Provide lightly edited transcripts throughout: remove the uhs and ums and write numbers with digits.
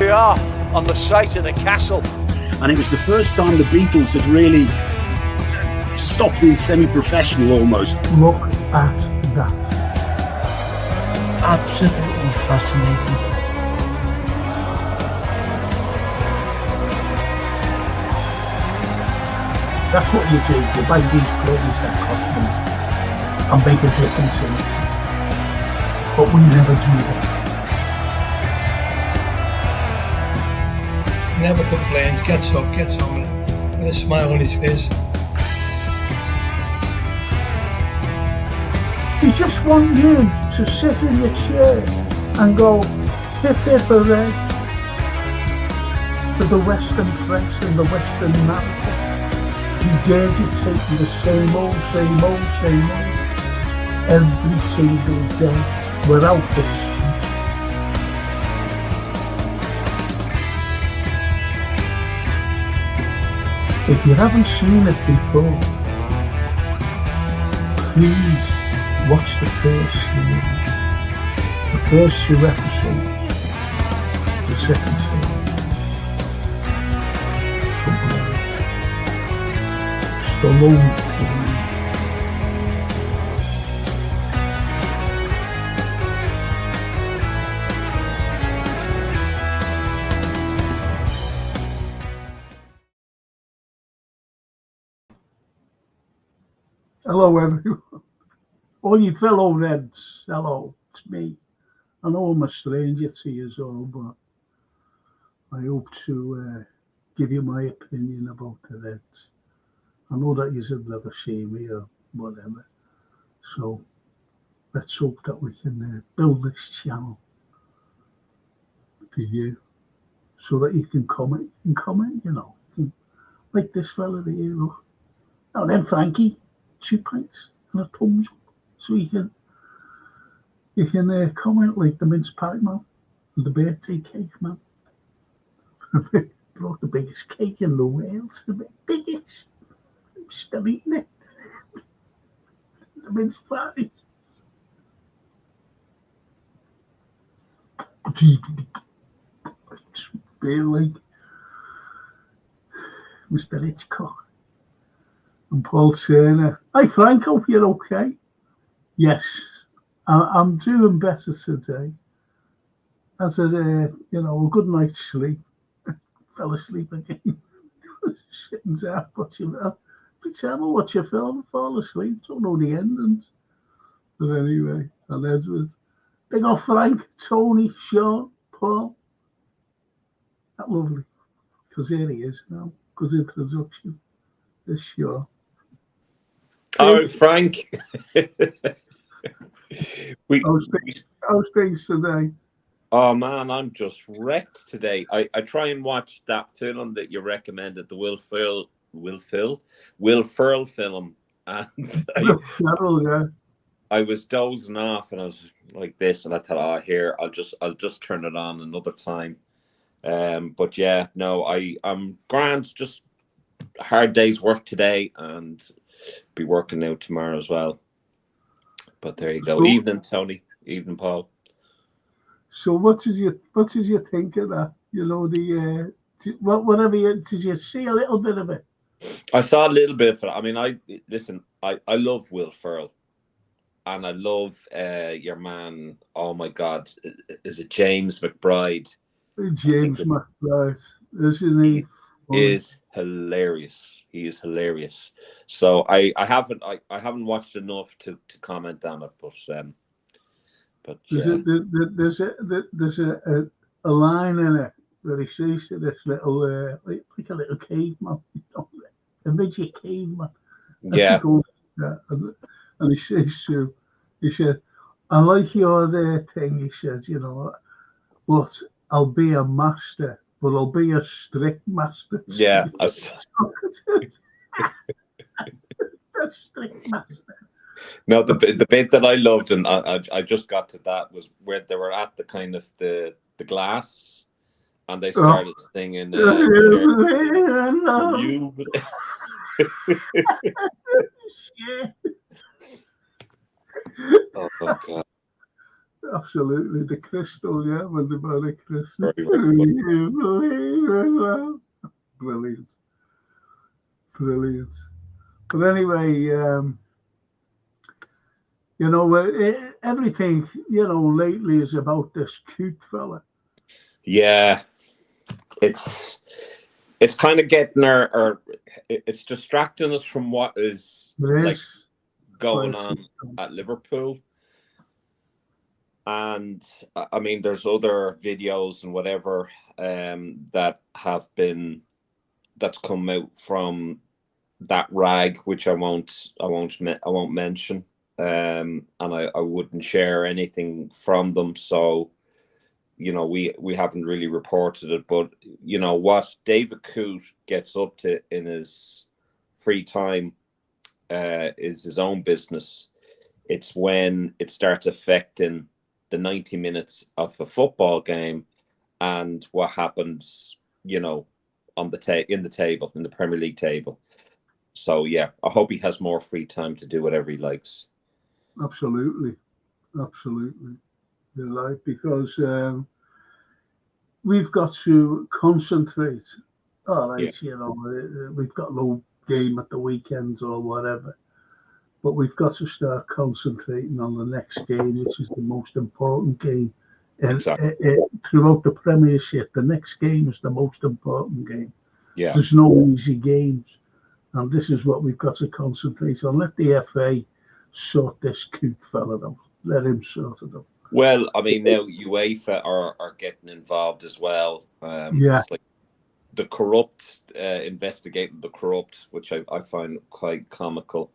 we are on the site of the castle. And it was the first time the Beatles had really stopped being semi-professional almost. Look at that. Absolutely fascinating. That's what you do. You buy these players that cost money and make a difference in it. But we never do that. Never complains, gets up, gets on with a smile on his face. You just want you to sit in your chair and go, hip hip hooray, for the Western press and the Western narrative. You dare dictate the same old, every single day without this. If you haven't seen it before, please watch the first two episodes, the second season. Stallone. Hello everyone, all you fellow Reds, hello, it's me. I know I'm a stranger to you all, but I hope to give you my opinion about the Reds. I know that you've never seen me or whatever, so let's hope that we can build this channel for you, so that you can comment, you know, like this fella here, look. Now then, Frankie, 2 pints and a thumbs up, so you can comment like the mince pie man and the birthday cake man. Brought the biggest cake in the world, the biggest. I'm still eating it. The mince pie. I feel like Mr. Hitchcock and Paul Turner. Hi Frank, hope you're okay. Yes, I'm doing better today. As a a good night's sleep. Fell asleep again. Sitting down watching that. Every time I watch a film, I fall asleep. Don't know the endings. But anyway, and Edward. Big old Frank, Tony, Sean, Paul. That lovely. Because here he is now. Good introduction. This Sean. Oh, Frank. How's things today? Oh man, I'm just wrecked today. I try and watch that film that you recommended, the Will Ferrell film, and I was dozing off, and I was like this, and I thought, oh, here, I'll just turn it on another time. But yeah, no, I'm grand. Just a hard day's work today, and be working out tomorrow as well. But there you go. Evening, Tony. Evening, Paul. So what did you think of that? You know, did you see a little bit of it? I saw a little bit of it. I mean, I love Will Ferrell, and I love your man. Oh my God, is it James McBride? James McBride, isn't he? Is hilarious. He is hilarious. So I haven't watched enough to comment on it, but yeah. There's a line in it where he says to this little like a little caveman, a midget caveman. Yeah. And he said, I like your thing. He says, but I'll be a master, but I'll be a strict master. Yeah. A strict master. No, the bit that I loved, and I just got to that, was where they were at the kind of the glass, and they started singing. You. Oh God. Absolutely. The crystal, yeah, when they buy the crystal. Brilliant. Brilliant. But anyway, everything, lately is about this cute fella. Yeah. It's kind of getting it's distracting us from what is going on at Liverpool. And I mean, there's other videos and whatever that's come out from that rag, which I won't mention, and I wouldn't share anything from them. So, we haven't really reported it, but what David Coote gets up to in his free time is his own business. It's when it starts affecting the 90 minutes of a football game and what happens, on in the Premier League table. So yeah, I hope he has more free time to do whatever he likes. Absolutely. You're right, because we've got to concentrate. All right, we've got no game at the weekend or whatever, but we've got to start concentrating on the next game, which is the most important game. And throughout the Premiership, the next game is the most important game. Yeah, there's no easy games, and this is what we've got to concentrate on. Let the FA sort this cute fella out. Let him sort it out. Well, I mean, now UEFA are getting involved as well. It's like the corrupt, investigating the corrupt, which I find quite comical.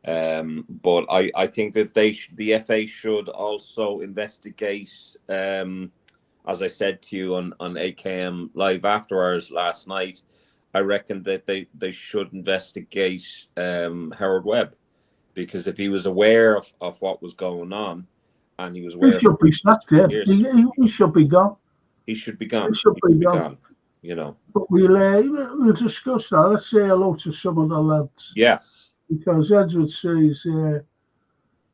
But I think that the FA should also investigate, as I said to you on AKM Live After Hours last night, I reckon that they should investigate Howard Webb, because if he was aware of what was going on, and he was aware, he should be sacked. He should be gone. He should be gone. He should be gone. But we'll discuss that. Let's say hello to some of the lads. Yes. Because Edward says,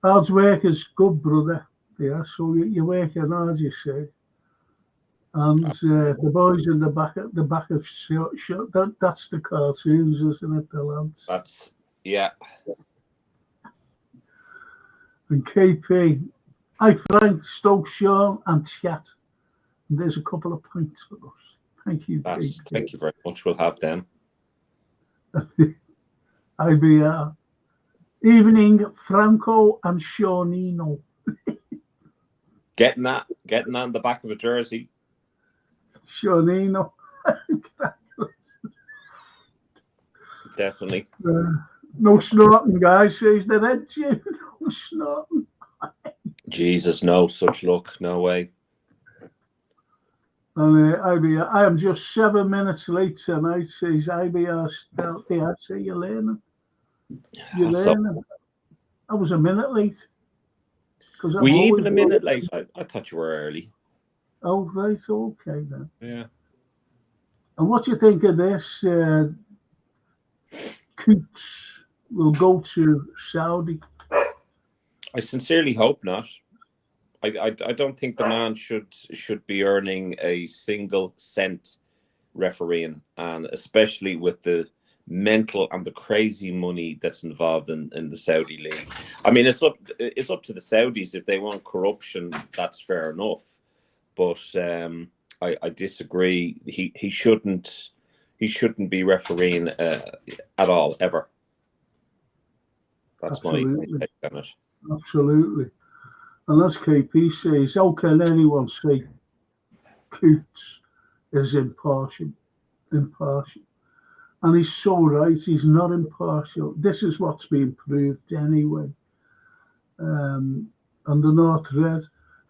hard work is good, brother. Yeah, so you're working hard, you say. And the boys in the back of that's the cartoons, isn't it, the lads? That's, yeah. And KP, hi Frank, Stoke, Sean, and chat. And there's a couple of points for us. Thank you, KP. Thank you very much. We'll have them. IBR. Evening, Franco and Shawnino. Getting on the back of a jersey. Shawnino. Definitely. No snorting, guys, says the red Jew. No snorting. Jesus, no such luck. No way. And IBR, I am just 7 minutes late tonight, says IBR. I say you're learning. You're learning. I was a minute late. Were you even a minute late? I thought you were early. Oh, right. Okay, then. Yeah. And what do you think of this? Coots will go to Saudi. I sincerely hope not. I don't think the man should be earning a single cent refereeing, and especially with the mental and the crazy money that's involved in the Saudi league. I mean, it's up to the Saudis. If they want corruption, that's fair enough. But I disagree. He shouldn't be refereeing at all, ever. That's Absolutely. My take on it. Absolutely. And as KP says, how can anyone say Coots is impartial? And he's so right, he's not impartial. This is what's being proved anyway. And the North Red,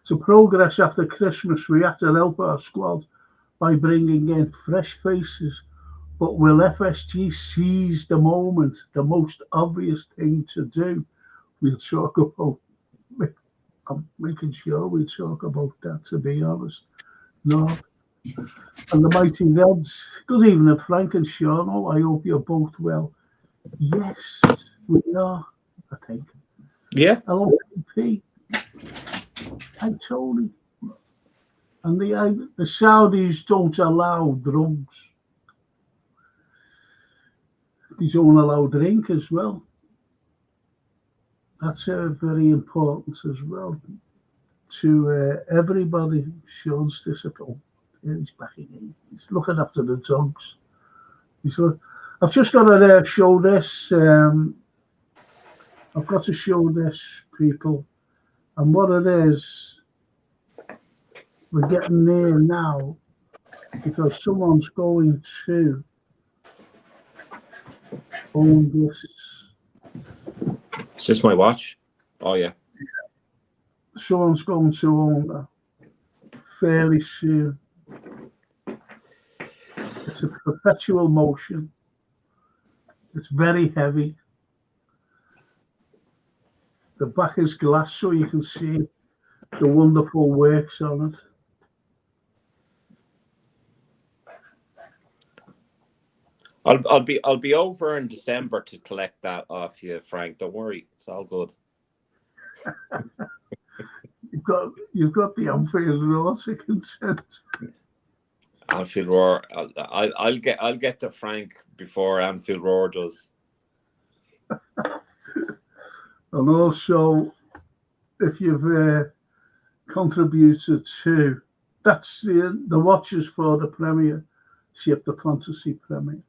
to progress after Christmas, we have to help our squad by bringing in fresh faces. But will FSG seize the moment, the most obvious thing to do? We'll talk about, I'm making sure we talk about that, to be honest. No. And the Mighty Reds, good evening, Frank and Sean. Oh, I hope you're both well. Yes, we are, I think. Yeah. Hello, P. I told him. And the Saudis don't allow drugs. They don't allow drink as well. That's very important as well to everybody. Sean's discipline. He's back again. He's looking after the dogs. I've just got to show this. I've got to show this, people. And what it is, we're getting there now because someone's going to own this. Is this my watch? Oh, yeah. Someone's going to own that fairly soon. It's a perpetual motion. It's very heavy. The back is glass so you can see the wonderful works on it. I'll be over in December to collect that off you, Frank. Don't worry, it's all good. You've got the Anfield Roar to consent. Anfield Roar. I'll get to Frank before Anfield Roar does. And also, if you've contributed to, that's the watches for the Premiership, the Fantasy Premier.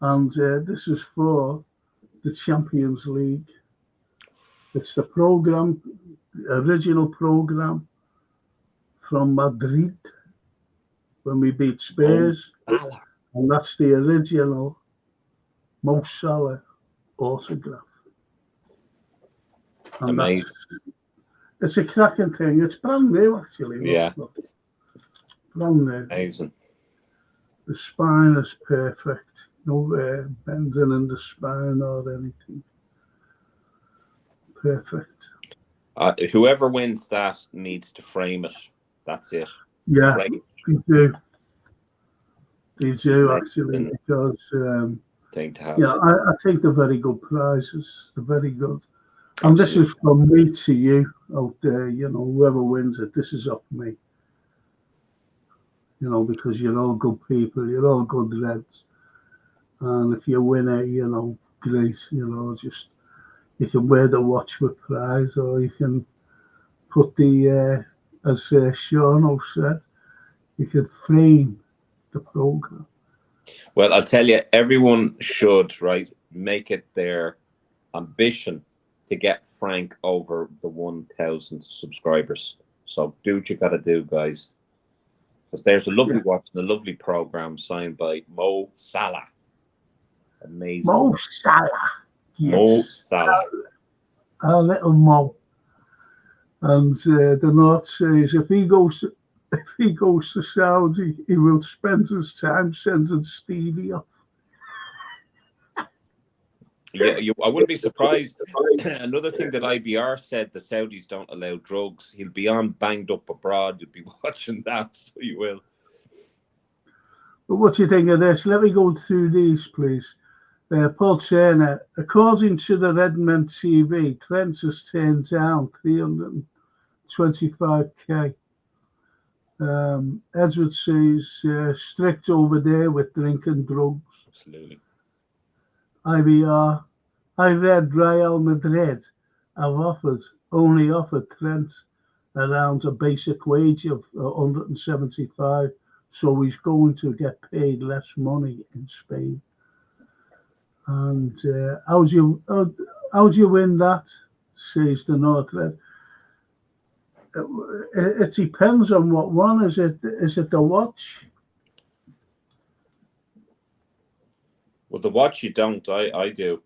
And this is for the Champions League. It's the program, the original program from Madrid when we beat Spurs. And that's the original Mo Salah autograph. And amazing. It's a cracking thing. It's brand new, actually. Yeah. Brand new. Amazing. The spine is perfect. No bending in the spine or anything. Perfect. Whoever wins that needs to frame it. That's it. Yeah, they do. They do, actually, Amazing because thing to have. yeah, I think they're very good prizes. They're very good. And this is from me to you out there, you know, whoever wins it, this is off me. You know, because you're all good people, you're all good Reds. And if you win it, you know, great, you know, just, you can wear the watch with prize, or you can put the, as Sean said, you can frame the programme. Well, I'll tell you, everyone should, right, make it their ambition to get Frank over the 1,000 subscribers. So do what you got to do, guys. Because there's a lovely watch and a lovely program signed by Mo Salah. Amazing. Mo Salah. Yes. Mo Salah. Our little Mo. And the note says if he goes to Saudi, he will spend his time sending Stevie off. Yeah, I wouldn't be surprised. Another thing that IBR said, the Saudis don't allow drugs. He'll be on Banged Up Abroad. You'll be watching that, so you will. But what do you think of this? Let me go through these, please. Paul Turner, according to the Redmen TV, Trent has turned down 325k. Edward says strict over there with drink and drugs. Absolutely. IBR, I read Real Madrid have only offered Trent around a basic wage of 175, so he's going to get paid less money in Spain. And how do you win that? Says the North Red. It depends on what one. Is it the watch? Well, the watch you don't. I do.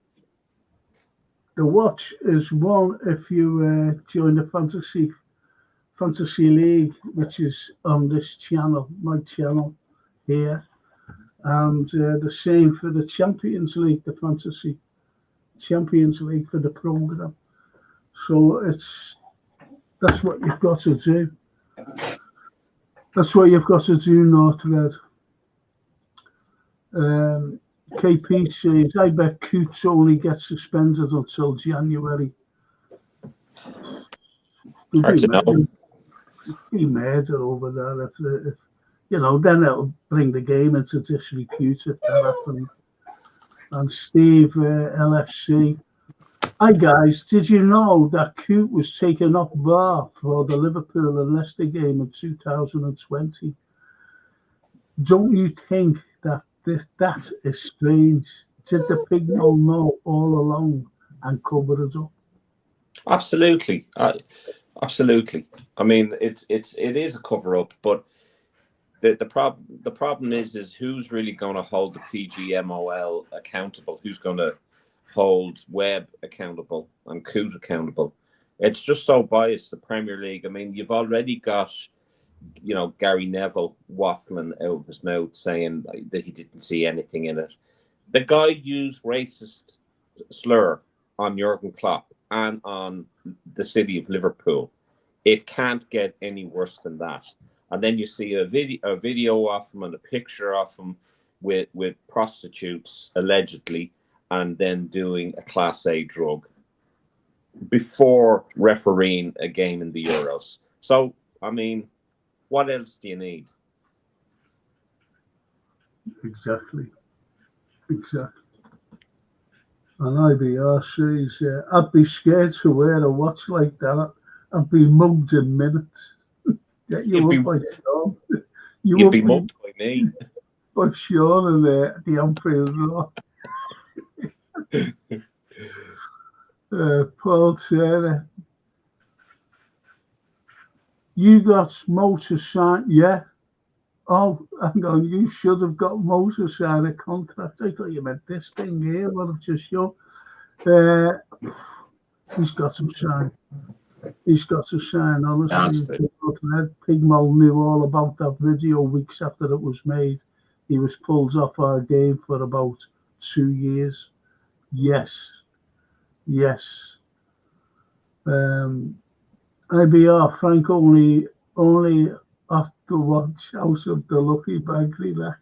The watch is one if you join the Fantasy League, which is on this channel, my channel here. And the same for the Champions League, the Fantasy Champions League for the program. So that's what you've got to do. That's what you've got to do, North Red. KP says, I bet Coots only gets suspended until January. Hard to know. be murder over there. If you know, then it'll bring the game into disrepute if that happens. And Steve, LFC. Hi guys, did you know that Coote was taken off VAR for the Liverpool and Leicester game in 2020? Don't you think that that is strange? Did the Pignol know all along and cover it up? Absolutely, absolutely. I mean, it is a cover up, but the problem is who's really going to hold the PGMOL accountable? Who's going to hold Webb accountable and Coote accountable? It's just so biased, the Premier League. I mean, you've already got, you know, Gary Neville waffling out of his mouth saying that he didn't see anything in it. The guy used racist slur on Jurgen Klopp and on the city of Liverpool. It can't get any worse than that. And then you see a video of him and a picture of him with prostitutes allegedly, and then doing a Class A drug before refereeing a game in the Euros. So, I mean, what else do you need? Exactly. And IBRC's, I'd be scared to wear a watch like that. I'd be mugged in minutes. Get you up by Sean. You'd be mugged by me. By Sean and the Anfield Rock. Paul Turner. You got motor sign, yeah. Oh, hang on, you should have got motor sign a contract. I thought you meant this thing here, what I've just shown. He's got to sign. He's got to sign, honestly. Pigmol knew all about that video weeks after it was made. He was pulled off our game for about 2 years. Yes. IBR, Frank only off the watch out of the lucky bag relax.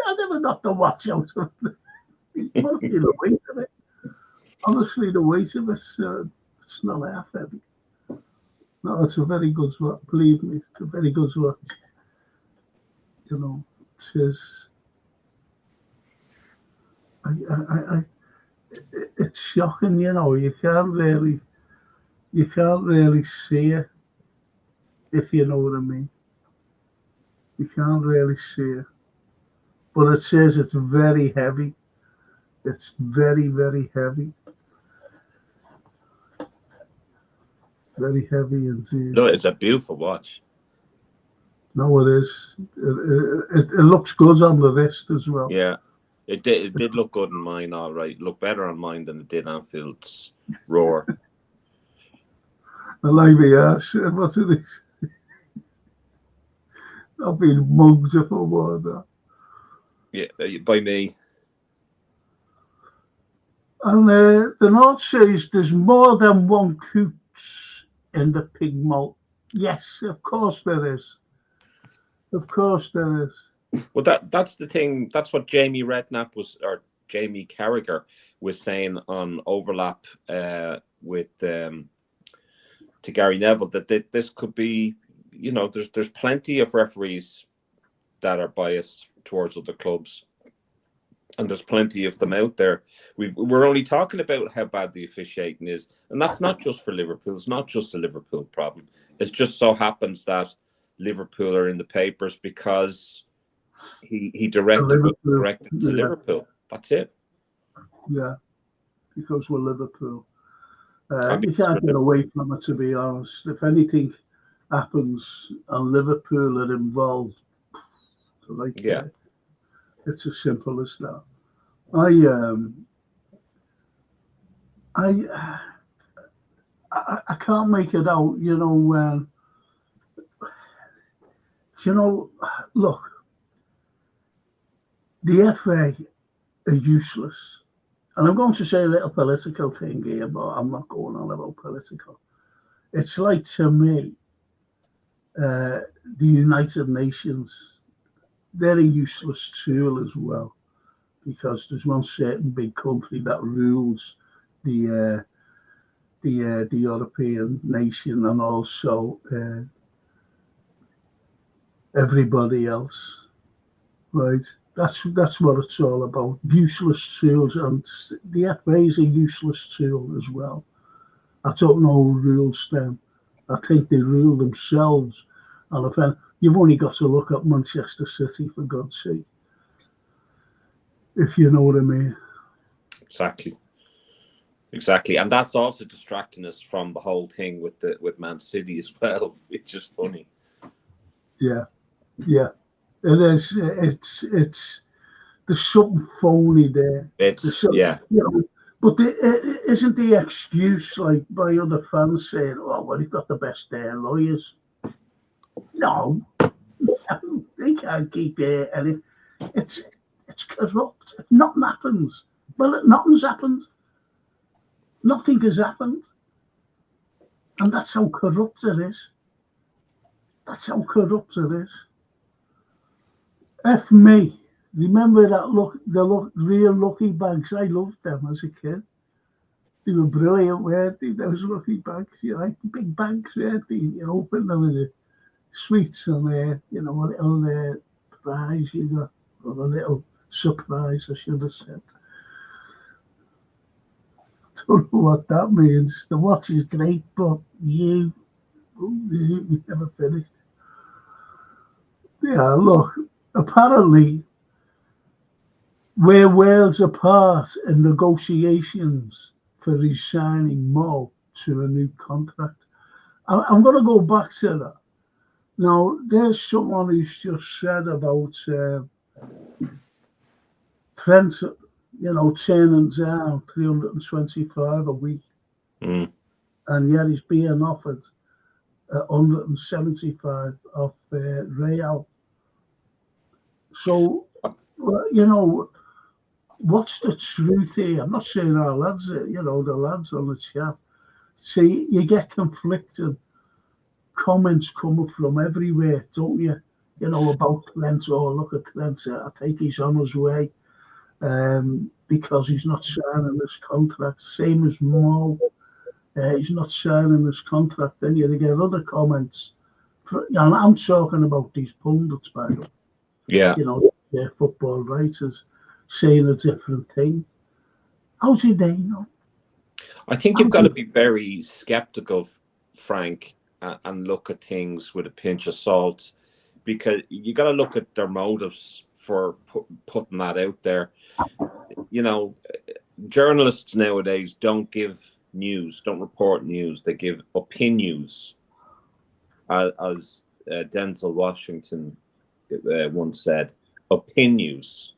I never got the watch out of it. Mostly the weight of it. Honestly, the weight of it, it's not half heavy. No, it's a very good watch. Believe me, it's a very good watch. You know, it is. It's shocking. You know, you can't really see it, if you know what I mean. You can't really see it, but it says it's very heavy. It's very, very heavy. Very heavy indeed. No, it's a beautiful watch. No, it is. It looks good on the wrist as well. Yeah, it did look good in mine, all right. It looked better on mine than it did on Anfield's Roar. I like the ass. What's it? I've been mugged if I wore that. Yeah, by me. And the note says there's more than one Coots in the pig malt. Yes, of course there is. Of course there is. Well, that's the thing. That's what Jamie Redknapp or Jamie Carragher was saying on Overlap with to Gary Neville, that this could be, you know, there's plenty of referees that are biased towards other clubs, and there's plenty of them out there. We're only talking about how bad the officiating is, and that's not just for Liverpool. It's not just a Liverpool problem. It just so happens that Liverpool are in the papers because he directed to Liverpool. That's it. Yeah, because we're Liverpool. You can't get away from it, to be honest. If anything happens and Liverpool are involved, it's as simple as that. I can't make it out, you know. Look, the FA are useless. And I'm going to say a little political thing here, but I'm not going on about political. It's like, to me, the United Nations, they're a useless tool as well, because there's one certain big country that rules the European nation, and also everybody else, right? That's what it's all about. Useless tools, and the FA is a useless tool as well. I don't know who rules them. I think they rule themselves. And you've only got to look at Manchester City, for God's sake, if you know what I mean. Exactly, and that's also distracting us from the whole thing with Man City as well, which is funny. Yeah, it is. It's there's something phony there. Yeah. But isn't the excuse like by other fans saying, "Oh, well, he's got the best lawyers"? No, they can't keep it, and it's corrupt. If nothing happens, well, nothing's happened. Nothing has happened, and that's how corrupt it is. That's how corrupt it is. F me. Remember the real lucky bags? I loved them as a kid. They were brilliant, weren't they? Those lucky bags, big bags, weren't they? You open them with the sweets and a little prize you got, or a little surprise, I should have said. I don't know what that means. The watch is great, but you never finished. Yeah, look, apparently we're worlds apart in negotiations for re-signing Mo to a new contract. I'm going to go back to that. Now, there's someone who's just said about Trent, turning down 325 a week. And yet he's being offered 175 off Real. So, what's the truth here? I'm not saying our lads, the lads on the chat. See, you get conflicted comments coming from everywhere, don't you? About Trent. Oh, look at Trent. I think he's on his way because he's not signing this contract. Same as Mo. He's not signing this contract. Then you get other comments. And I'm talking about these pundits, by the way. Yeah. They're football writers saying a different thing. How's he doing? I think you've got to be very skeptical, Frank, and look at things with a pinch of salt, because you got to look at their motives for putting that out there. Journalists nowadays don't give news, don't report news. They give opinions, as Denzel Washington once said, opinions.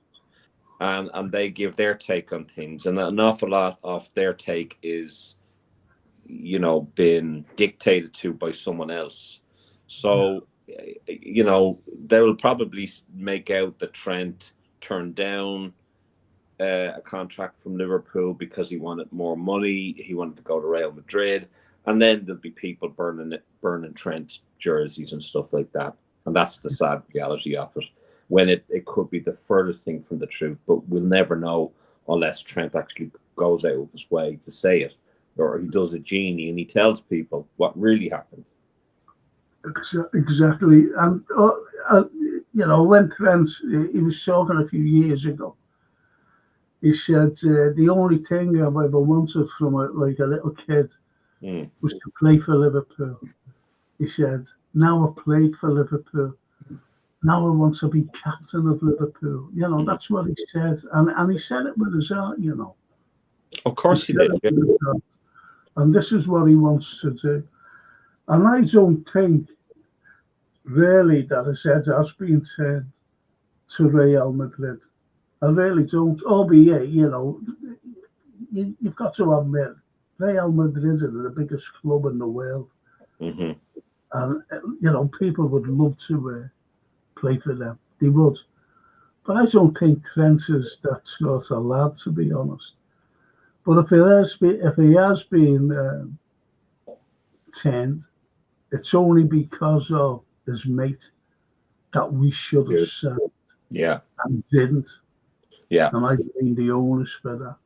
And they give their take on things, and an awful lot of their take is, been dictated to by someone else. So, they will probably make out that Trent turned down a contract from Liverpool because he wanted more money. He wanted to go to Real Madrid, and then there'll be people burning Trent jerseys and stuff like that. And that's the sad reality of it. When it could be the furthest thing from the truth, but we'll never know unless Trent actually goes out of his way to say it, or he does a genie and he tells people what really happened. Exactly. And, when Trent, he was talking a few years ago, he said, the only thing I've ever wanted from a little kid was to play for Liverpool. He said, now I played for Liverpool. Now I want to be captain of Liverpool. That's what he said. And he said it with his heart, Of course he did. Yeah. And this is what he wants to do. And I don't think, really, that his head has been turned to Real Madrid. I really don't. Albeit, you've got to admit, Real Madrid are the biggest club in the world. Mm-hmm. And, people would love to play for them. They would. But I don't think Trent is that sort of lad, to be honest. But if he has been turned, it's only because of his mate that we should have said. Yeah. And didn't. Yeah. And I blame the owners for that.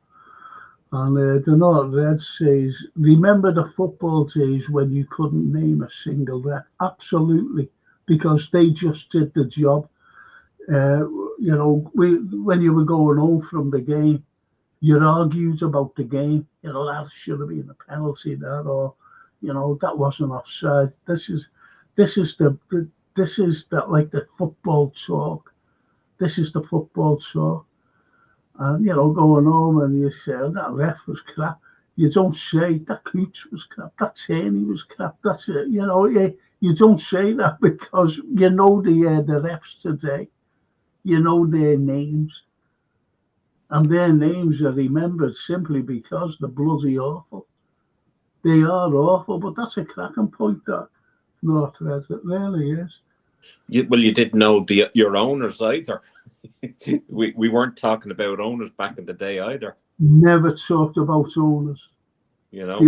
And the North Red says, remember the football days when you couldn't name a single ref? Absolutely. because they just did the job. When you were going home from the game, you argued about the game. That should have been a penalty there, or that wasn't offside. This is the like the football talk. This is the football talk. And going home and you say, oh, that ref was crap. You don't say that Cooch was crap, that Tierney was crap. That's it. You don't say that because the refs today. You know their names. And their names are remembered simply because they're bloody awful. They are awful, but that's a cracking point, that. No, Fred, it really is. You didn't know your owners either. we weren't talking about owners back in the day either. Never talked about owners. The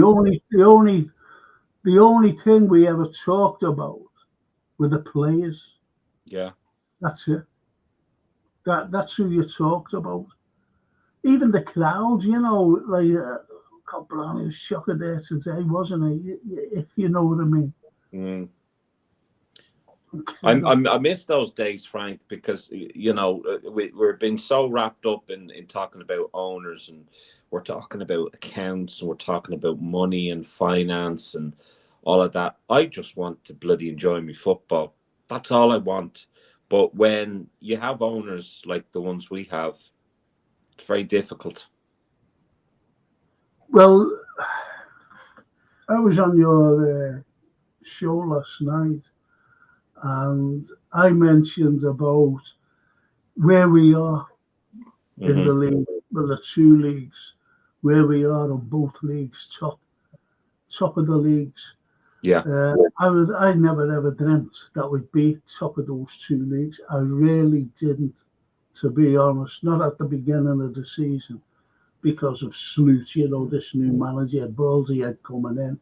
only thing we ever talked about were the players. Yeah. That's it. That's who you talked about. Even the crowd, like Carlyle was shocking there today, wasn't he? If you know what I mean. Mm. I miss those days, Frank, because we're being so wrapped up in talking about owners, and we're talking about accounts, and we're talking about money and finance and all of that. I just want to bloody enjoy my football. That's all I want. But when you have owners like the ones we have, it's very difficult. Well, I was on your show last night, and I mentioned about where we are in the league, well, the two leagues, where we are on both leagues, top of the leagues. Yeah. I never ever dreamt that we'd be top of those two leagues. I really didn't, to be honest. Not at the beginning of the season, because of Sloot, this new manager, Baldy had coming in.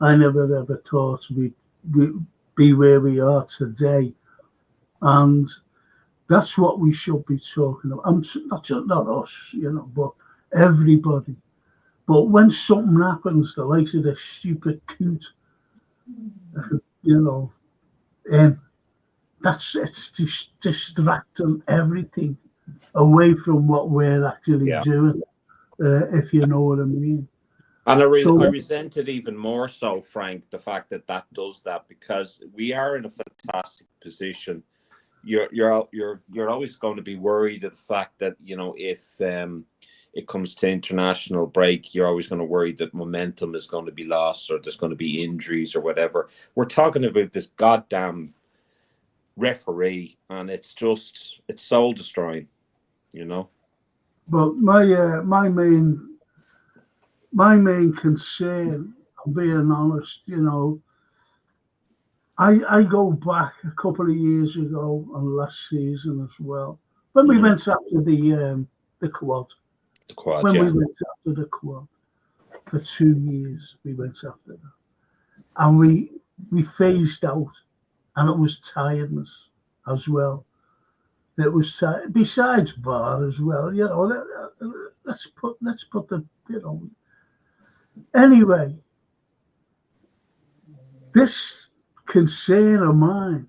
I never ever thought we'd be where we are today, and that's what we should be talking about. Not us, but everybody. But when something happens, the likes of this stupid coot, and it's distracting everything away from what we're actually doing, if you know what I mean. And I resent it even more so, Frank, the fact that does that, because we are in a fantastic position. You're always going to be worried at the fact that if it comes to international break, you're always going to worry that momentum is going to be lost, or there's going to be injuries or whatever. We're talking about this goddamn referee, and it's soul destroying, But my main concern, I'm being honest, I go back a couple of years ago and last season as well, when we went after the quad. We went after the quad for 2 years, we went after that, and we phased out, and it was tiredness as well. It was besides VAR as well. Let's put the Anyway, this concern of mine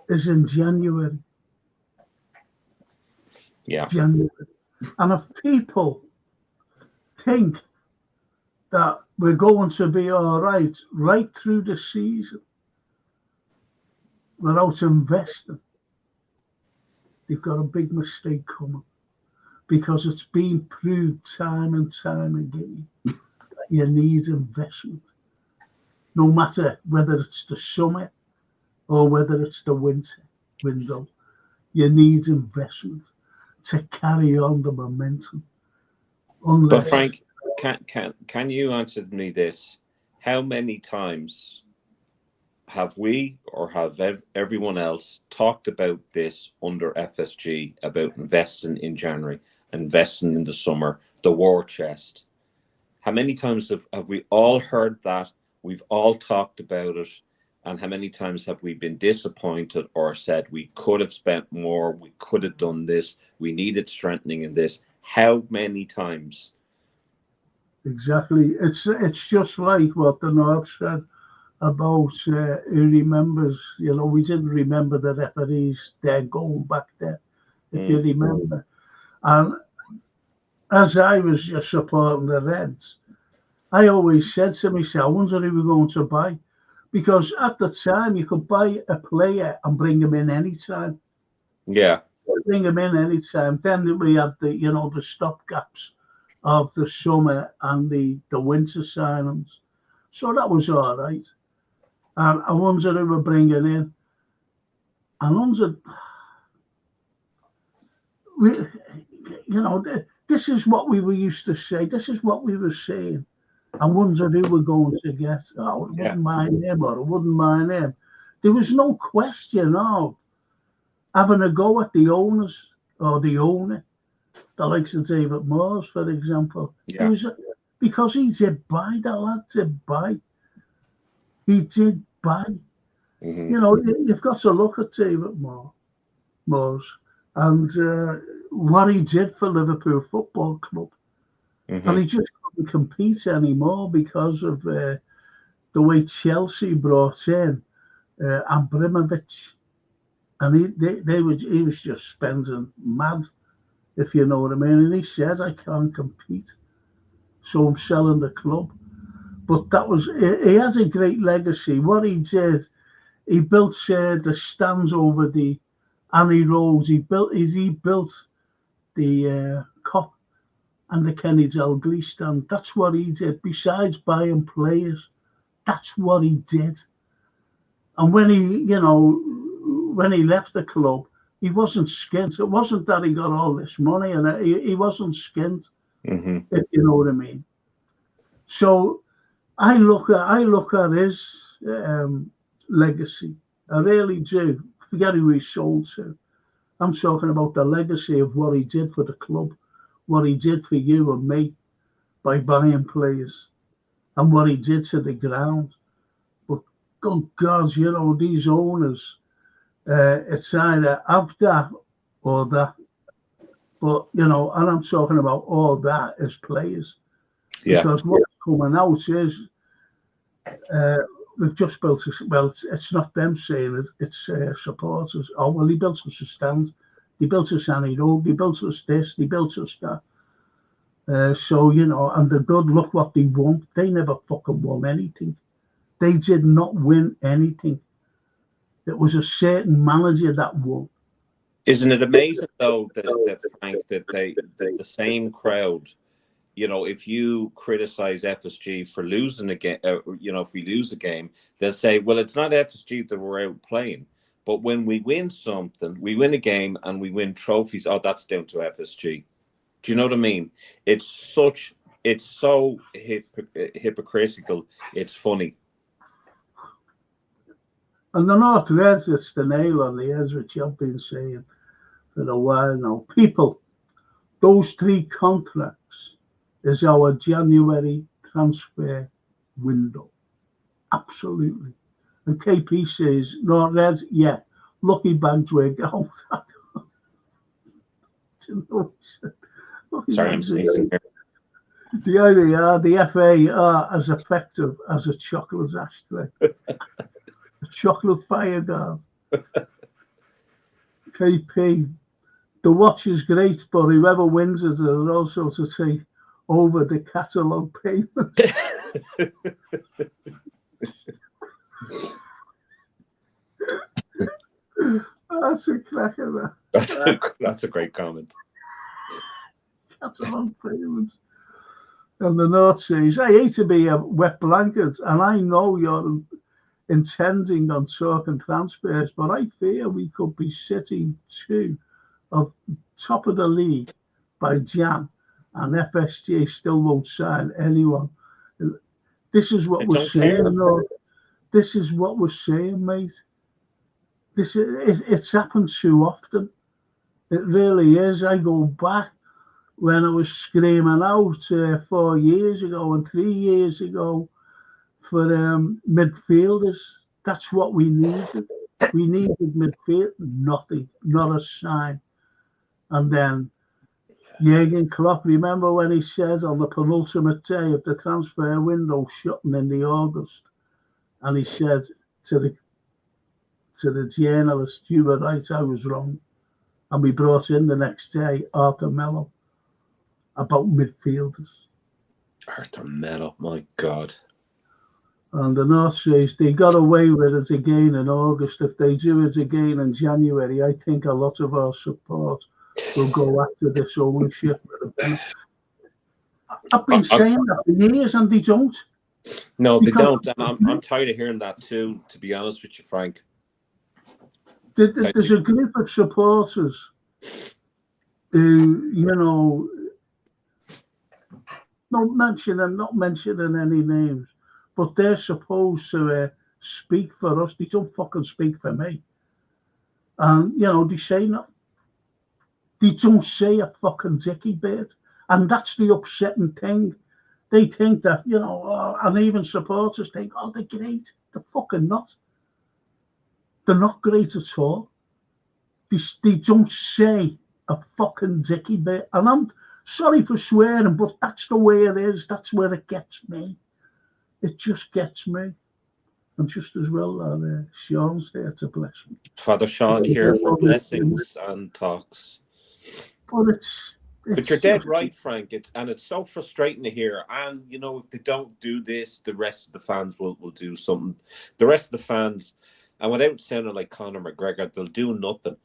is in January. Yeah. January. And if people think that we're going to be all right through the season without investing, they've got a big mistake coming, because it's been proved time and time again that you need investment. No matter whether it's the summer or whether it's the winter window, you need investment to carry on the momentum. But Frank, can you answer me this? How many times have we, or have everyone else, talked about this under FSG, about investing in January, investing in the summer, the war chest? How many times have we all heard that? We've all talked about it. And how many times have we been disappointed or said we could have spent more, we could have done this, we needed strengthening in this? How many times? Exactly. It's just like what the North said. about who remembers. You know, we didn't remember the referees their goal back there, if you remember. And as I was just supporting the Reds, I always said to myself, I wonder who we're going to buy. Because at the time, you could buy a player and bring him in anytime. Yeah. Bring him in anytime. Then we had the, you know, the stopgaps of the summer and the winter signings. So that was all right. And I wonder who we're bringing in. I wonder, you know, this is what we were used to say. This is what we were saying. I wondered who we're going to get. Oh, I wouldn't mind him or I wouldn't mind him. There was no question of having a go at the owners or the owner, the likes of David Moores, for example. Yeah. It was, because he did buy, that lad did buy. He did buy. Mm-hmm. You know, you've got to look at David Moores and what he did for Liverpool Football Club. Mm-hmm. And he just couldn't compete anymore because of the way Chelsea brought in Abramovich. And he was just spending mad, if you know what I mean. And he said, I can't compete, so I'm selling the club. But that was, he has a great legacy. What he did, he built the stands over the Annie Road. He rebuilt the Cop and the Kenny Dalglish stand. That's what he did. Besides buying players, that's what he did. And when he left the club, he wasn't skint. It wasn't that he got all this money, and he wasn't skint, mm-hmm. if you know what I mean. So I look at his legacy. I really do. Forget who he sold to. I'm talking about the legacy of what he did for the club, what he did for you and me by buying players, and what he did to the ground. But good God, you know, these owners, it's either have that or that. But, you know, and I'm talking about all that as players. Yeah. Because what's coming out is we've just built it's not them saying it, it's supporters. Oh, well, he built us a stand. He built us Annie Road. He built us this. He built us that. So, you know, and the good, look what they won. They never fucking won anything. They did not win anything. It was a certain manager that won. Isn't it amazing, though, that Frank, that the same crowd, you know, if you criticize FSG for losing a game, you know, if we lose a game, they'll say, well, it's not FSG that we're out playing. But when we win something, we win a game and we win trophies, oh, that's down to FSG. Do you know what I mean? It's so hypocritical. It's funny. And the North Reds, it's the nail on the head, which I've been saying for a while now. People, those 3 contracts is our January transfer window. Absolutely. And KP says, North Reds, yeah, lucky bags we're going. Sorry, I'm sneezing here. The IVR, the FA are as effective as a chocolate ashtray. A chocolate fire guard. KP, the watch is great, but whoever wins it is also to take over the catalogue payment. That's a cracker. That's a great comment. Catalogue payments. And the North says, I hate to be a wet blanket, and I know you're intending on talking transfers, but I fear we could be sitting 2 of top of the league by Jan, and FSG still won't sign anyone. This is what we're saying, though. This is what we're saying, mate. It's happened too often. It really is. I go back when I was screaming out 4 years ago and 3 years ago for midfielders. That's what we needed. We needed midfield. Nothing. Not a sign. And then Jurgen Klopp, remember when he said on the penultimate day of the transfer window shutting in the August, and he said to the journalist, "You were right, I was wrong." And we brought in the next day Arthur Mello about midfielders. Arthur Mello, my God. And the North says they got away with it again in August. If they do it again in January, I think a lot of our support will go after this ownership. I've been saying that for years, and they don't. No, they don't. And I'm tired of hearing that too, to be honest with you, Frank. There's a group of supporters who, not mentioning any names, but they're supposed to speak for us. They don't fucking speak for me. And, they say nothing. They don't say a fucking dicky bit. And that's the upsetting thing. They think that, and even supporters think, oh, they're great. They're fucking not. They're not great at all. They don't say a fucking dicky bit. And I'm sorry for swearing, but that's the way it is. That's where it gets me. It just gets me. And just as well that Sean's there to bless me. Father Sean here for blessings and talks. But you're dead right, Frank. It's so frustrating to hear. And, if they don't do this, the rest of the fans will do something. The rest of the fans, and without sounding like Conor McGregor, they'll do nothing.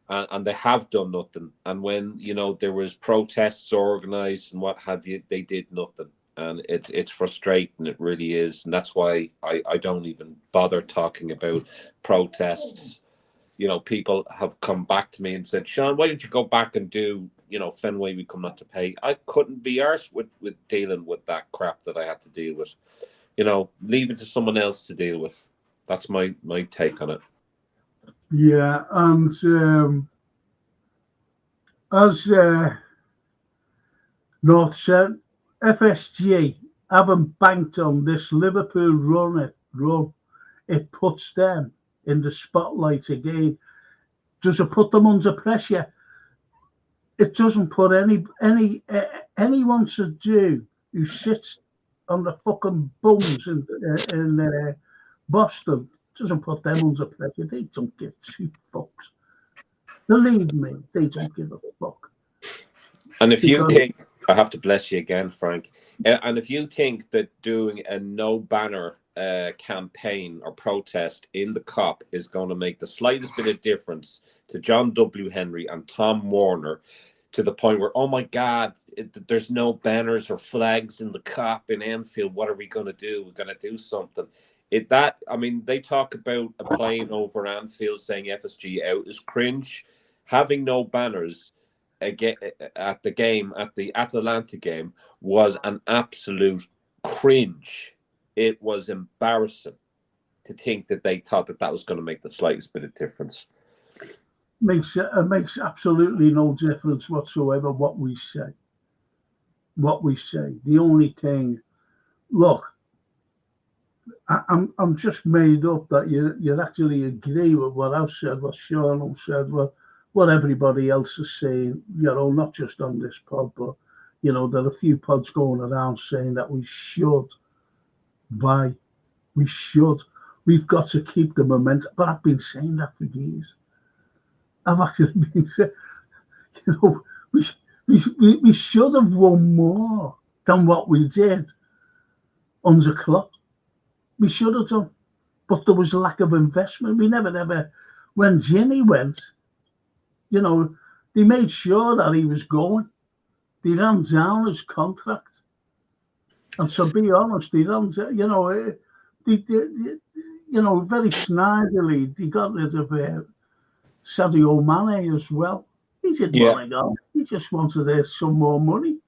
And they have done nothing. And when, there was protests organised and what have you, they did nothing. And it's frustrating. It really is. And that's why I don't even bother talking about protests. People have come back to me and said, Sean, why don't you go back and do, Fenway, we come not to pay. I couldn't be arsed with dealing with that crap that I had to deal with. Leave it to someone else to deal with. That's my take on it. Yeah, and as North said, FSG haven't banked on this Liverpool run. It puts them in the spotlight again. Does it put them under pressure? It doesn't put anyone to do who sits on the fucking bums in Boston. Doesn't put them under pressure. They don't give two fucks. Believe me, they don't give a fuck. And if you think, I have to bless you again, Frank, and if you think that doing a no banner campaign or protest in the COP is going to make the slightest bit of difference to John W. Henry and Tom Warner, to the point where, oh my God, there's no banners or flags in the COP in Anfield, what are we going to do? We're going to do something. They talk about a plane over Anfield saying FSG out is cringe. Having no banners again at the Atalanta game was an absolute cringe. It was embarrassing to think that they thought that was going to make the slightest bit of difference. It makes absolutely no difference whatsoever what we say. The only thing, look, I'm just made up that you actually agree with what I've said, what Sean said, what everybody else is saying. Not just on this pod, but there are a few pods going around saying that we should buy. We should. We've got to keep the momentum. But I've been saying that for years. I've actually been saying, we should have won more than what we did under Klopp. We should have done. But there was a lack of investment. We never, when Ginny went, they made sure that he was going. They ran down his contract. And to be honest, they ran, very snidely, they got rid of Sadio Mane as well. He didn't want to go. He just wanted some more money.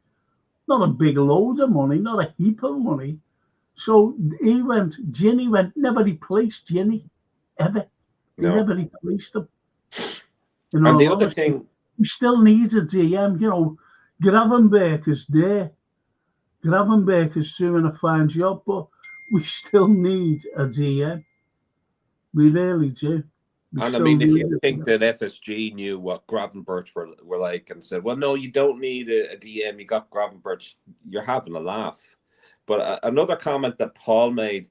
Not a big load of money, not a heap of money. So Ginny went, never replaced Ginny, ever. No. He never replaced him. And the other thing, we still need a DM. Gravenberch is there. Gravenberch is doing a fine job, but we still need a DM. We really do. If you think that FSG knew what Gravenberch were like and said, well, no, you don't need a DM, you got Gravenberch, you're having a laugh. But another comment that Paul made,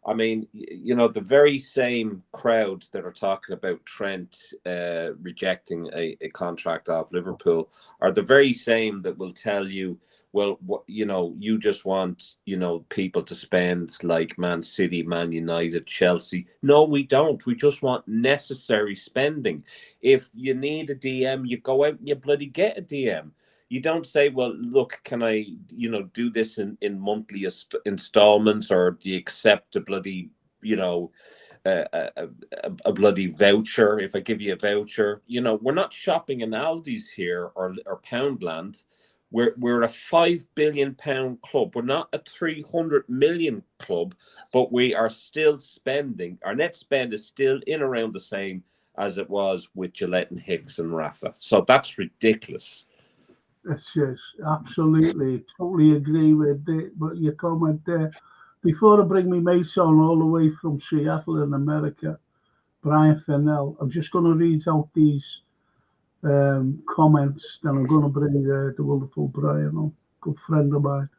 I mean, you know, the very same crowd that are talking about Trent rejecting a contract of Liverpool are the very same that will tell you, well, you know, you just want, you know, people to spend like Man City, Man United, Chelsea. No, we don't. We just want necessary spending. If you need a DM, you go out and you bloody get a DM. You don't say, well, look, can I, you know, do this in monthly installments, or do you accept a bloody, you know, a bloody voucher if I give you a voucher? You know, we're not shopping in Aldi's here or Poundland. We're a £5 billion club. We're not a 300 million club, but we are still spending. Our net spend is still in around the same as it was with Gillette and Hicks and Rafa. So that's ridiculous. It's just absolutely, totally agree with it. But your comment there, before I bring my mates on all the way from Seattle in America, Brian Fennell, I'm just going to read out these comments. Then I'm going to bring the wonderful Brian on, good friend of mine.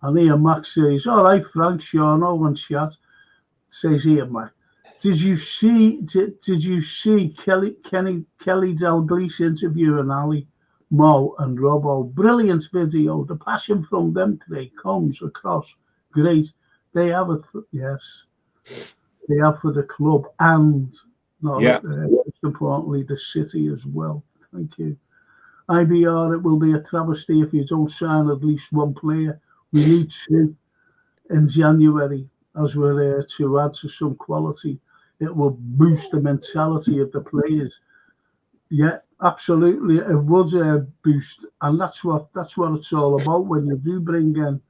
And here Max says, all right, Frank, Sean, Owen chat. Says here, Mac, did you see Kelly Dalglish interviewing Ali, Mo and Robbo? Brilliant video. The passion from them three comes across great. They have it, yes. They have for the club and, most importantly, the city as well. Thank you. IBR, it will be a travesty if you don't sign at least one player. We need two in January, as we're there to add to some quality. It will boost the mentality of the players. Yeah, absolutely, it would boost, and that's what it's all about when you do bring in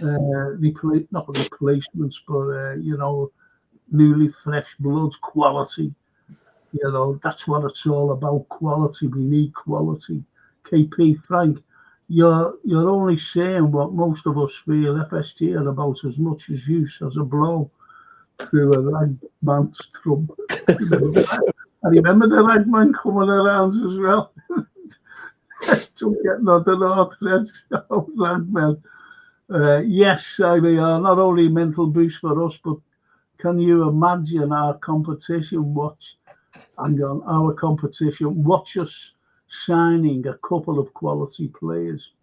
not replacements, but you know, newly fresh blood, quality. You know, that's what it's all about. Quality. We need quality. KP, Frank, you're only saying what most of us feel. FST are about as much as use as a blow through a ragman's trumpet. I remember the ragman coming around as well. Don't get nothing off. Ragman. Yes, IBR, not only mental boost for us, but can you imagine our competition watch us signing a couple of quality players?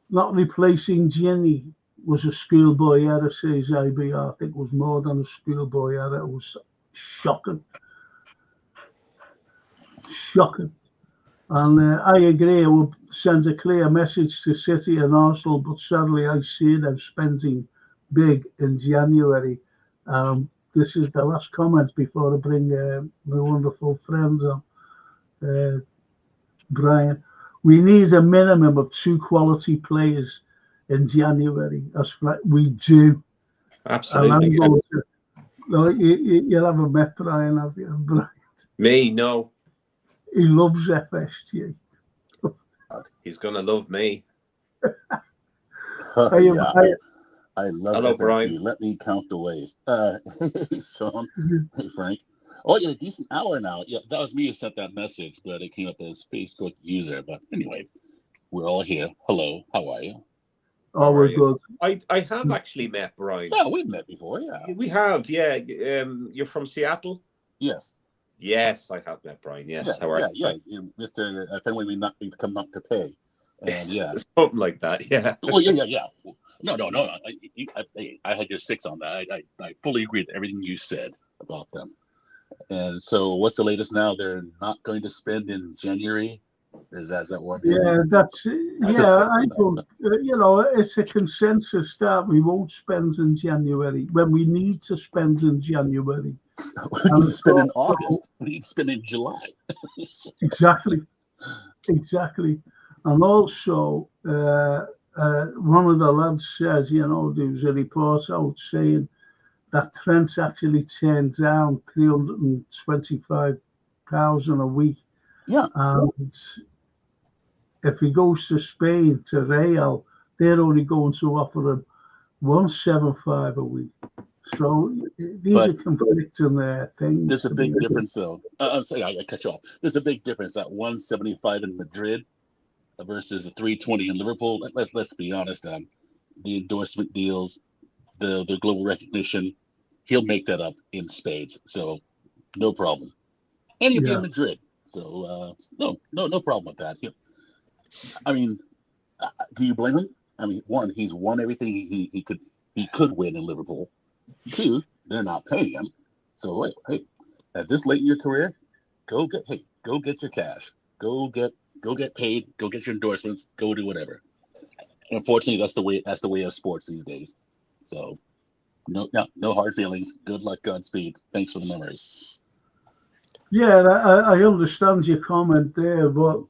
Not replacing Ginny was a schoolboy error, says IBR. I think it was more than a schoolboy error. It was shocking. Shocking. And I agree, it will send a clear message to City and Arsenal, but sadly I see them spending big in January. This is the last comment before I bring my wonderful friends on. Brian, we need a minimum of 2 quality players in January. We do. Absolutely. You'll have a met Brian, have you? Brian? Me, no. He loves FSG. He's going to love me. I love Hello, FSG. Brian. Let me count the ways. Hey, Sean. Hey, Frank. Oh, yeah, a decent hour now. Yeah, that was me who sent that message, but it came up as Facebook user. But anyway, we're all here. Hello, how are you? Oh, we're good. I have actually met Brian. Yeah, we've met before, yeah. We have, yeah. You're from Seattle? Yes. Yes, I have met Brian. Yes. How are you? Yeah. Mr. Fenway, we come not to pay. And yeah. Something like that, yeah. Well, yeah. No. I had your 6 on that. I fully agree with everything you said about them. And so, what's the latest now? They're not going to spend in January. Is that one? Yeah, that's yeah. I don't. You know, it's a consensus that we won't spend in January when we need to spend in January. We need to spend in August. We need to spend in July. Exactly. And also, one of the lads says, you know, there was a report out saying that Trent actually turned down 325,000 a week. Yeah. And if he goes to Spain, to Real, they're only going to offer him 175 a week. So these are conflicting things. There's a big difference, though. I'm sorry, I cut you off. There's a big difference at 175 in Madrid versus a 320 in Liverpool. Let's be honest. The endorsement deals, the global recognition, he'll make that up in spades. So no problem. And he'll be in Madrid. So no problem with that. I mean, do you blame him? I mean, one, he's won everything he could win in Liverpool. Two, they're not paying him. So hey, at this late in your career, go get your cash. Go get paid. Go get your endorsements. Go do whatever. And unfortunately, that's the way of sports these days. So no hard feelings. Good luck, Godspeed. Thanks for the memories. Yeah, I understand your comment there, but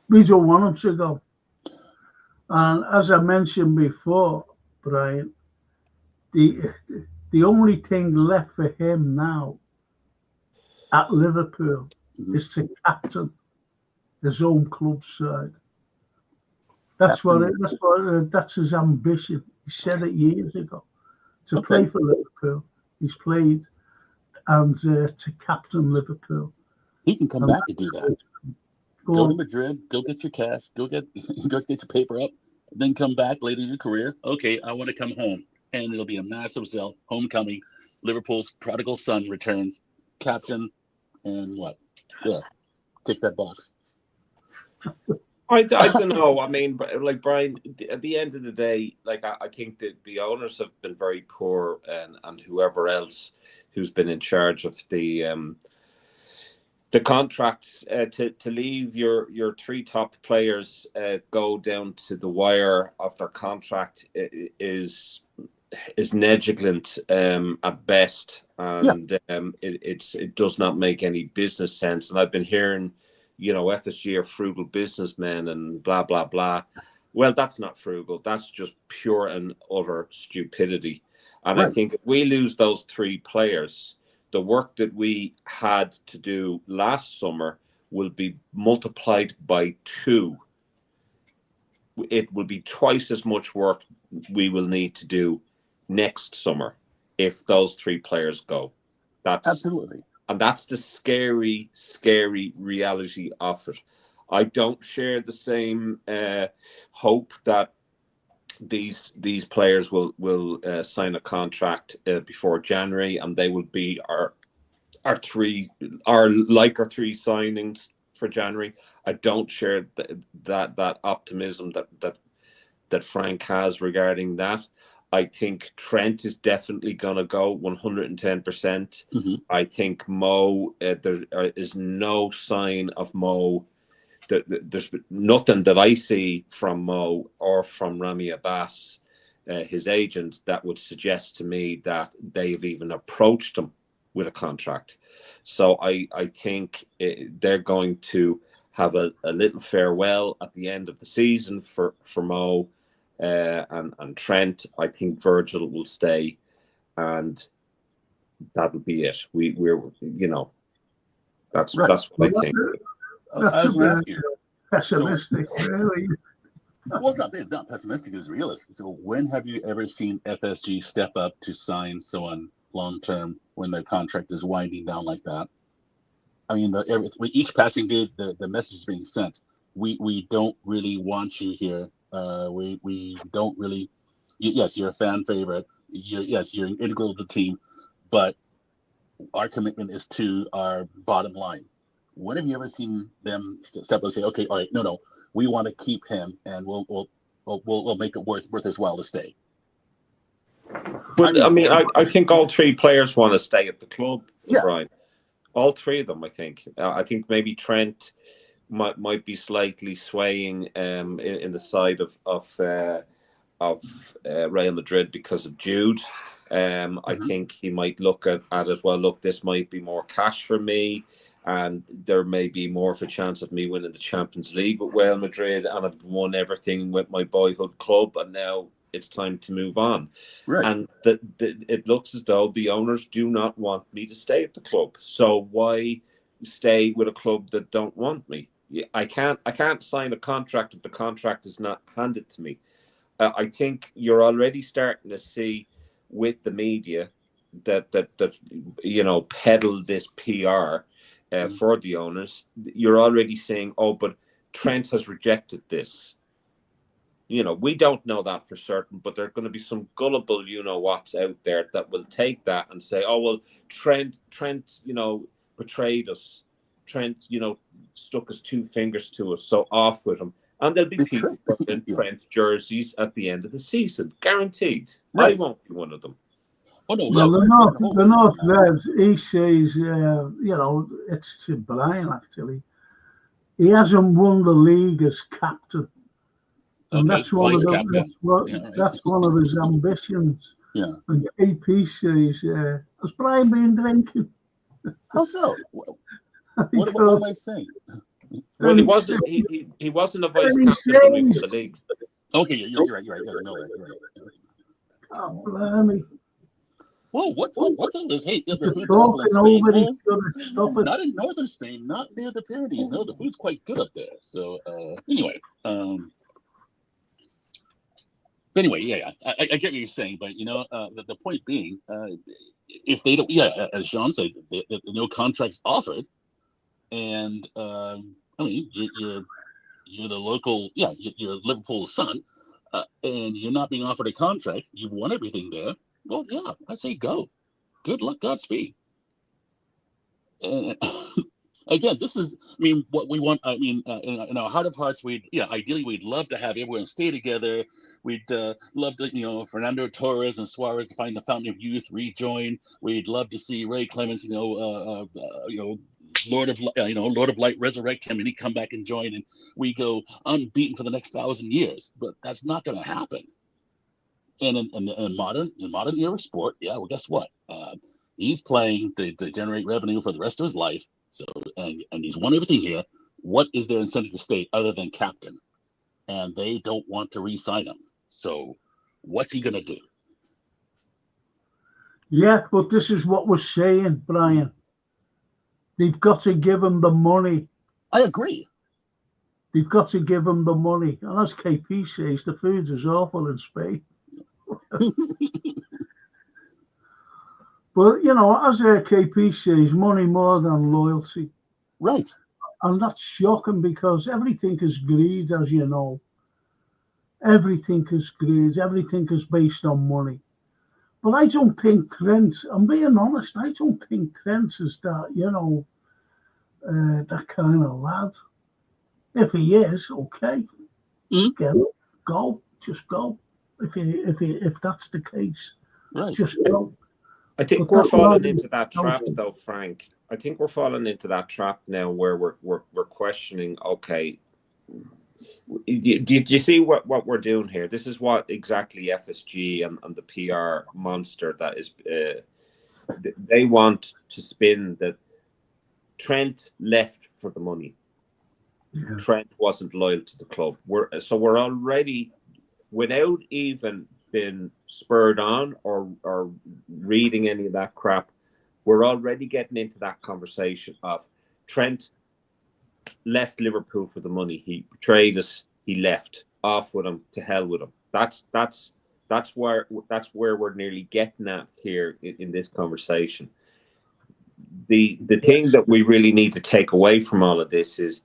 we don't want him to go. And as I mentioned before, Brian, the only thing left for him now at Liverpool is to captain his own club side. That's his ambition. He said it years ago. To play for Liverpool, he's played, and to captain Liverpool. He can come back and do that. Go to Madrid, go get your cash, go get your paper up, then come back later in your career. Okay, I want to come home. And it'll be a massive sell, homecoming. Liverpool's prodigal son returns, captain, and what? Yeah, tick that box. I don't know. I mean, like Brian, at the end of the day, like I think that the owners have been very poor, and whoever else who's been in charge of the contracts to leave your three top players go down to the wire of their contract is negligent at best, and it does not make any business sense. And I've been hearing, FSG are frugal businessmen and blah blah blah. Well, that's not frugal. That's just pure and utter stupidity. And I think if we lose those three players, the work that we had to do last summer will be multiplied by 2. It will be twice as much work we will need to do next summer if those three players go. That's absolutely, and that's the scary reality of it. I don't share the same hope that these players will sign a contract before January, and they will be our three signings for January. I don't share that optimism that Frank has regarding that. I think Trent is definitely going to go 110%. Mm-hmm. I think Mo, there is no sign of Mo. There's nothing that I see from Mo or from Rami Abbas, his agent, that would suggest to me that they've even approached him with a contract. So I think they're going to have a little farewell at the end of the season for Mo and Trent. I think Virgil will stay, and that'll be it. We're that's what I think. That's pessimistic, really. Well, it's not pessimistic, it's realistic. So when have you ever seen FSG step up to sign someone long-term when their contract is winding down like that? I mean, with each passing day, the message is being sent. We don't really want you here. We don't really. Yes, you're a fan favorite. You're integral to the team, but our commitment is to our bottom line. When have you ever seen them step up and say, okay, all right, no, we want to keep him, and we'll make it worth his while to stay? But I think all three players want to stay at the club, Brian. All three of them, I think. I think maybe Trent might be slightly swaying in the side of Real Madrid because of Jude. I think he might look at it. Well, look, this might be more cash for me, and there may be more of a chance of me winning the Champions League with Real Madrid, and I've won everything with my boyhood club, and now it's time to move on. Right. And it looks as though the owners do not want me to stay at the club. So why stay with a club that don't want me? I can't sign a contract if the contract is not handed to me. I think you're already starting to see with the media that peddle this PR for the owners. You're already saying, oh, but Trent has rejected this. we don't know that for certain, but there are going to be some gullible, what's out there that will take that and say, oh, well, Trent, betrayed us. Trent, stuck his 2 fingers to us, so off with him. And there'll be people in Trent jerseys at the end of the season, guaranteed. Right. I won't be one of them. Oh, no, the North Reds, he says, it's to Brian, actually. He hasn't won the league as captain. And that's one of his ambitions. Yeah. And AP says, has Brian been drinking? How so? What am I saying? Well, he wasn't. He wasn't a vice captain when we won the league. Okay, you're right. You're right. Oh, blimey. Whoa, what's all this hate? The food's awful in Spain. Not in northern Spain, not near the Pyrenees. No, the food's quite good up there. So anyway, yeah, I get what you're saying, but the point being, if they don't, as Jean said, no contracts offered, and you're the local, you're Liverpool's son, and you're not being offered a contract. You've won everything there. Well, yeah, I say go. Good luck, Godspeed. And again, this is, what we want. In our heart of hearts, ideally, we'd love to have everyone stay together. We'd love to, Fernando Torres and Suarez to find the fountain of youth, rejoin. We'd love to see Ray Clemens, Lord of Light resurrect him and he come back and join, and we go unbeaten for the next 1,000 years. But that's not going to happen. And in modern era sport, well, guess what? He's playing to generate revenue for the rest of his life. So and he's won everything here. What is their incentive to stay other than captain? And they don't want to re-sign him. So what's he gonna do? Yeah, but this is what we're saying, Brian. They've got to give him the money. I agree. They've got to give him the money. And as KP says, the food is awful in Spain. But as KP says, money more than loyalty. Right. And that's shocking because everything is greed, as you know. Everything is greed. Everything is based on money. But I don't think Trent, I'm being honest, I don't think Trent is that, that kind of lad. If he is, okay. Get it, go, just go. If that's the case, right. Just go. I think we're falling into that trap, though, Frank. I think we're falling into that trap now where we're questioning. Okay, do you see what we're doing here? This is what exactly FSG and the PR monster that is. They want to spin that Trent left for the money. Yeah. Trent wasn't loyal to the club. We're already, without even been spurred on or reading any of that crap, we're already getting into that conversation of Trent left Liverpool for the money. He betrayed us. He left. Off with him. To hell with him. That's where we're nearly getting at here in this conversation. The thing that we really need to take away from all of this is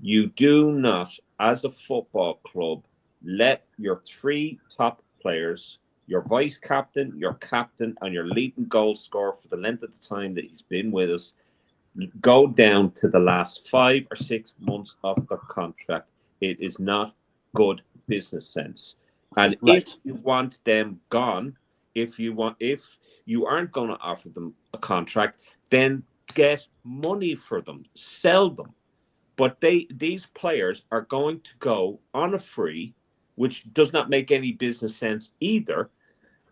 you do not, as a football club, let your 3 top players, your vice captain, your captain, and your leading goal scorer for the length of the time that he's been with us, go down to the last 5 or 6 months of their contract. It is not good business sense. And right. If you want them gone, if you aren't going to offer them a contract, then get money for them, sell them. But these players are going to go on a free, which does not make any business sense either.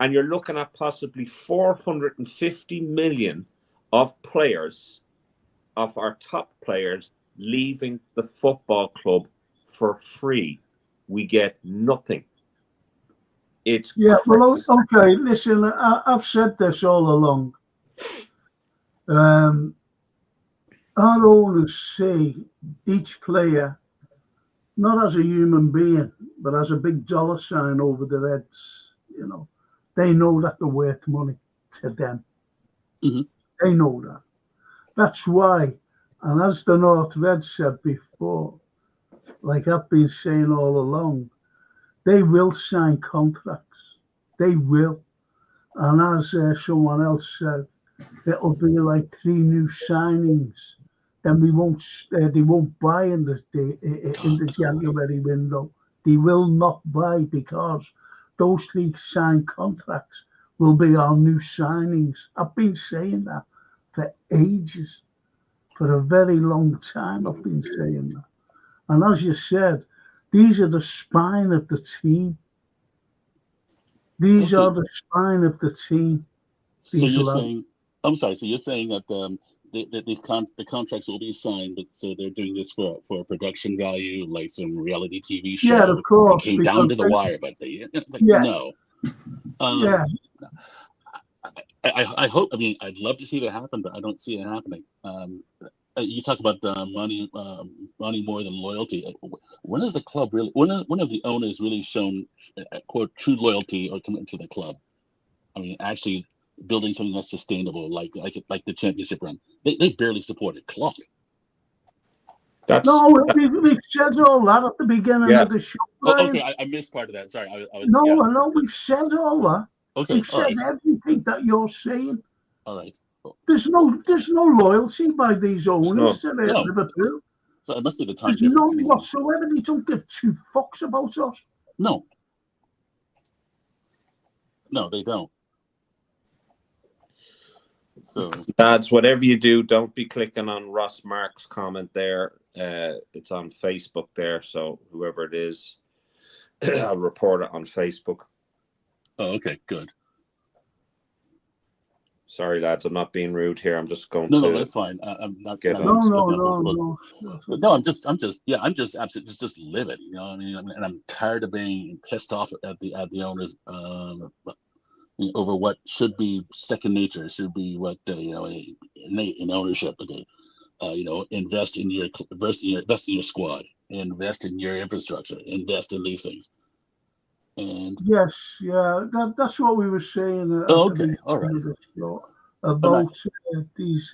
And you're looking at possibly 450 million of players, of our top players, leaving the football club for free. We get nothing. It's crazy. Well, okay. Listen, I've said this all along. Our owners see each player not as a human being, but as a big dollar sign over their heads. They know that they're worth money to them. Mm-hmm. They know that. That's why, and as the North Reds said before, like I've been saying all along, they will sign contracts. They will. And as someone else said, it'll be like 3 new signings. Then they won't buy in the January window. They will not buy because those 3 signed contracts will be our new signings. I've been saying that for ages, for a very long time. I've been saying that. And as you said, these are the spine of the team. These are the spine of the team. So you're saying, I'm sorry. So you're saying that the contracts will be signed, but so they're doing this for production value, like some reality TV show. Yeah, of course. It came down to the wire, but no. Yeah. I hope. I mean, I'd love to see that happen, but I don't see it happening. You talk about money more than loyalty. When is the club really? When have the owners really shown quote true loyalty or commitment to the club? I mean, actually building something that's sustainable, like the championship run. They barely supported club. We've said all that at the beginning of the show. Oh, okay, I missed part of that. Sorry. No, we've said all that. Okay, we've said everything that you're saying. All right. There's no loyalty by these owners to Liverpool. So it must be the time difference. There's none whatsoever. They don't give 2 fucks about us. No, they don't. So, lads, whatever you do, don't be clicking on Ross Mark's comment there. It's on Facebook there, so whoever it is, I'll report it on Facebook. Oh, okay, good. Sorry, lads, I'm not being rude here. I'm just going to. No, that's fine. I'm not. No. No, I'm just absolutely just livid. You know, I mean, and I'm tired of being pissed off at the owners over what should be second nature. It should be what innate in ownership. Okay, invest in your squad, invest in your infrastructure, invest in these things. And yes, yeah, that's what we were saying. Okay, all right. About these,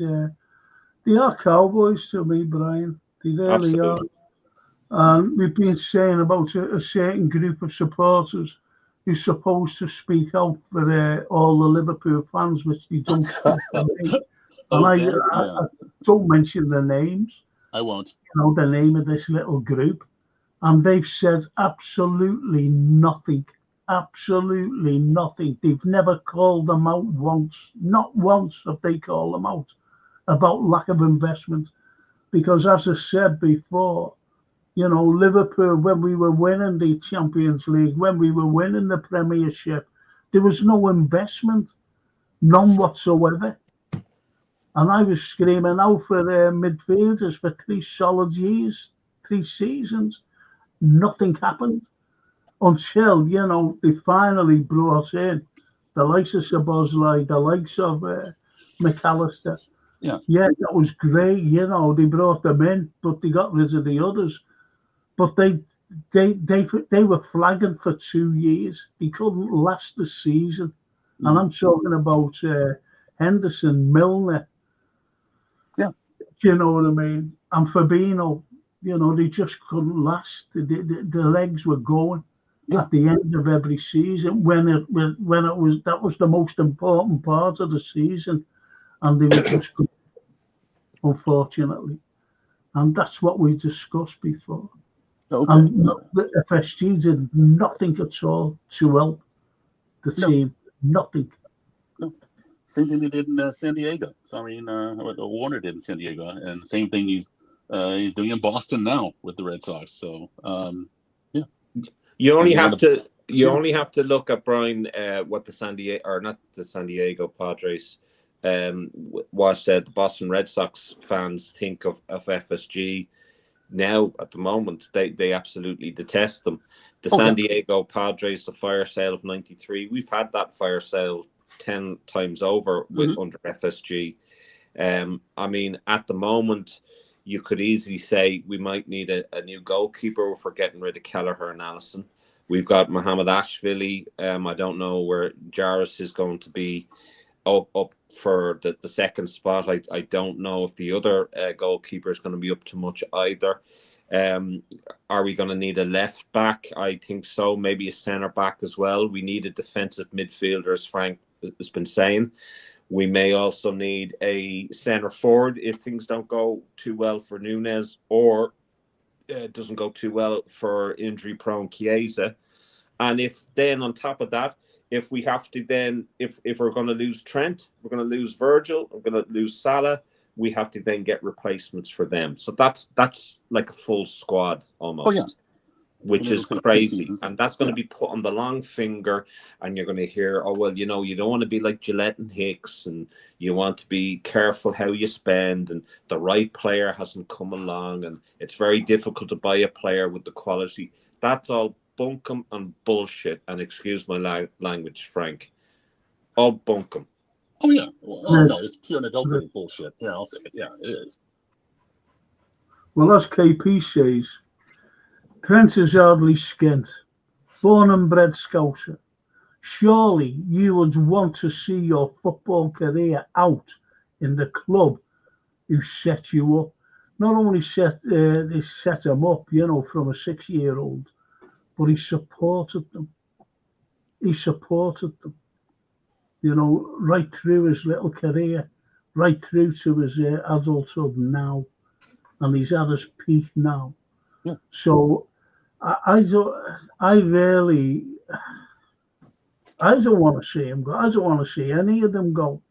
they are cowboys to me, Brian. They really are. And we've been saying about a certain group of supporters who's supposed to speak out for all the Liverpool fans, which they don't. And I don't mention their names. I won't. The name of this little group. And they've said absolutely nothing. Absolutely nothing. They've never called them out once. Not once have they called them out about lack of investment. Because as I said before, Liverpool, when we were winning the Champions League, when we were winning the Premiership, there was no investment. None whatsoever. And I was screaming out for midfielders for 3 solid years, 3 seasons. Nothing happened until, they finally brought in the likes of Szoboszlai, the likes of McAllister. Yeah, that was great. They brought them in, but they got rid of the others. But they were flagging for 2 years. They couldn't last the season. Mm. And I'm talking about Henderson, Milner. Yeah, you know what I mean? And Fabinho. They just couldn't last. The legs were going at the end of every season when it was that was the most important part of the season, and they were just good, unfortunately. And that's what we discussed before. Okay. And the FSG did nothing at all to help the team. Nothing. No. Same thing they did in San Diego. So, I mean, what Warner did in San Diego, and same thing he's doing in Boston now with the Red Sox. So, yeah. You only have to look at Brian what the San Diego Padres what said the Boston Red Sox fans think of FSG now at the moment. They absolutely detest them. The San Diego Padres, the fire sale of '93, we've had that fire sale 10 times over with under FSG. I mean, at the moment, you could easily say we might need a new goalkeeper for getting rid of Kelleher and Allison. We've got Mohamed Ashvili. I don't know where Jarvis is going to be up for the second spot. I don't know if the other goalkeeper is going to be up to much either. Are we going to need a left back? I think so. Maybe a centre back as well. We need a defensive midfielder, as Frank has been saying. We may also need a centre forward if things don't go too well for Núñez, or it doesn't go too well for injury-prone Chiesa. And if then on top of that, if we have to then, if we're going to lose Trent, we're going to lose Virgil, we're going to lose Salah, we have to then get replacements for them. So that's like a full squad almost. Oh, yeah. Which is crazy. And that's going to be put on the long finger, and you're going to hear, oh, well, you know, you don't want to be like Gillette and Hicks, and you want to be careful how you spend, and the right player hasn't come along, and it's very difficult to buy a player with the quality. That's all bunkum and bullshit, and excuse my language, Frank. All bunkum. Oh, yeah. Well, no, it's pure and adulterated bullshit. Yeah, I'll say it. Yeah, it is. Well, as KP says, Trent is hardly skint, born and bred Scouser. Surely you would want to see your football career out in the club who set you up. Not only they set him up, you know, from a 6-year-old, but he supported them. He supported them, you know, right through his little career, right through to his adulthood now. And he's at his peak now. Yeah. So I don't want to see him go. I don't want to see any of them go,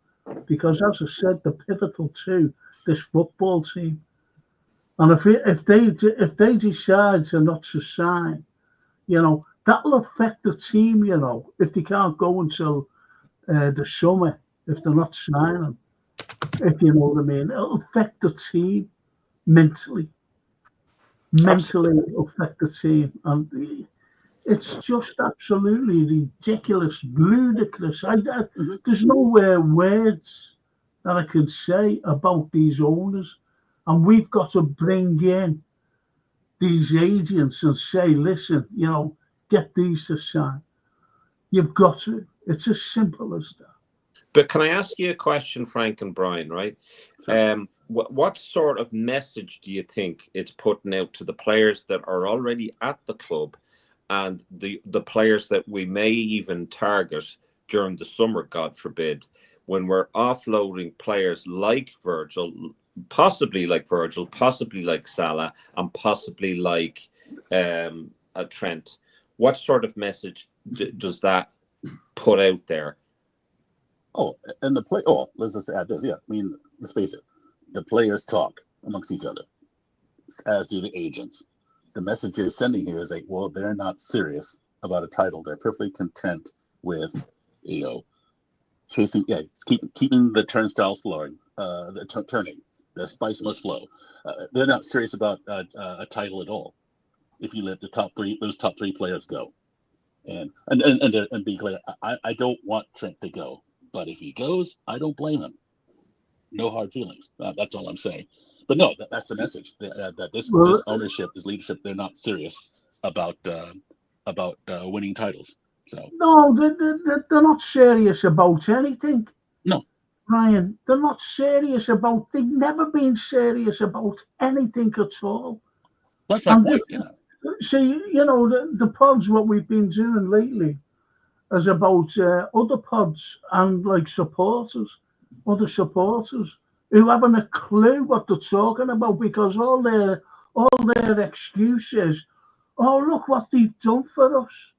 because, as I said, they're pivotal to this football team. And if they decide to not to sign, you know, that'll affect the team. You know, if they can't go until the summer, if they're not signing, if you know what I mean, it'll affect the team mentally. Affect the team, and it's just absolutely ridiculous, ludicrous. There's no words that I can say about these owners, and we've got to bring in these agents and say, listen, you know, get these to sign. You've got to. It's as simple as that. But can I ask you a question, Frank and Brian, right? What sort of message do you think it's putting out to the players that are already at the club, and the players that we may even target during the summer, God forbid, when we're offloading players like Virgil, possibly like Salah, and possibly like Trent? What sort of message does that put out there? Oh, and let's just add this. Yeah, I mean, let's face it. The players talk amongst each other, as do the agents. The message you're sending here is like, well, they're not serious about a title. They're perfectly content with, you know, chasing, keeping the turnstiles flowing, turning, the spice must flow. They're not serious about a title at all. If you let those top three players go, and be clear, I don't want Trent to go. But if he goes, I don't blame him. No hard feelings. That's all I'm saying. But no, that's the message. That this ownership, this leadership, they're not serious about winning titles. So no, they're not serious about anything. No, Brian, they're not serious about. They've never been serious about anything at all. That's my point. Yeah. See, you know, the pods, what we've been doing lately, is about other pods and like other supporters who haven't a clue what they're talking about, because all their excuses, oh, look what they've done for us.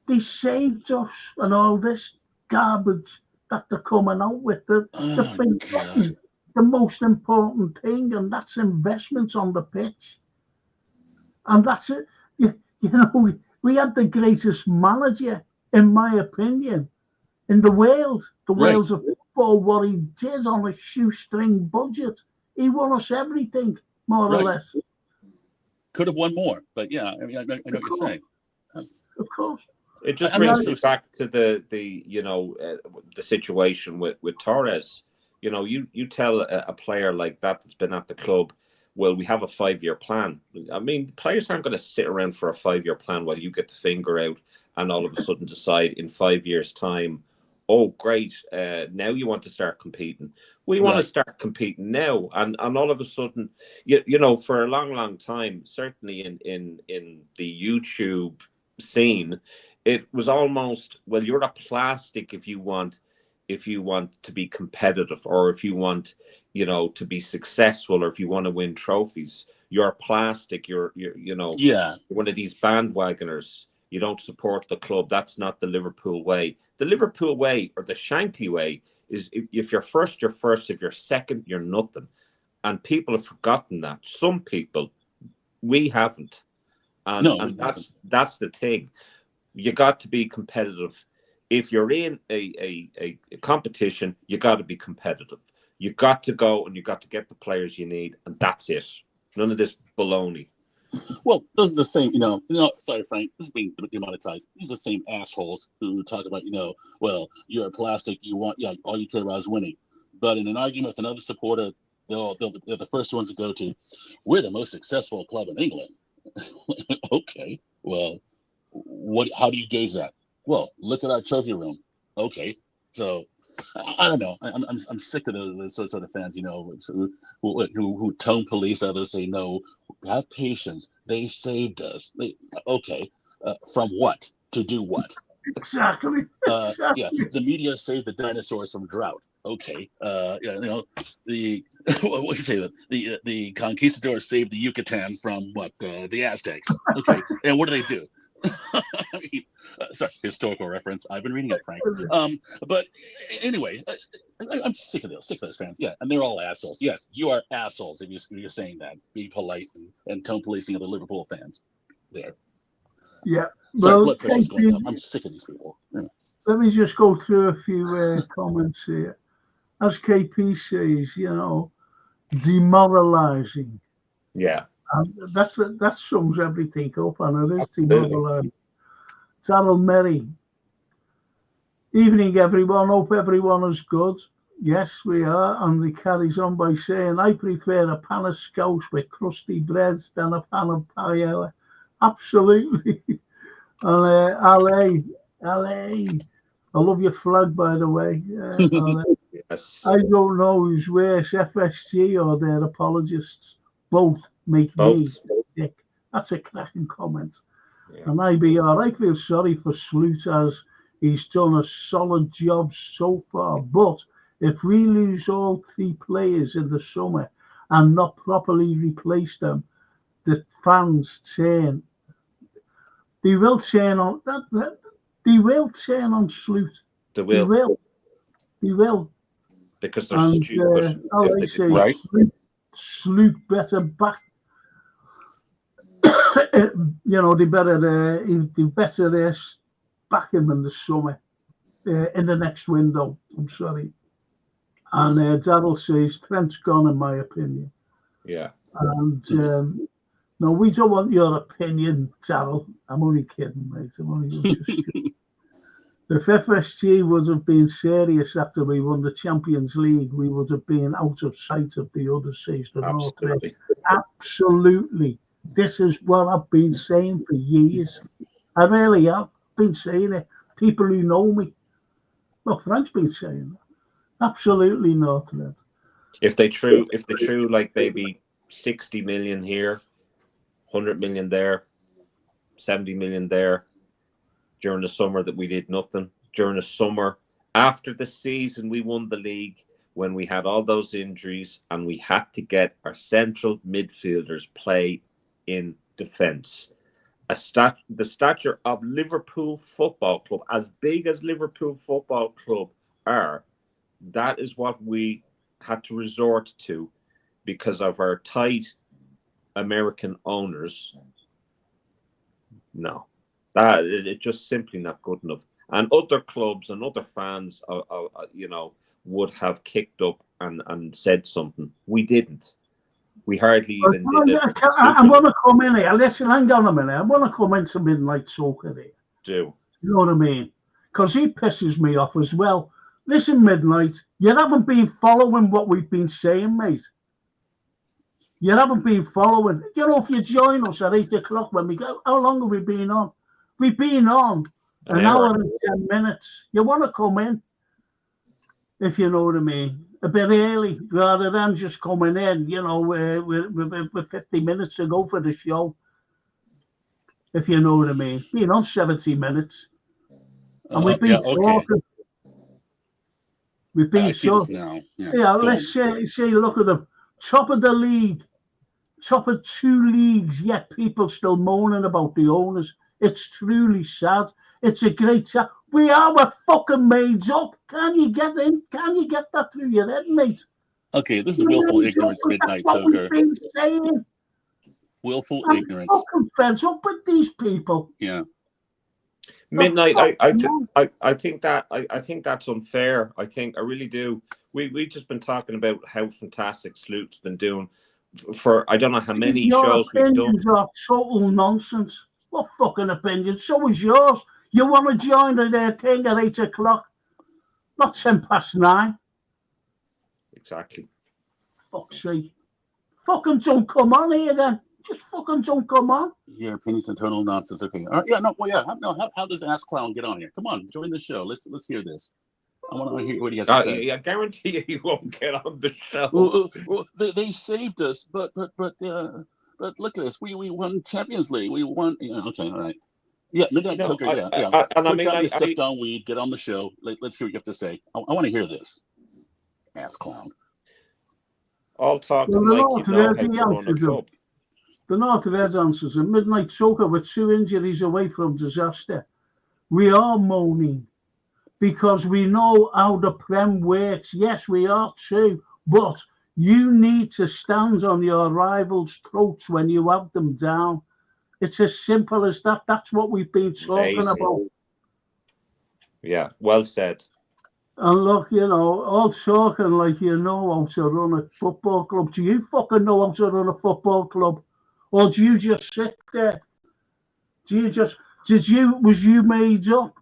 They saved us, and all this garbage that they're coming out with. They've forgotten the most important thing, and that's investments on the pitch. And that's it. You know, we had the greatest manager, in my opinion, in the world. The world of football, what he did on a shoestring budget. He won us everything, more or less. Could have won more, but yeah, I mean, I know what you're saying. Of course. It just brings me back to the situation with Torres. You know, you tell a player like that's been at the club, well, we have a 5-year plan. I mean, players aren't going to sit around for a 5-year plan while you get the finger out and all of a sudden decide in 5 years' time, oh, great, now you want to start competing. We want to start competing now. And all of a sudden, you know, for a long time, certainly in the YouTube scene, it was almost, well, you're a plastic if you want to be competitive, or if you want, you know, to be successful, or if you want to win trophies. You're plastic. You're you know, one of these bandwagoners. You don't support the club. That's not the Liverpool way. The Liverpool way, or the Shankly way, is if you're first, you're first. If you're second, you're nothing. And people have forgotten that. Some people, we haven't. And that's the thing. You got to be competitive. If you're in a competition, you got to be competitive. You got to go and you got to get the players you need, and that's it. None of this baloney. Well, those are the same, you know, sorry, Frank, this is being demonetized. These are the same assholes who talk about, you know, well, you're a plastic, all you care about is winning. But in an argument with another supporter, they're the first ones to go to, we're the most successful club in England. Okay, well, how do you gauge that? Well, look at our trophy room. Okay, so I don't know. I'm sick of the sort of fans, you know, who tone police others, say no, have patience. They saved us. From what? To do what? Exactly. Yeah, the media saved the dinosaurs from drought. Okay, you know, the what do you say? The conquistadors saved the Yucatan from what? The Aztecs. Okay, and what do they do? I mean, sorry, historical reference. I've been reading it, Frank. But anyway, I'm sick of those fans. Yeah, and they're all assholes. Yes, you are assholes if you're saying that. Be polite and tone policing other Liverpool fans. There. Yeah. Sorry, blood pressure's going up. I'm sick of these people. Yeah. Let me just go through a few comments here. As KP says, you know, demoralising. Yeah. That sums everything up, and it is demoralising. Darryl Merry. Evening, everyone. Hope everyone is good. Yes, we are. And he carries on by saying, I prefer a pan of scouse with crusty breads than a pan of paella. Absolutely. And LA. I love your flag, by the way. Yes. I don't know who's worse, FSG or their apologists. Both make me sick. That's a cracking comment. Yeah. And IBR, I feel sorry for Sloot as he's done a solid job so far. But if we lose all three players in the summer and not properly replace them, the fans turn. They will turn on that. They will turn on Sloot. They will. Because they're stupid. I say, right? Sloot better back. You know, they better back him in the summer, in the next window. I'm sorry. And Darryl says Trent's gone, in my opinion. Yeah. And no, we don't want your opinion, Darryl. I'm only kidding, mate. I'm only just kidding. If FSG would have been serious after we won the Champions League, we would have been out of sight of the other season. Absolutely. Absolutely. This is what I've been saying for years. I really have been saying it. People who know me. Well, Frank's been saying it. Absolutely not. If they threw like maybe 60 million here, 100 million there, 70 million there, during the summer that we did nothing. During the summer, after the season we won the league, when we had all those injuries and we had to get our central midfielders play in defence. The stature of Liverpool Football Club, as big as Liverpool Football Club are, that is what we had to resort to because of our tight American owners. No. It's just simply not good enough. And other clubs and other fans, you know, would have kicked up and said something. We didn't. We hardly even did it. I'm going to come in here. Listen, hang on a minute. I'm going to come into Midnight Soccer here. Do. You know what I mean? Because he pisses me off as well. Listen, Midnight, you haven't been following what we've been saying, mate. You haven't been following. You know, if you join us at 8 o'clock when we go, how long have we been on? We've been on an hour and 10 minutes. You want to come in? if you know what I mean, a bit early rather than just coming in, you know, with 50 minutes to go for the show, if you know what I mean. You know, 70 minutes. And we've been talking. We've been I see this now. Yeah, let's say, look at them. Top of the league, top of 2 leagues, yet people still moaning about the owners. It's truly sad. It's a great sad. We are fucking made up. Can you get in? Can you get that through your head, mate? Okay, this is willful ignorance, Midnight Toker. That's what we've been saying. Willful ignorance. I'm fucking fed up with these people. Yeah. Midnight, I think that's unfair. I really do. We've just been talking about how fantastic Sloot's been doing for I don't know how many shows we've done. Your opinions are total nonsense. What fucking opinions? So is yours. You want to join the thing at 8 o'clock, not 9:10. Exactly. Fuck's sake. Fucking don't come on here then. Just fucking don't come on. Your opinions are total nonsense. Okay. All right. Yeah. No. Well. Yeah. How does Ask Clown get on here? Come on, join the show. Let's hear this. I want to hear what he has to say. I guarantee you, he won't get on the show. Well, they saved us, but look at us. We won Champions League. We won. Yeah, okay. All right. Yeah. Midnight Toker. Yeah. And I mean, you stepped on weed. Get on the show. Let's hear what you have to say. I want to hear this. Ask Clown. All talking like you know how to run a club. The North Red answers a Midnight Toker with 2 injuries away from disaster. We are moaning because we know how the Prem works. Yes, we are too. But you need to stand on your rivals' throats when you have them down. It's as simple as that. That's what we've been talking about. Yeah, well said. And look, you know, all talking like you know how to run a football club. Do you fucking know how to run a football club? Or do you just sit there? Was you made up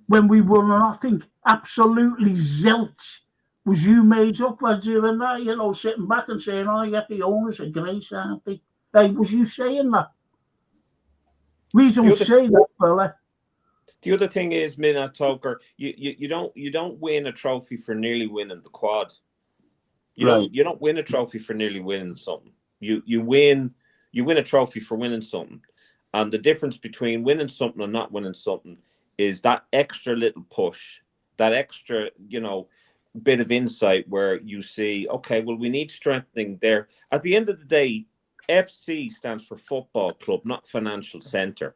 when we won nothing? Absolutely zilch. Was you made up by doing that? You know, sitting back and saying, oh, yeah, the owners are great, aren't they? Hey, was you saying that? We don't say that, fella. The other thing is, Midnight Toker, you don't win a trophy for nearly winning the quad. You don't win a trophy for nearly winning something. You win a trophy for winning something. And the difference between winning something and not winning something is that extra little push, that extra, you know, bit of insight where you see, okay, well, we need strengthening there. At the end of the day, FC stands for football club, not financial centre,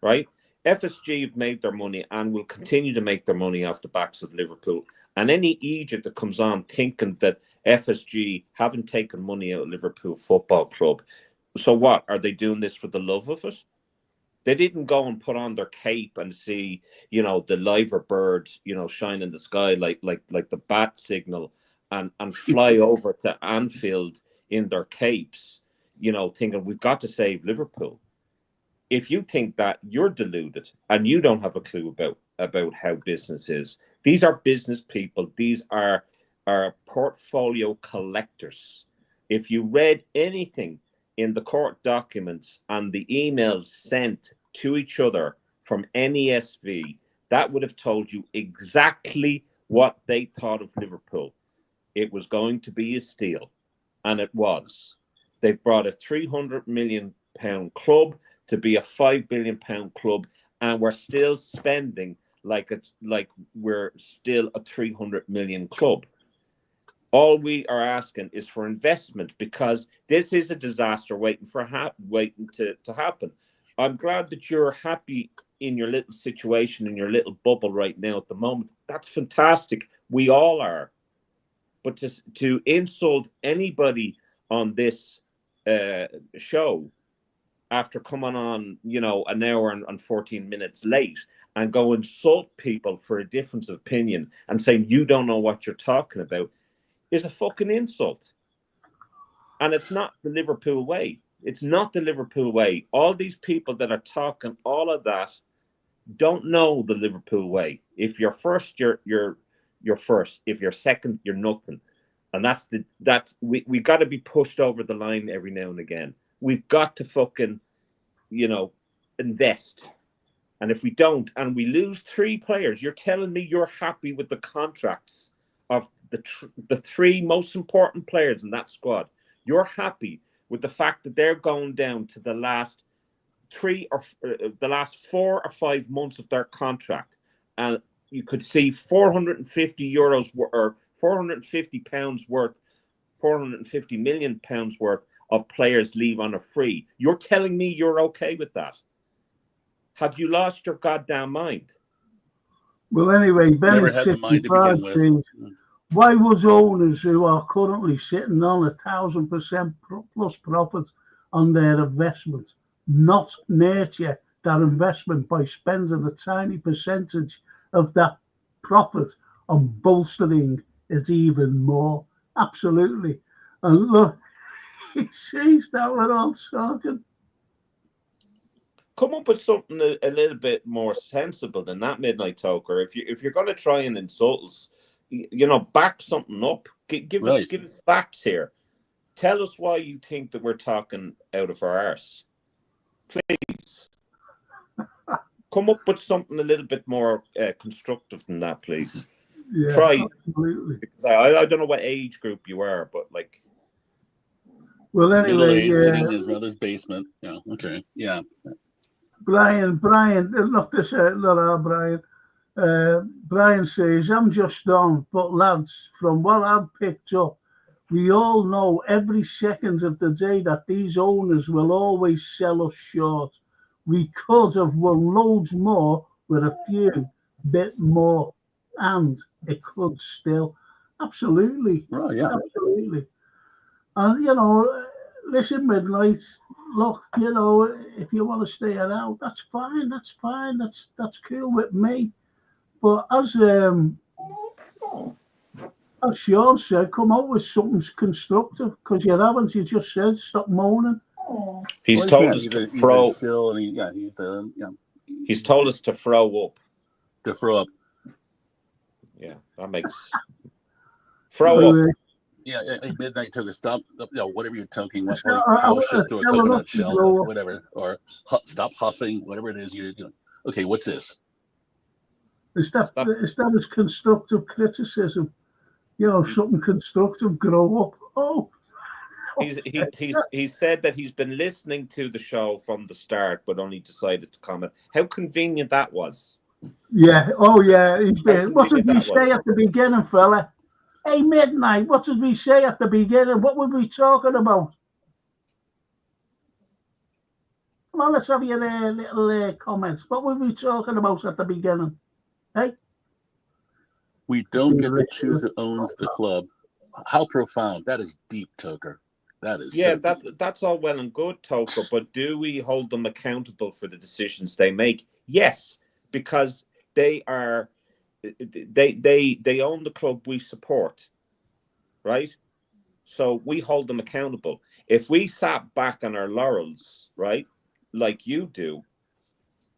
right? FSG have made their money and will continue to make their money off the backs of Liverpool. And any Egypt that comes on thinking that FSG haven't taken money out of Liverpool Football Club, so what? Are they doing this for the love of it? They didn't go and put on their cape and see, you know, the liver birds, you know, shine in the sky like the bat signal and fly over to Anfield in their capes, you know, thinking we've got to save Liverpool. If you think that, you're deluded and you don't have a clue about how business is. These are business people. These are portfolio collectors. If you read anything in the court documents and the emails sent to each other from NESV, that would have told you exactly what they thought of Liverpool. It was going to be a steal, and it was. They brought a £300 million club to be a £5 billion club, and we're still spending like we're still a 300 million club. All we are asking is for investment, because this is a disaster waiting to happen. I'm glad that you're happy in your little situation, in your little bubble right now at the moment. That's fantastic. We all are. But to insult anybody on this show after coming on, you know, an hour and 14 minutes late and go insult people for a difference of opinion and saying you don't know what you're talking about is a fucking insult. And it's not the Liverpool way. It's not the Liverpool way. All these people that are talking all of that don't know the Liverpool way. If you're first, you're first. If you're second, you're nothing. And we've got to be pushed over the line every now and again. We've got to fucking, you know, invest. And if we don't, and we lose 3 players, you're telling me you're happy with the contracts of the three most important players in that squad, you're happy with the fact that they're going down to the last 4 or 5 months of their contract, and you could see €450 or £450 worth, £450 million worth of players leave on a free. You're telling me you're okay with that? Have you lost your goddamn mind? Well, anyway, Never had the mind to begin with. Why was owners who are currently sitting on 1,000% plus profit on their investment not nurture that investment by spending a tiny percentage of that profit on bolstering it even more? Absolutely. And look, he sees that we're all talking. Come up with something a little bit more sensible than that, Midnight Toker. If you're going to try and insult us, back something up. Give us facts here. Tell us why you think that we're talking out of our arse. Please. Come up with something a little bit more constructive than that, please. Yeah, try. Absolutely. I don't know what age group you are, but like. Well, anyway, sitting in his mother's basement. Yeah. Okay. Yeah. Brian, not this, not our Brian. Brian says, I'm just on, but lads, from what I've picked up, we all know every second of the day that these owners will always sell us short. We could have won loads more with a few bit more, and it could still. Absolutely. Oh, yeah. Absolutely. And, listen, Midnight, look, if you want to stay around, that's fine. That's cool with me. But as Sean said, come out with something constructive, because you haven't. You just said stop moaning. He's told us to throw. He's told us to throw up. To throw up. Yeah, that makes throw up. Yeah, Midnight Toker, stop. Whatever you're talking, how shit to a coconut shell, or whatever, or stop huffing, whatever it is you're doing. Okay, what's this? Is that as constructive criticism? Something constructive, grow up. Oh. He's said that he's been listening to the show from the start, but only decided to comment. How convenient that was. Yeah. Oh, yeah. He's been. What did we say at the beginning, fella? Hey, Midnight. What did we say at the beginning? What were we talking about? Come on, let's have your little comments. What were we talking about at the beginning? Hey. We don't get to choose who owns the club. How profound. That is deep, Toker. That is that's all well and good, Toker, but do we hold them accountable for the decisions they make? Yes, because they own the club we support, right? So we hold them accountable. If we sat back on our laurels, right, like you do,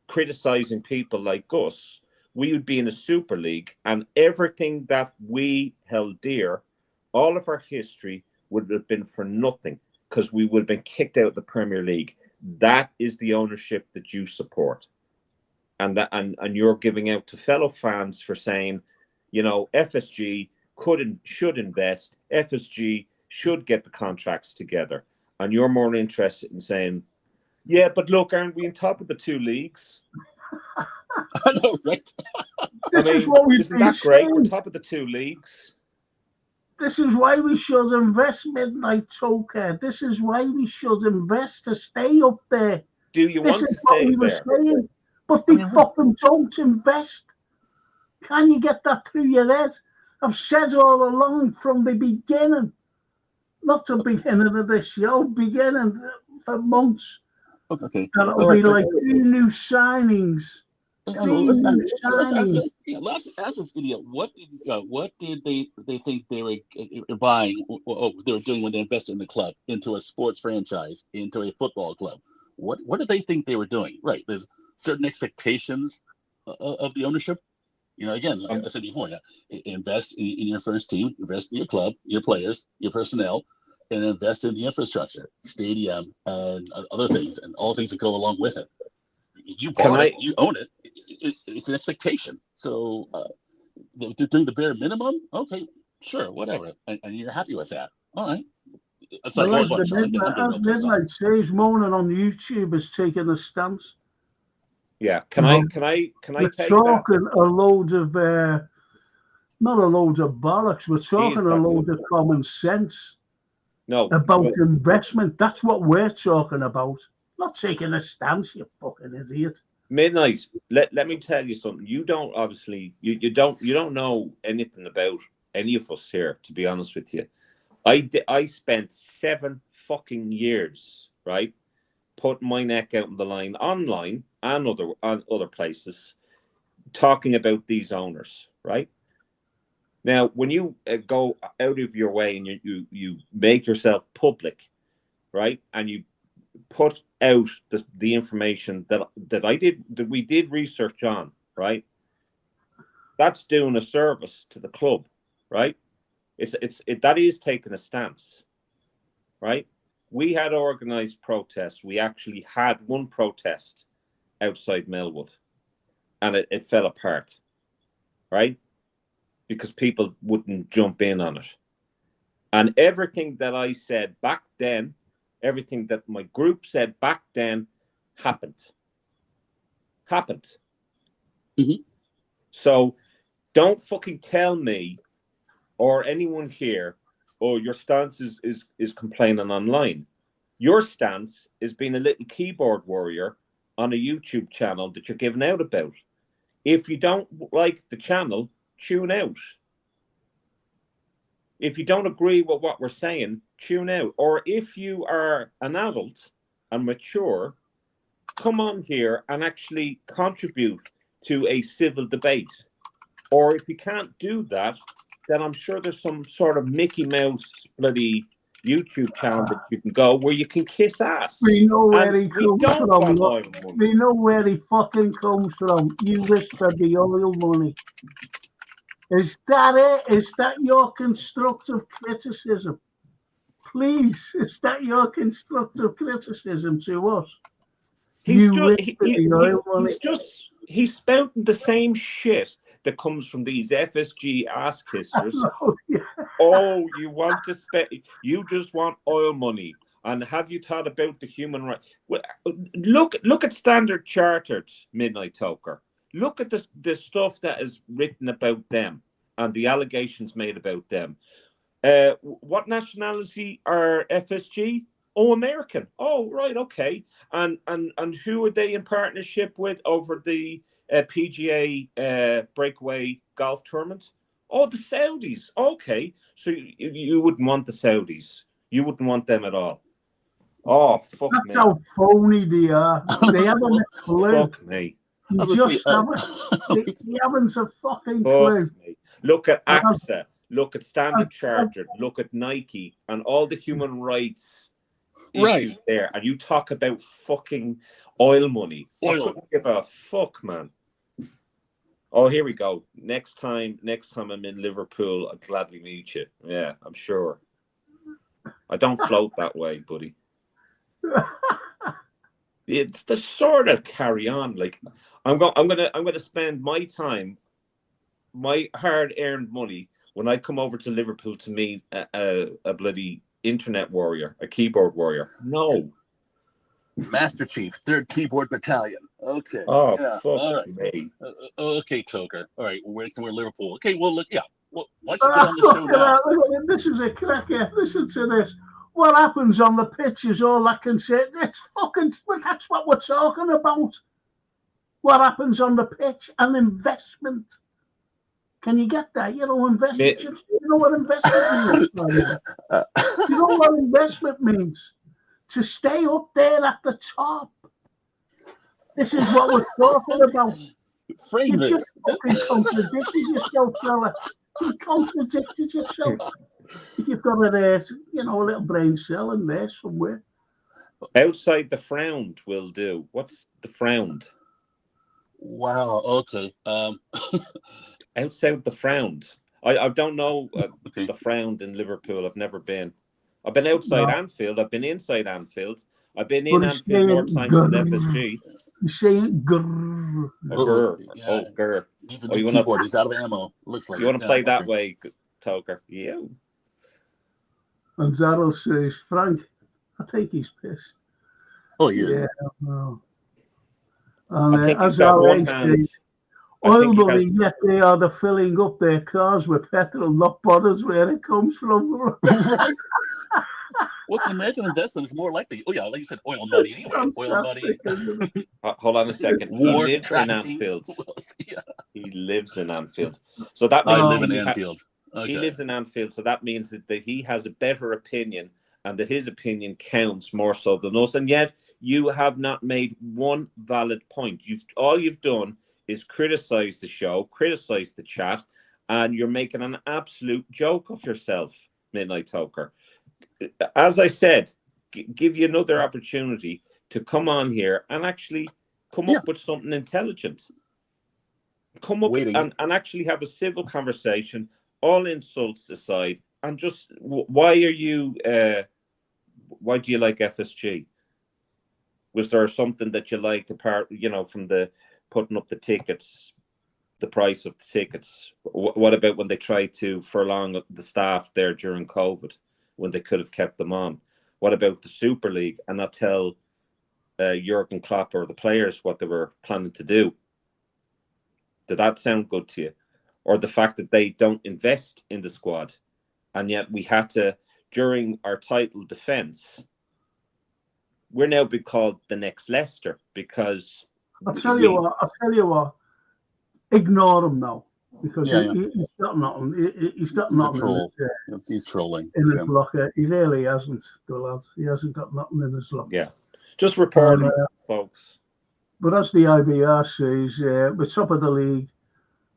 criticizing people like us, we would be in a Super League, and everything that we held dear, all of our history, would have been for nothing, because we would have been kicked out of the Premier League. That is the ownership that you support, and you're giving out to fellow fans for saying, FSG should invest, FSG should get the contracts together, and you're more interested in saying, yeah, but look, aren't we on top of the two leagues? I know, right? Isn't that great? We're top of the two leagues. This is why we should invest, Midnight Toker. This is why we should invest to stay up there. Do you want to stay there? Saying, but they fucking don't invest. Can you get that through your head? I've said all along from the beginning, not the beginning of this show, beginning for months, that it'll be like 2 new signings. Let's ask this idiot. What did they think they were buying? They were doing when they invested in the club, into a sports franchise, into a football club. What did they think they were doing? Right. There's certain expectations of the ownership. Again, like I said before, invest in your first team, invest in your club, your players, your personnel, and invest in the infrastructure, stadium, and other things, and all things that go along with it. You bought it, you own it. It's an expectation. So they're doing the bare minimum. Okay, Sure, whatever, and you're happy with that. All right. It's Well, like as watch. I'm getting real pissed off. Midnight says, moaning on YouTube is taking a stance. Yeah, can I take talking that? A load of not a load of bollocks. We're talking a load of common sense. No, about investment. That's what we're talking about. Not taking a stance, you fucking idiot. Midnight. Let me tell you something. You don't obviously you don't know anything about any of us here. To be honest with you, I spent 7 fucking years, right, putting my neck out on the line online and other places, talking about these owners, right? Now, when you go out of your way and you make yourself public, right, and you put out the information that we did research on, right, that's doing a service to the club, right? That is taking a stance, right? We had organised protests. We actually had one protest outside Melwood, and it fell apart, right? Because people wouldn't jump in on it. And everything that I said back then, everything that my group said back then happened. Mm-hmm. So don't fucking tell me or anyone here, oh, your stance is complaining online. Your stance is being a little keyboard warrior on a YouTube channel that you're giving out about. If you don't like the channel, tune out. If you don't agree with what we're saying, tune out. Or if you are an adult and mature, come on here and actually contribute to a civil debate. Or if you can't do that, then I'm sure there's some sort of Mickey Mouse bloody YouTube channel that you can go where you can kiss ass. We know where he comes from. We know where he fucking comes from. You whispered the oil money. Is that it? Is that your constructive criticism? Please, is that your constructive criticism to us? He's spouting the same shit that comes from these FSG ass kissers. Oh, you want to spend? You just want oil money. And have you thought about the human rights? Well, look at Standard Chartered, Midnight Toker. Look at the stuff that is written about them and the allegations made about them. What nationality are FSG? Oh, American. Oh, right, okay. And who are they in partnership with over the PGA breakaway golf tournament? Oh, the Saudis. Okay, so you wouldn't want the Saudis. You wouldn't want them at all. Oh, fuck That's me. That's how phony they are. They haven't a clue. Fuck me. You just haven't. They haven't a fucking clue. Me. Look at AXA. Look at Standard Chartered. Look at Nike and all the human rights issues there. And you talk about fucking oil money. I couldn't give a fuck, man. Oh, here we go. Next time I'm in Liverpool, I'll gladly meet you. Yeah, I'm sure. I don't float that way, buddy. It's the sort of carry on. Like I'm gonna spend my time, my hard-earned money when I come over to Liverpool to meet a bloody internet warrior, a keyboard warrior. No. Master Chief, 3rd Keyboard Battalion. Okay. Oh, yeah. Fuck me. Okay, Toker. All right, we're Liverpool. Okay, well, look, yeah. Well, why don't you get on the show now? This is a cracker. Listen to this. What happens on the pitch is all I can say. That's what we're talking about. What happens on the pitch and investment. Can you get that? You know, investment. You know what investment means? You know what investment means? To stay up there at the top. This is what we're talking about. You just fucking contradicted yourself, fella. You contradicted yourself. If you've got a little brain cell in there somewhere. Outside the frown will do. What's the frown? Wow. Okay. Outside the frown. I don't know the frown in Liverpool. I've never been. I've been outside Anfield. I've been inside Anfield. I've been in Anfield more times than FSG. You say grrr. Grrr. Oh, grrr. He's a big keyboard. He's out of ammo. Looks like you want to play that way? Toker. You. And Zarrell says, Frank, I think he's pissed. Oh, he is. Yeah, no. And I think he's as got our one age hand. says, I oil think he money, has- yet they are the filling up their cars with petrol, not bothers where it comes from. Right. What's an American investment is more likely? Oh yeah, like you said, oil money anyway. Oil money. Hold on a second. He War lives in trafficking. Anfield. Yeah. He lives in Anfield. So that I means live in he ha- Anfield. Okay. He lives in Anfield, so that means that he has a better opinion and that his opinion counts more so than us. And yet you have not made one valid point. All you've done is criticize the show, criticize the chat, and you're making an absolute joke of yourself, Midnight Toker. As I said, give you another opportunity to come on here and actually come up with something intelligent. Come up and actually have a civil conversation, all insults aside, and just why do you like FSG? Was there something that you liked apart, from the putting up the tickets, the price of the tickets? What about when they tried to furlong the staff there during COVID, when they could have kept them on? What about the Super League and not tell Jurgen Klopp or the players what they were planning to do? Did that sound good to you? Or the fact that they don't invest in the squad, and yet we had to, during our title defence, we're now being called the next Leicester because I'll tell you what. Ignore him now because he's got nothing. He's got nothing. He's trolling in his locker. He really hasn't, the lad. He hasn't got nothing in his locker. Yeah, just reporting, folks. But as the IBR says, we're top of the league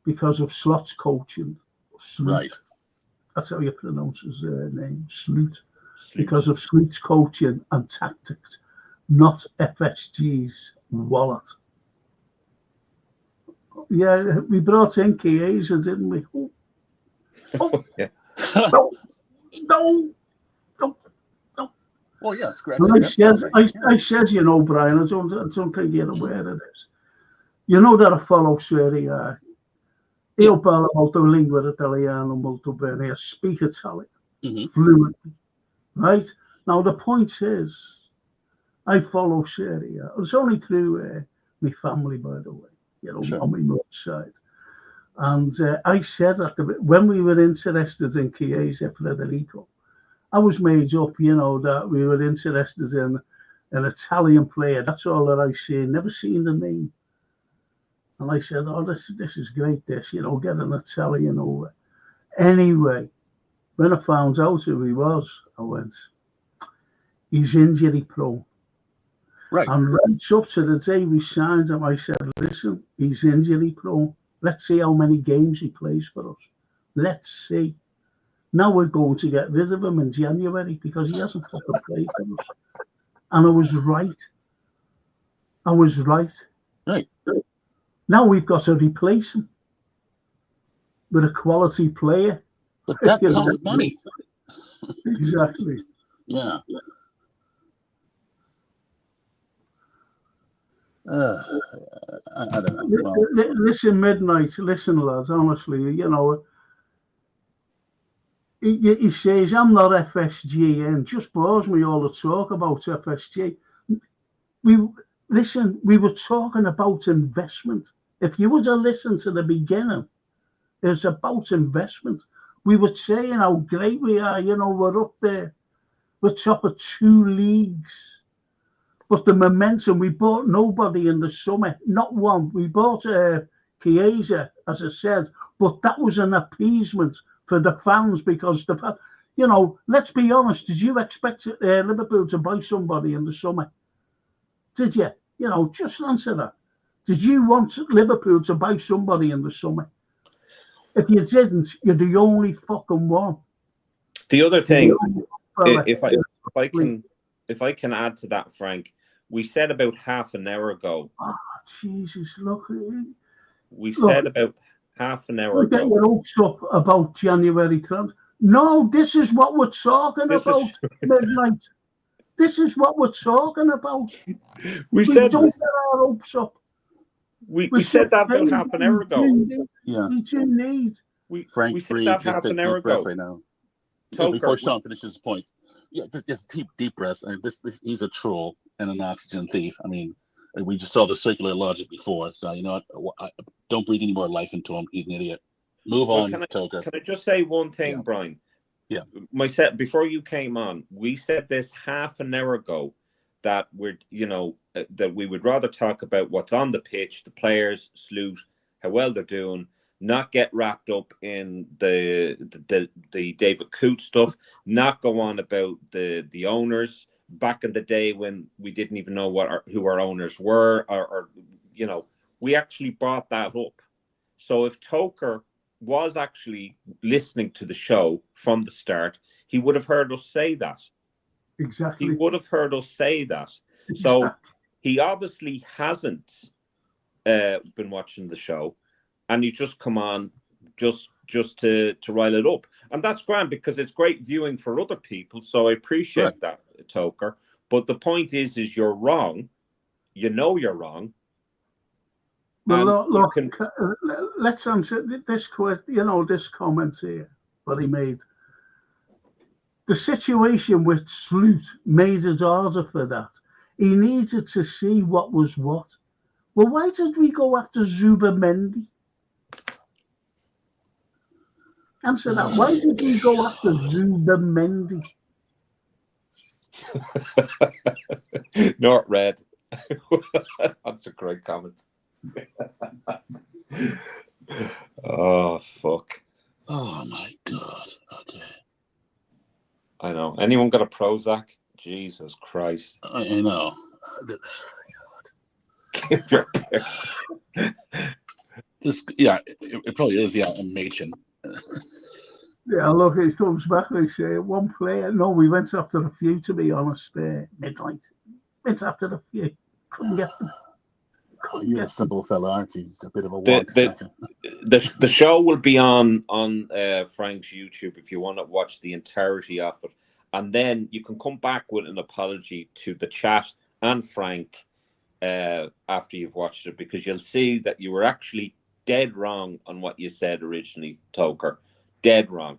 because of Slot's coaching. Right. That's how you pronounce his name, Sloot. Because of Sloot's coaching and tactics, not FSG's wallet. Yeah, we brought in Chiesa, didn't we? Yeah. No. Well, yeah, scratch. I said, Brian, I don't think you're aware of this. You know that I follow Serie A. Io parlo molto lingua italiano molto bene. I speak Italian fluently. Right? Now, the point is, I follow Serie A. It's only through my family, by the way, on my mother's side. And I said that when we were interested in Chiesa Federico, I was made up, that we were interested in an Italian player. That's all that I see. Never seen the name. And I said, this is great, get an Italian over. Anyway, when I found out who he was, I went, he's injury prone. Right. And right up to the day we signed him, I said, listen, he's injury prone. Let's see how many games he plays for us. Let's see. Now we're going to get rid of him in January because he hasn't fucking played for us. And I was right. Right. Now we've got to replace him with a quality player. But that costs money. Exactly. Yeah. I don't know. Listen, Midnight. Listen, lads. Honestly, he says I'm not FSG, and just bores me all the talk about FSG. We were talking about investment. If you would have listened to the beginning, it's about investment. We were saying how great we are. We're up there. We're top of 2 leagues. But the momentum, we bought nobody in the summer, not one. We bought Chiesa, as I said, but that was an appeasement for the fans because let's be honest. Did you expect Liverpool to buy somebody in the summer? Did you? Just answer that. Did you want Liverpool to buy somebody in the summer? If you didn't, you're the only fucking one. The other thing, if I can add to that, Frank, we said about half an hour ago. Oh, Jesus, look. Said about half an hour ago. Get your hopes up about January transfer. No, this is what we're talking about, Midnight. This is what we're talking about. We don't get our hopes up. We said that about half an hour ago. We do need. Frank, we said breathe. that Just half take an hour deep breaths ago. right now. Toker, before Sean finishes his points. Yeah, just deep breaths. I mean, this he's a troll and an oxygen thief. I mean, we just saw the circular logic before. So you know what? Don't breathe any more life into him. He's an idiot. Move on, Toker. Can I just say one thing, Brian? Yeah. Before you came on, we said this half an hour ago that that we would rather talk about what's on the pitch, the players, salute, how well they're doing, not get wrapped up in the David Coote stuff, not go on about the owners back in the day when we didn't even know who our owners were, or we actually brought that up. So if Toker was actually listening to the show from the start, he would have heard us say that. Exactly. He would have heard us say that. So he obviously hasn't been watching the show, and he's just come on just to rile it up. And that's grand, because it's great viewing for other people. So I appreciate that, Toker. But the point is you're wrong. You know you're wrong. Well, look, let's answer this question. This comment here that he made. The situation with Sloot made it harder for that. He needed to see what was what. Well, why did we go after Zubamendi? Answer that. Why did we go after Zubamendi? Not red. That's a great comment. Oh, fuck. Oh, my God. Okay. I know. Anyone got a Prozac? Jesus Christ. I know. It probably is, a Machen. Yeah, look, it comes back, they say, one player. No, we went after a few, to be honest, midnight. Went after a few. Couldn't get them. You're a simple fella, aren't you? It's a bit of a walk. The show will be on Frank's YouTube if you want to watch the entirety of it. And then you can come back with an apology to the chat and Frank after you've watched it, because you'll see that you were actually dead wrong on what you said originally, Toker. Dead wrong.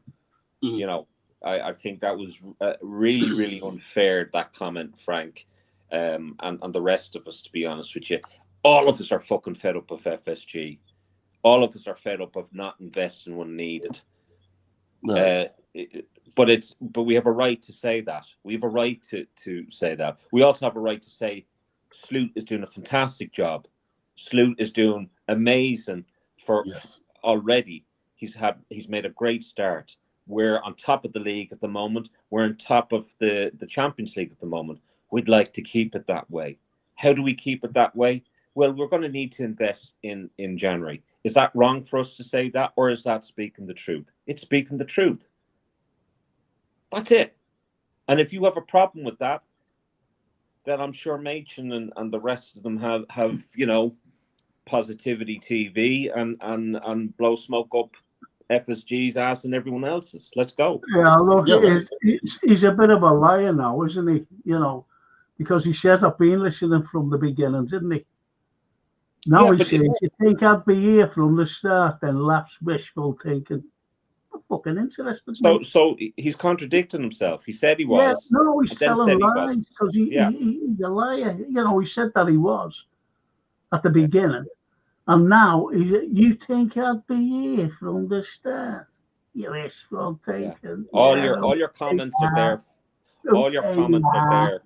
Mm-hmm. I think that was really, really unfair, that comment, Frank, and the rest of us, to be honest with you. All of us are fucking fed up of FSG. All of us are fed up of not investing when needed. Right. But we have a right to say that. We have a right to say that. We also have a right to say Sloot is doing a fantastic job. Sloot is doing amazing already. He's made a great start. We're on top of the league at the moment. We're on top of the Champions League at the moment. We'd like to keep it that way. How do we keep it that way? Well, we're going to need to invest in January. Is that wrong for us to say that, or is that speaking the truth? It's speaking the truth. That's it. And if you have a problem with that, then I'm sure Machen and the rest of them have Positivity TV and blow smoke up FSG's ass and everyone else's. Let's go. Yeah, look, he's a bit of a liar now, isn't he? Because he said I've been listening from the beginning, didn't he? Now he says, you think I'd be here from the start, then laughs wishful thinking. I'm fucking interested. So he's contradicting himself. He said he was. Yeah, no, he's telling lies because he's a liar. He said that he was at the beginning. And now, you think I'd be here from the start? You wishful thinking. All your comments are there. All your comments are there.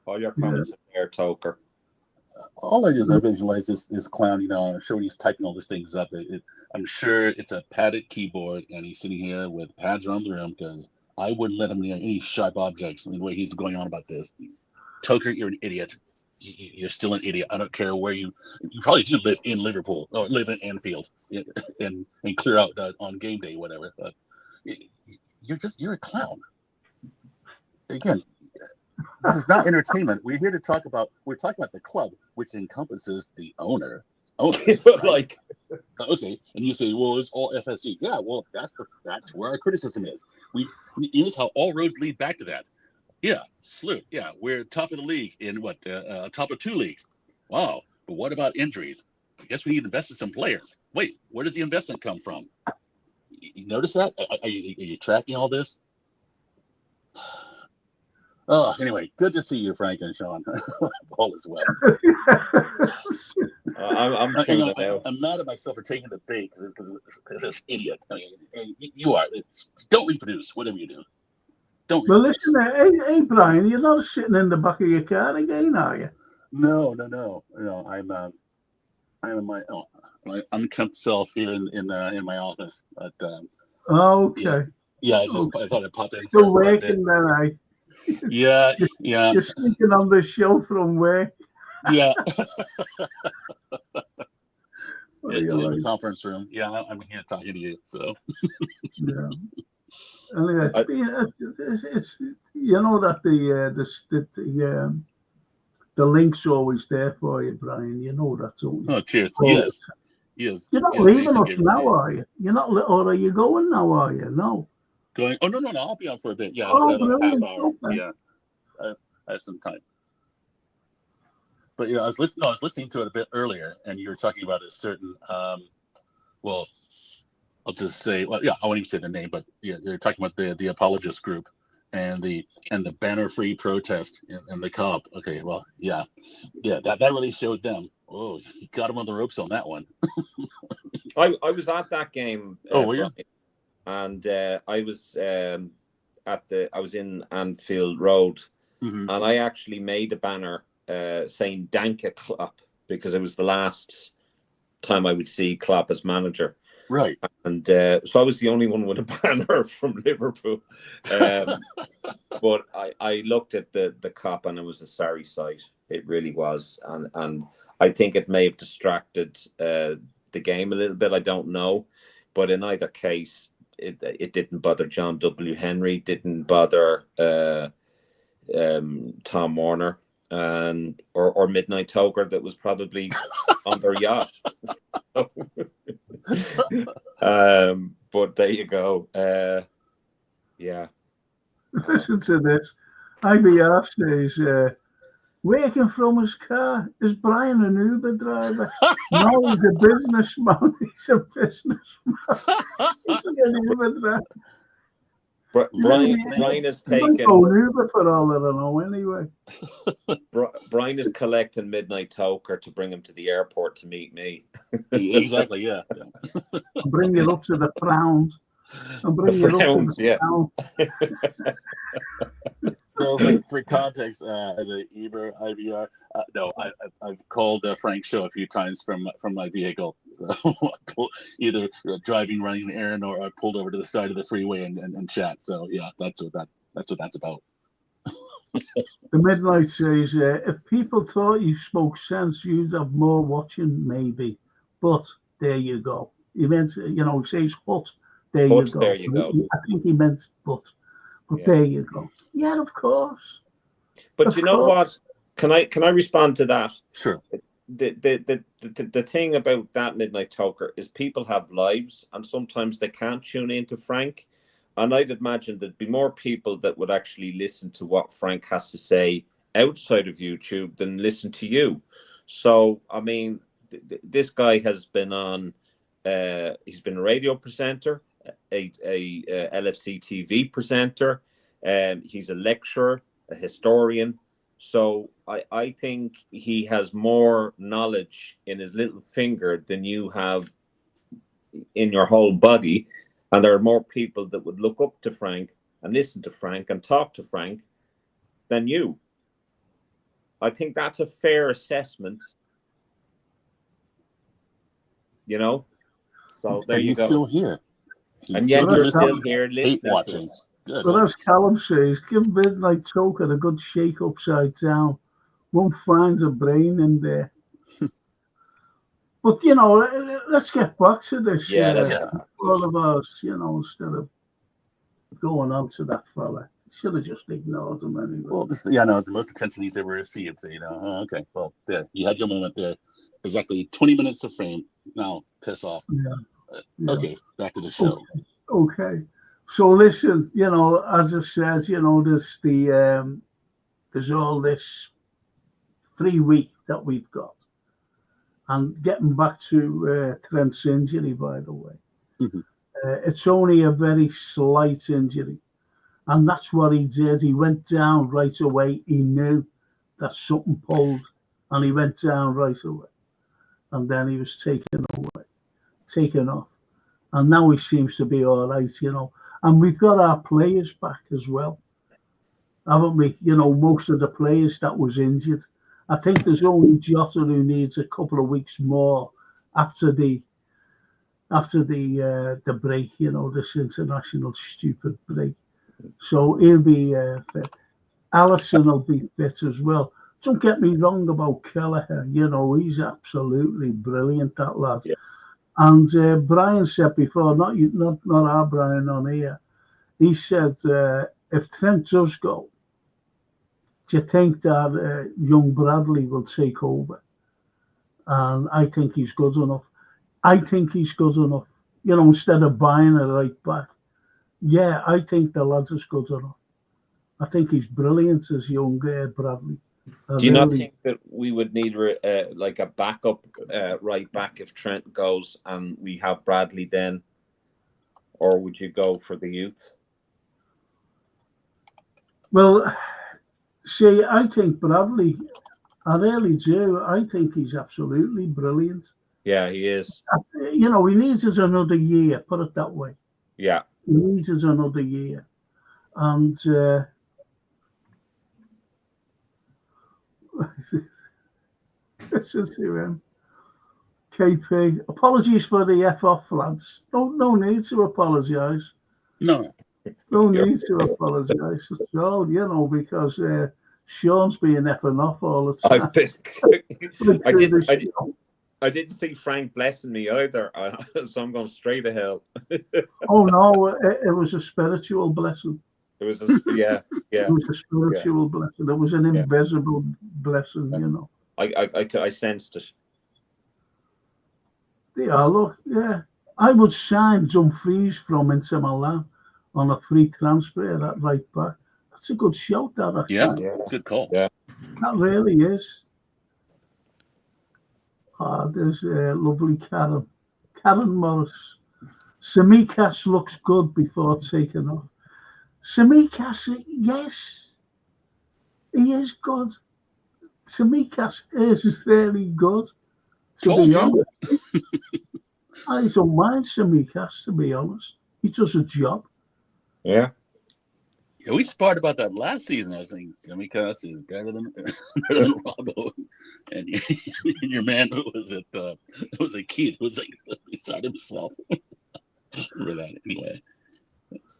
All your comments are there, Toker. All I do is I visualize this clown, I'm sure when he's typing all these things up, I'm sure it's a padded keyboard and he's sitting here with pads around the room, because I wouldn't let him near any sharp objects in the way he's going on about this. Toker, you're an idiot. You're still an idiot. I don't care where you probably do live in Liverpool or live in Anfield and clear out on game day, whatever. But you're a clown. Again, this is not entertainment. We're here to talk about the club, which encompasses the owner. Like, okay, and you say, well, it's all FSG. Yeah, well, that's where our criticism is. Here's how all roads lead back to that. Yeah, Sloot. Yeah, we're top of the league in top of 2 leagues. Wow, but what about injuries? I guess we need to invest in some players. Wait, where does the investment come from? You notice that? Are you tracking all this? Oh, anyway, good to see you, Frank and Sean. All is well. I'm chewing it out. I'm mad at myself for taking the bait because this idiot. I mean, you are. Don't reproduce, whatever you do. Don't. Well, listen, hey, Brian, you're not sitting in the back of your car again, are you? No. I'm in my unkempt self here in my office. But, okay. Yeah. I thought I'd pop in. Still working then, eh? Yeah. You're sneaking on the show from work. Yeah. In the conference room. Yeah, I'm here talking to you. So. Yeah. Anyway, it's you know that the link's always there for you, Brian. You know that, don't you? Oh, cheers. Yes. You're not leaving us now, are you? You're not, or are you going now? Are you? No. Going? Oh no! I'll be on for a bit. Yeah. Brilliant. Half hour. Okay. Yeah. I have some time. But I was listening to it a bit earlier, and you were talking about a certain. Well, I'll just say. Well, yeah, I won't even say the name, but yeah, they're talking about the apologist group and the banner-free protest and the cop. Okay, well, yeah, that really showed them. Oh, you got them on the ropes on that one. I was at that game. Were you? And I was I was in Anfield Road, and I actually made a banner saying "Danke Klopp" because it was the last time I would see Klopp as manager. Right. And so I was the only one with a banner from Liverpool. But I looked at the cop, and it was a sorry sight. It really was, and I think it may have distracted the game a little bit. I don't know, but in either case, it didn't bother John W. Henry, didn't bother Tom Warner, and or Midnight Toker that was probably on their yacht. But there you go. Yeah. Listen to this. IBR says, working from his car. Is Brian an Uber driver? No, he's a businessman. He's a businessman. He's an Uber driver. Brian is taking Uber for all that I know anyway. Brian is collecting Midnight Toker to bring him to the airport to meet me. Exactly, yeah. Bring it up to the Browns. And bring it up to the Browns. So for context, as a Uber IVR, no, I've called Frank's show a few times from my vehicle. So either driving, running an errand, or I pulled over to the side of the freeway and chat. So yeah, that's what that's about. The Midnight says, if people thought you spoke sense, you'd have more watching, maybe. But there you go. He meant, he says, but there you go. There you go. I think he meant but. But there you go. Yeah, of course. But of course. What? Can I respond to that? Sure. The thing about that Midnight Toker is people have lives, and sometimes they can't tune into Frank. And I'd imagine there'd be more people that would actually listen to what Frank has to say outside of YouTube than listen to you. So, I mean, this guy has been on. He's been a radio presenter, a LFC TV presenter. He's a lecturer, a historian. So I think he has more knowledge in his little finger than you have in your whole body. And there are more people that would look up to Frank and listen to Frank and talk to Frank than you. I think that's a fair assessment. So there you go. He's still here. And yet you're still here listening. Watching. Good. But as Callum says, give Midnight Toker a good shake upside down. Won't find a brain in there. But, let's get back to this. All of us, instead of going on to that fella. Should have just ignored him anyway. Well, it's the most attention he's ever received. So, okay, well, there, you had your moment there. Exactly 20 minutes of fame. Now, piss off. Yeah. Okay, back to the show. Okay. So listen, as I said, there's all this 3 week that we've got. And getting back to Trent's injury, by the way. It's only a very slight injury. And that's what he did. He went down right away. He knew that something pulled, and he went down right away. And then he was taken off. And now he seems to be all right, And we've got our players back as well, haven't we? Most of the players that was injured. I think there's only Jota who needs a couple of weeks more after the break, this international stupid break. So he'll be fit. Alisson will be fit as well. Don't get me wrong about Kelleher. He's absolutely brilliant, that lad. Yeah. And Brian said before, not our Brian on here, he said, if Trent does go, do you think that young Bradley will take over? And I think he's good enough. Instead of buying a right back. Yeah, I think the lad is good enough. I think he's brilliant as young Bradley. Do you not think that we would need like a backup right back if Trent goes and we have Bradley then? Or would you go for the youth? Well, see, I think Bradley, I really do. I think he's absolutely brilliant. Yeah, he is. He needs us another year, put it that way. Yeah. He needs us another year. And listen to him. KP, apologies for the F off, lads. No need to apologise. No need to apologise at all, because Sean's being effing off all the time. I didn't see Frank blessing me either, so I'm going straight to hell. Oh no, it was a spiritual blessing. It was It was a spiritual blessing. It was an invisible blessing, I sensed it. Yeah, look, I would sign Dumfries from Inter Milan on a free transfer at right back. That's a good shout, that actually. Yeah, good call. Yeah, that really is. There's lovely Karen Morris. Semikas looks good before taking off. Semikas, yes, he is good. Semikas is really good, to be honest. I don't mind Semikas, to be honest. He does a job. Yeah. Yeah, we sparred about that last season. I was saying Semikas is better than Robbo, and your man was a kid who was like beside himself. Remember that anyway.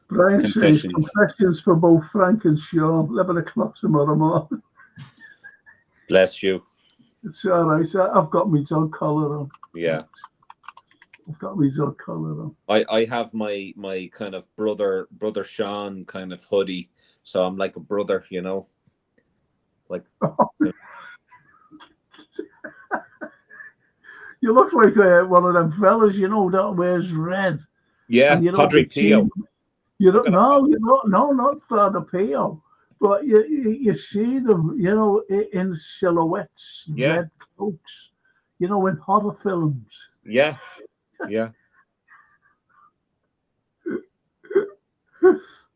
Brian says confessions for both Frank and Sean. 11 o'clock tomorrow morning. Bless you. It's all right. I've got my dog collar on. Yeah. I've got my dog collar on. I have my kind of brother Sean kind of hoodie, so I'm like a brother, like. You look like one of them fellas, that wears red. Yeah, Padre Pio. Not Father Pio, but you see them, in silhouettes, red cloaks, in horror films. Yeah. Yeah.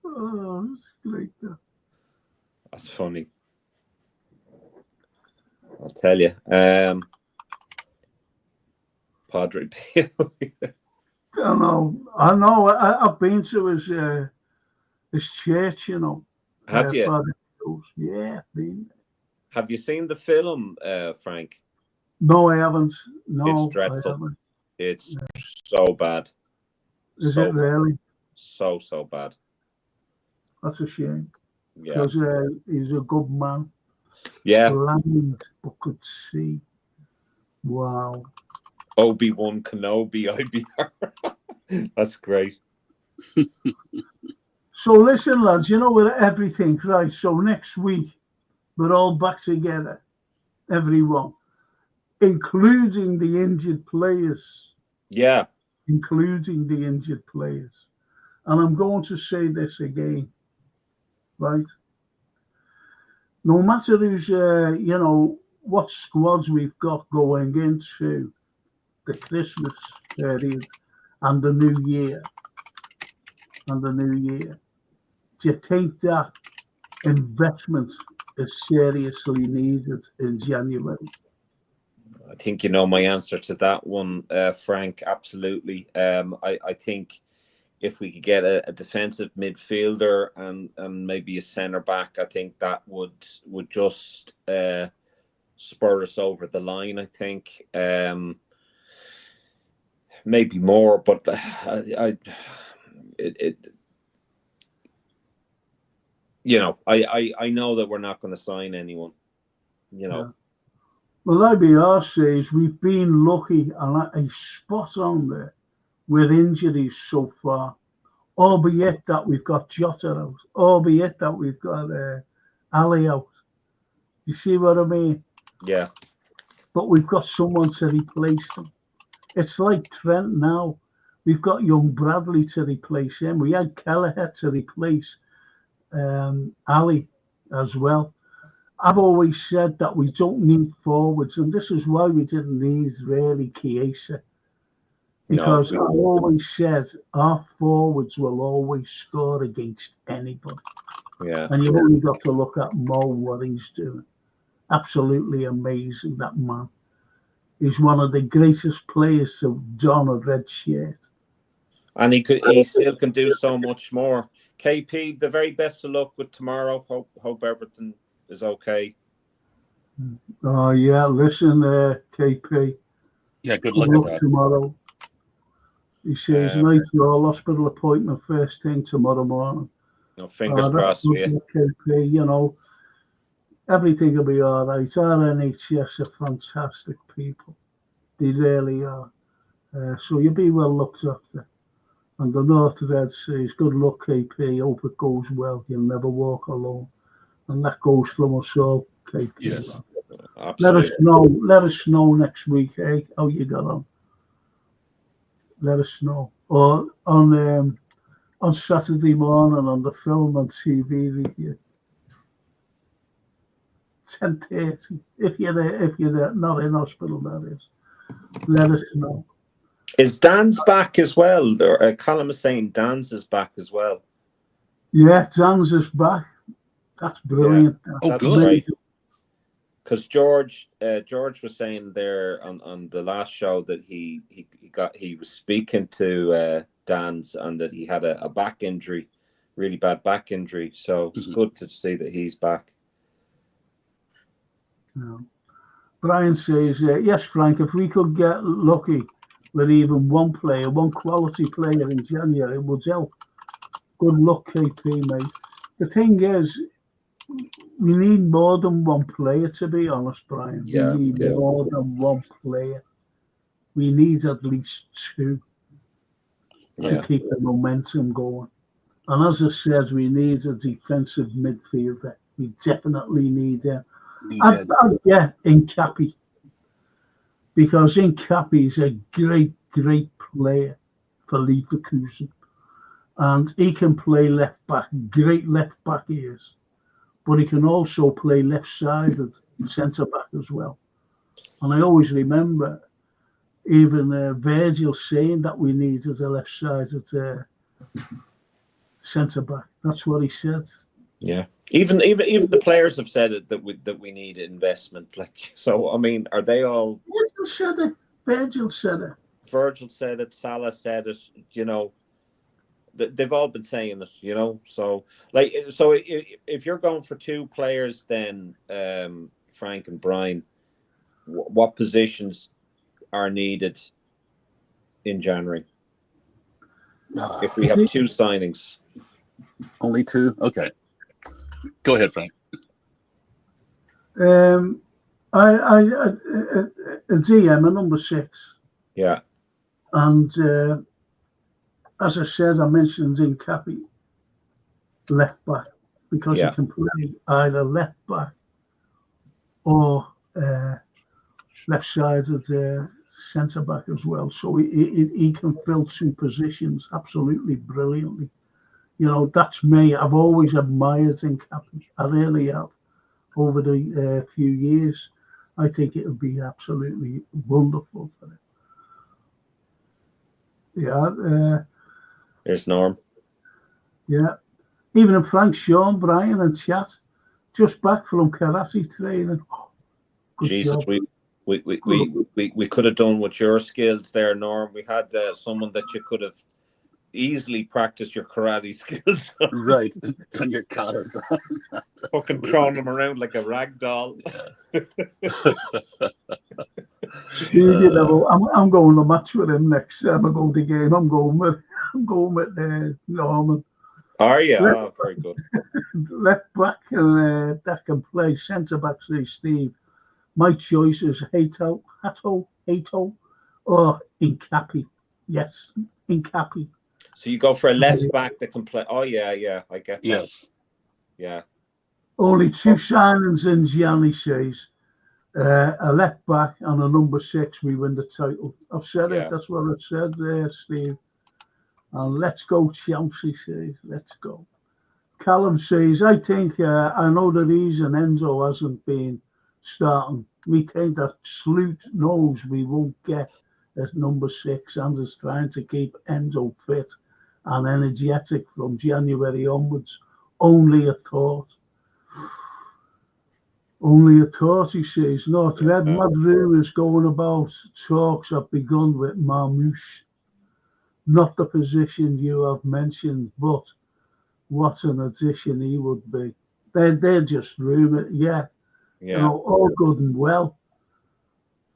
Oh, that's great. That's funny. I'll tell you. Padre Pio. I know. I've been to his church, Have you? Yeah, been. Have you seen the film, Frank? No, I haven't. No, it's dreadful. I haven't. It's so bad. Is it really? So bad. That's a shame. Yeah. Because he's a good man. Yeah. Blind but could see. Wow. Obi-Wan Kenobi, IBR. That's great. So listen, lads, with everything, right? So next week, we're all back together. Everyone. Including the injured players. Yeah. Including the injured players. And I'm going to say this again, right? No matter who's, what squads we've got going into the Christmas period and the New Year, and the new year. Do you think that investment is seriously needed in January? I think you know my answer to that one, Frank. Absolutely. I think if we could get a defensive midfielder and maybe a centre back, I think that would just spur us over the line. I think maybe more, but you know, I know that we're not going to sign anyone. You know. Yeah. Well, IBR says we've been lucky and a spot on there with injuries so far, albeit that we've got Jota out, albeit that we've got Ali out. You see what I mean? Yeah. But we've got someone to replace them. It's like Trent now. We've got young Bradley to replace him. We had Kelleher to replace Ali as well. I've always said that we don't need forwards, and this is why we didn't need really Chiesa. Because I've always said our forwards will always score against anybody. Yeah. And you've only got to look at Mo, what he's doing. Absolutely amazing, that man. He's one of the greatest players to don a red shirt. And he still can do so much more. KP, the very best of luck with tomorrow. Hope everything is okay. Oh yeah, listen, KP. Yeah, good luck with that tomorrow. He says, nice all hospital appointment first thing tomorrow morning. No, fingers crossed for you. KP, you know, everything will be all right. Our NHS are fantastic people. They really are. So you'll be well looked after. And the North Red says, good luck, KP. Hope it goes well. You'll never walk alone. And that goes from us all, KP. Yes, absolutely. Let us know next week, how you got on. Let us know. Or on Saturday morning on the film and TV review. 10:30. If you're there, not in hospital, that is. Let us know. Is Dan's back as well? Or Colin was saying Dan's is back as well. Yeah, Dan's is back. That's brilliant. Yeah. Oh, good. Right. Because George was saying there on the last show that he was speaking to Dan's and that he had a back injury, really bad back injury. So it's good to see that he's back. Yeah. Brian says, yes, Frank, if we could get lucky with even one quality player in January, it would help. Good luck, KP, mate. The thing is, we need more than one player, to be honest, Brian. Yeah, we need more than one player. We need at least two to keep the momentum going. And as I said, we need a defensive midfielder. We definitely need him. Yeah, Incapi. Because Incapi is a great, great player for Leverkusen. And he can play left back, great left back he is. But he can also play left-sided centre back as well. And I always remember even Virgil saying that we needed a left-sided centre back. That's what he said. Yeah. Even the players have said it that we need investment. Like, so I mean, are they all? Virgil said it. Virgil said it. Salah said it. You know, they've all been saying it. You know, so if you're going for two players, then Frank and Brian, what positions are needed in January? If we have two signings, only two. Okay. Go ahead, Frank. A DM, a number 6. Yeah. And as I said, I mentioned Incapi, left back, because he can play either left back or left-sided centre back as well. So he can fill two positions absolutely brilliantly. You know, that's me. I've always admired Incapi. I really have. Over the few years, I think it would be absolutely wonderful for it. Yeah. There's Norm. Yeah. Even Frank, Sean, Brian and chat, just back from karate training. Oh, good Jesus, job. we could have done with your skills there, Norm. We had someone that you could have easily practiced your karate skills on. Right, on your katas. Fucking throwing them around like a rag doll. I'm going to match with him next time I go to the game. I'm going with Norman. Are you? Oh, very good. Left back and that can play. Centre back, say Steve. My choice is Hato, or Incapi. Yes, Incapi. So you go for a left back that can play. Oh yeah, I get that. Yes. Yeah. Only two signings in Gianni says. A left back and a number 6, we win the title. I've said it, that's what I said there, Steve. And let's go, Chelsea says, let's go. Callum says, I think, I know the reason Enzo hasn't been starting. We think that Sloot knows we won't get as number 6 and is trying to keep Enzo fit and energetic from January onwards. Only a thought. Only a thought, he says. Not red mad rumours going about. Talks have begun with Marmouche. Not the position you have mentioned, but what an addition he would be. They're just rumours, yeah. You know, all good and well.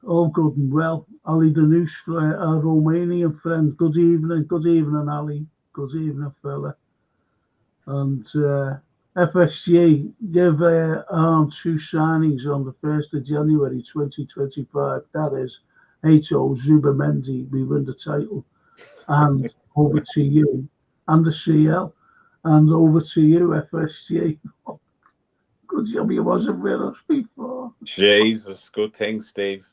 All good and well. Ali Danush, our Romanian friend. Good evening, Ali. Good evening, fella. And FSG give Arm 2 signings on the 1st of January 2025. That is Hato, Zubamendi, we win the title. And over to you. And the CL. And over to you, FSG. Oh, good job you wasn't with us before. Jesus, good thing, Steve.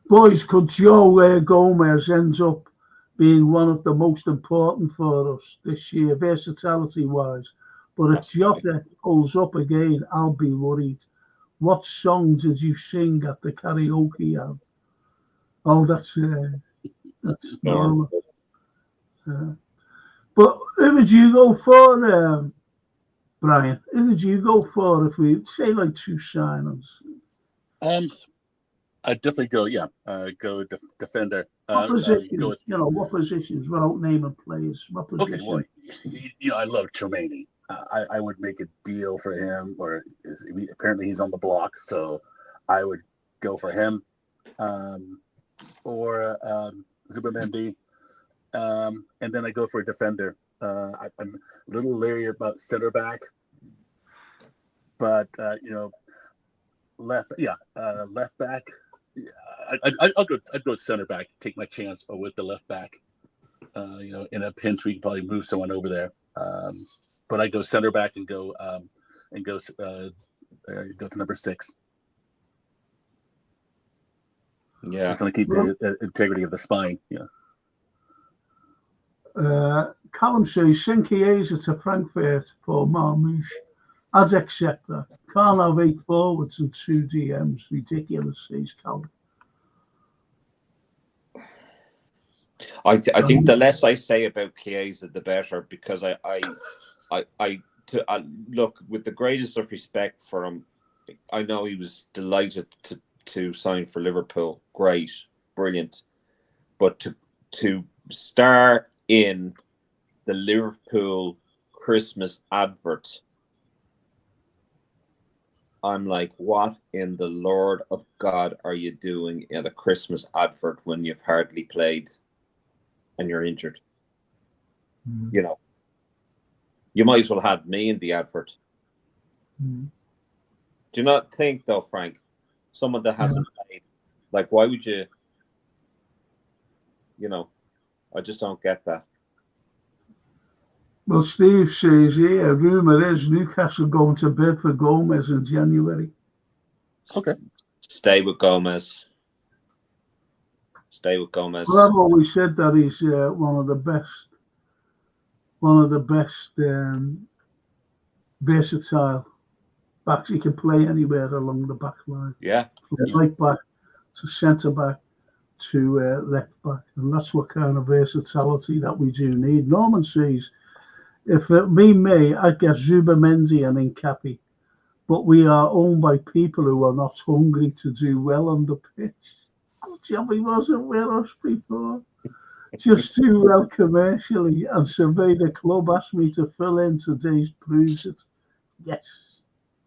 Boys, could Joe Gomez ends up being one of the most important for us this year, versatility-wise? But if Jota pulls up again, I'll be worried. What song did you sing at the karaoke out? Oh, that's normal. But who would you go for, Brian? Who would you go for if we say like 2 signings? I'd definitely go. Go defender. What positions? What positions? Without naming players. What position? Okay, well, I love Tremaine. I would make a deal for him, or apparently he's on the block, so I would go for him, or Zubamendi, and then I go for a defender. I'm a little leery about center back, but left back. I'd go center back. Take my chance with the left back. In a pinch, we can probably move someone over there. But I go center back and go to number 6. Yeah, just want to keep the integrity of the spine. Callum says, send Chiesa to Frankfurt for Marmouche. I'd accept that. Can't have 8 forwards and 2 DMs. Ridiculous, says Callum. I think the less I say about Chiesa, the better, because I look, with the greatest of respect for him, I know he was delighted to sign for Liverpool. Great, brilliant. But to star in the Liverpool Christmas advert, I'm like, what in the Lord of God are you doing at a Christmas advert when you've hardly played and you're injured? You might as well have me in the advert. Do you not think, though, Frank, someone that hasn't played, like, why would you, I just don't get that. Well, Steve says here, rumour is Newcastle going to bid for Gomez in January. Okay. Stay with Gomez. Well, I've always said that he's one of the best versatile backs. He can play anywhere along the back line. Yeah. From right back to centre back to left back, and that's what kind of versatility that we do need. Norman says, if it be me, I'd get Zubimendi and Incapi, but we are owned by people who are not hungry to do well on the pitch. Jobby wasn't with us before. Just too well commercially, and survey the club asked me to fill in today's proves it. Yes.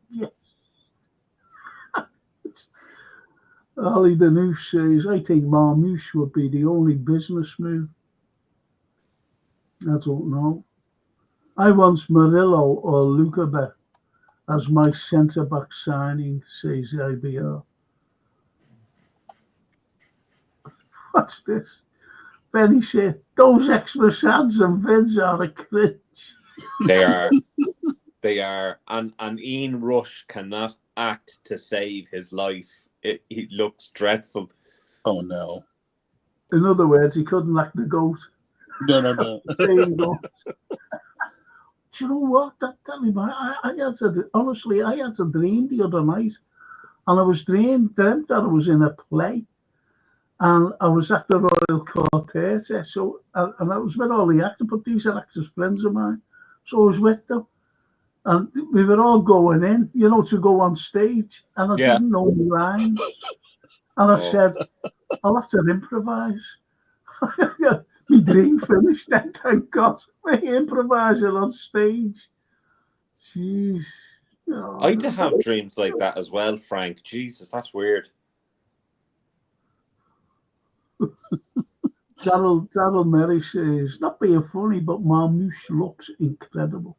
Yes. Ali Danouche says, I think Marmouche would be the only business move. I don't know. I want Murillo or Lukebe as my centre-back signing, says IBR. What's this? Benny said, those extra ads and vids are a cringe. They are. They are. And Ian Rush cannot act to save his life. It looks dreadful. Oh, no. In other words, he couldn't act the goat. No. Do you know what? Honestly, I had a dream the other night, and I was dreamt that I was in a play, and I was at the Royal Quartet. So, and I was with all the actors, but these are actors friends of mine. So I was with them, and we were all going in, to go on stage, and I didn't know the lines, and I said, I'll have to improvise. My dream finished then, thank God. We're improvising on stage. Jeez. Oh, I do have dreams like that as well, Frank. Jesus, that's weird. Daryl Merry says, not being funny, but Marmouche looks incredible.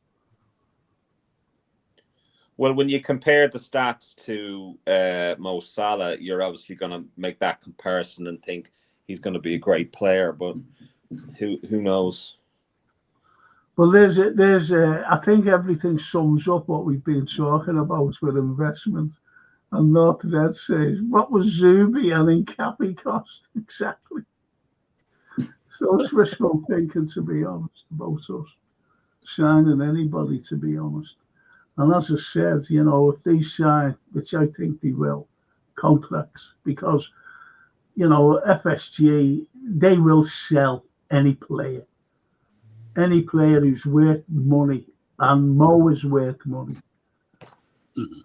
Well, when you compare the stats to Mo Salah, you're obviously going to make that comparison and think he's going to be a great player, but who knows? Well, I think everything sums up what we've been talking about with investment. And North Red says, what was Zubi and Incapi cost? Exactly. So it's wishful thinking, to be honest, about us signing anybody, to be honest. And as I said, if they sign, which I think they will, contracts, because, FSG, they will sell any player who's worth money, and Mo is worth money. Mm-hmm.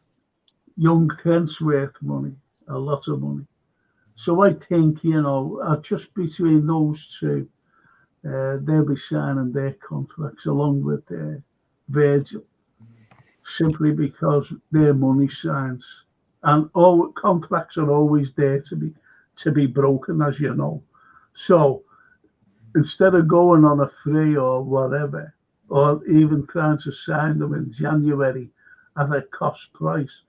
Young Trent's worth money, a lot of money. So I think, just between those two, they'll be signing their contracts along with Virgil, simply because their money signs. And all contracts are always there to be broken, as you know. So instead of going on a free or whatever, or even trying to sign them in January at a cost price,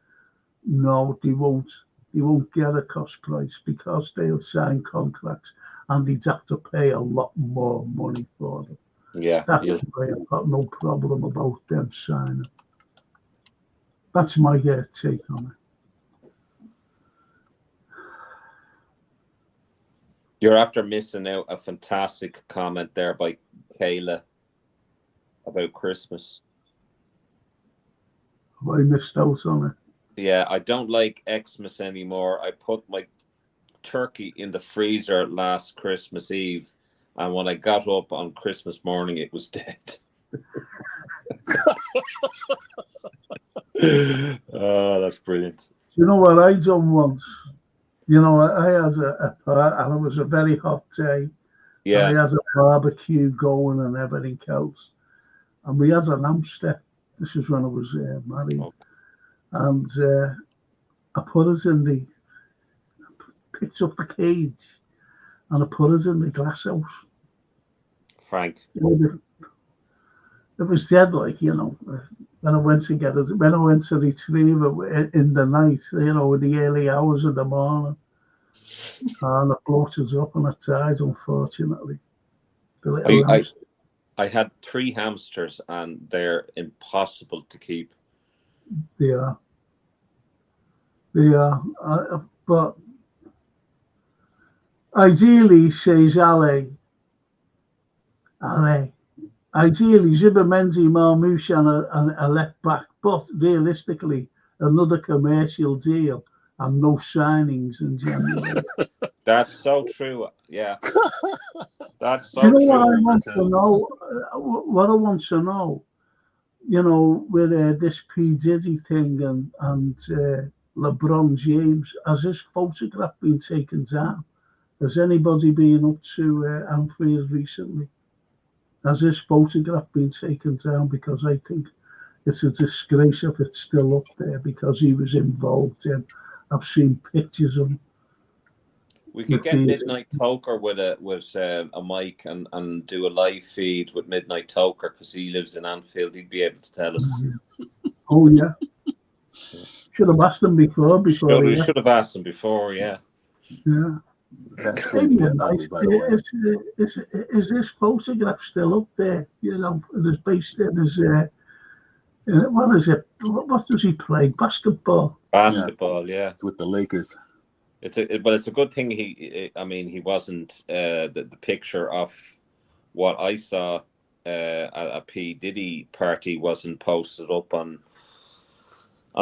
no, they won't. They won't get a cost price because they'll sign contracts and they'd have to pay a lot more money for them. Yeah, that's why I've got no problem about them signing. That's my take on it. You're after missing out a fantastic comment there by Kayla about Christmas. Have I missed out on it? Yeah, I don't like Xmas anymore. I put my turkey in the freezer last Christmas Eve, and when I got up on Christmas morning, it was dead. Oh, that's brilliant. You know what I done once? I had a part, and it was a very hot day. Yeah. I had a barbecue going and everything else. And we had an hamster. This is when I was married. Okay. And I put it picked up the cage, and I put it in the glass house. Frank. It was dead, when I went to get it, when I went to retrieve it in the night, in the early hours of the morning. And I floated it up and it died, unfortunately. I had 3 hamsters and they're impossible to keep. They are. But ideally, says Ale, ideally, Zubimendi, Marmouche and a left back, but realistically, another commercial deal and no signings in January. That's so true. Yeah. That's so Do you know true. what I want to know? What I want to know, with this P. Diddy thing and LeBron James, has his photograph been taken down? Has anybody been up to Anfield recently? Has this photograph been taken down? Because I think it's a disgrace if it's still up there, because he was involved in. I've seen pictures of him. We could get Midnight Toker with a mic and do a live feed with Midnight Toker, because he lives in Anfield. He'd be able to tell us. Oh yeah. Should have asked him before. We should have asked him before. Yeah. Yeah. That's Nice. Is this photograph still up there? It is based in his. What is it? What does he play? Basketball. Basketball, yeah. It's with the Lakers. But it's a good thing he wasn't the picture of what I saw at a P. Diddy party wasn't posted up on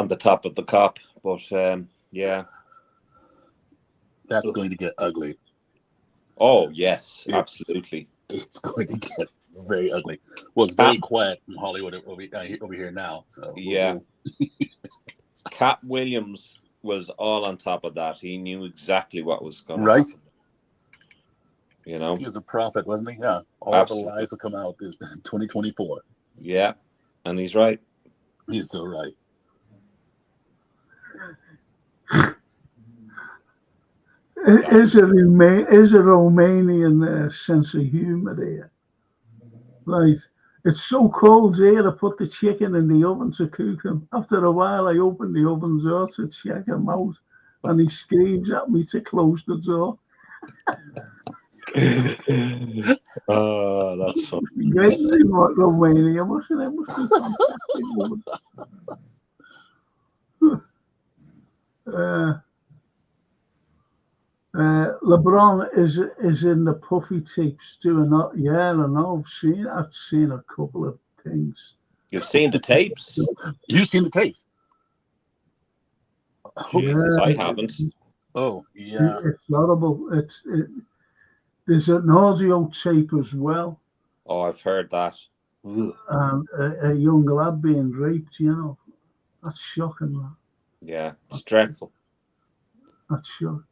the top of the cop. But yeah. That's going to get ugly. Oh yes, absolutely. It's going to get very ugly. Well, it's very quiet in Hollywood over here now. So yeah. Cat Williams was all on top of that. He knew exactly what was going to happen. He was a prophet, wasn't he? Yeah. All the lies will come out in 2024. Yeah, and he's right. He's so right. Is a Romanian sense of humor here? Right. It's so cold here, I put the chicken in the oven to cook him. After a while, I opened the oven door to check him out, and he screams at me to close the door. Oh, that's funny. Great in Romania, wasn't it? Must be fantastic. LeBron is in the puffy tapes doing that. Yeah, I know. I've seen a couple of things. You've seen the tapes? You've seen the tapes? Yeah, I haven't. Oh, yeah. It's horrible. There's an audio tape as well. Oh, I've heard that. And a young lad being raped, That's shocking, man. Yeah, it's dreadful. That's shocking.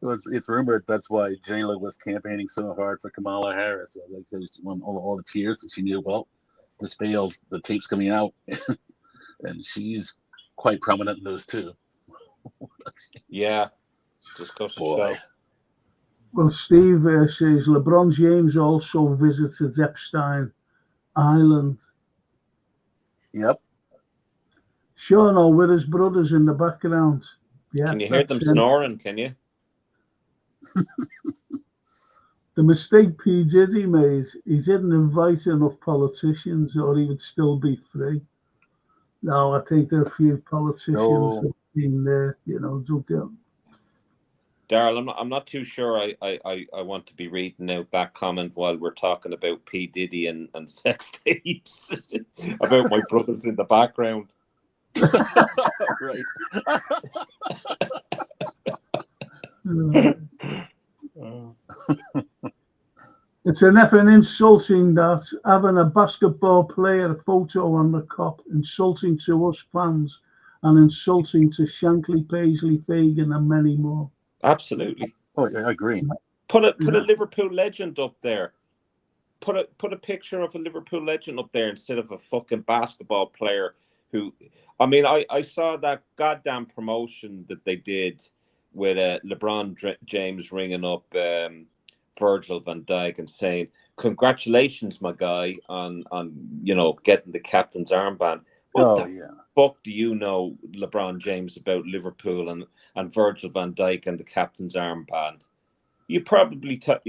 It's rumored that's why J-Lo was campaigning so hard for Kamala Harris. Because when all the tears, she knew, well, this fails, the tape's coming out. And she's quite prominent in those too. Yeah, just goes to show. Well, Steve says LeBron James also visited Epstein Island. Yep. Sure, no, with his brothers in the background. Yeah. Can you hear them snoring? Can you? The mistake P. Diddy made, he didn't invite enough politicians, or he would still be free. No, I think there are a few politicians who have been there, don't get. Daryl, I'm not too sure I want to be reading out that comment while we're talking about P. Diddy and sex tapes about my brothers in the background. Right. It's an effing insulting that having a basketball player photo on the cop, insulting to us fans and insulting to Shankly, Paisley, Fagan and many more. Absolutely. Oh, yeah, I agree. Put a Liverpool legend up there. Put a picture of a Liverpool legend up there instead of a fucking basketball player who, I saw that goddamn promotion that they did with LeBron James ringing up Virgil van Dijk and saying, "Congratulations, my guy, on getting the captain's armband." What the fuck do you know, LeBron James, about Liverpool and Virgil van Dijk and the captain's armband? You probably talk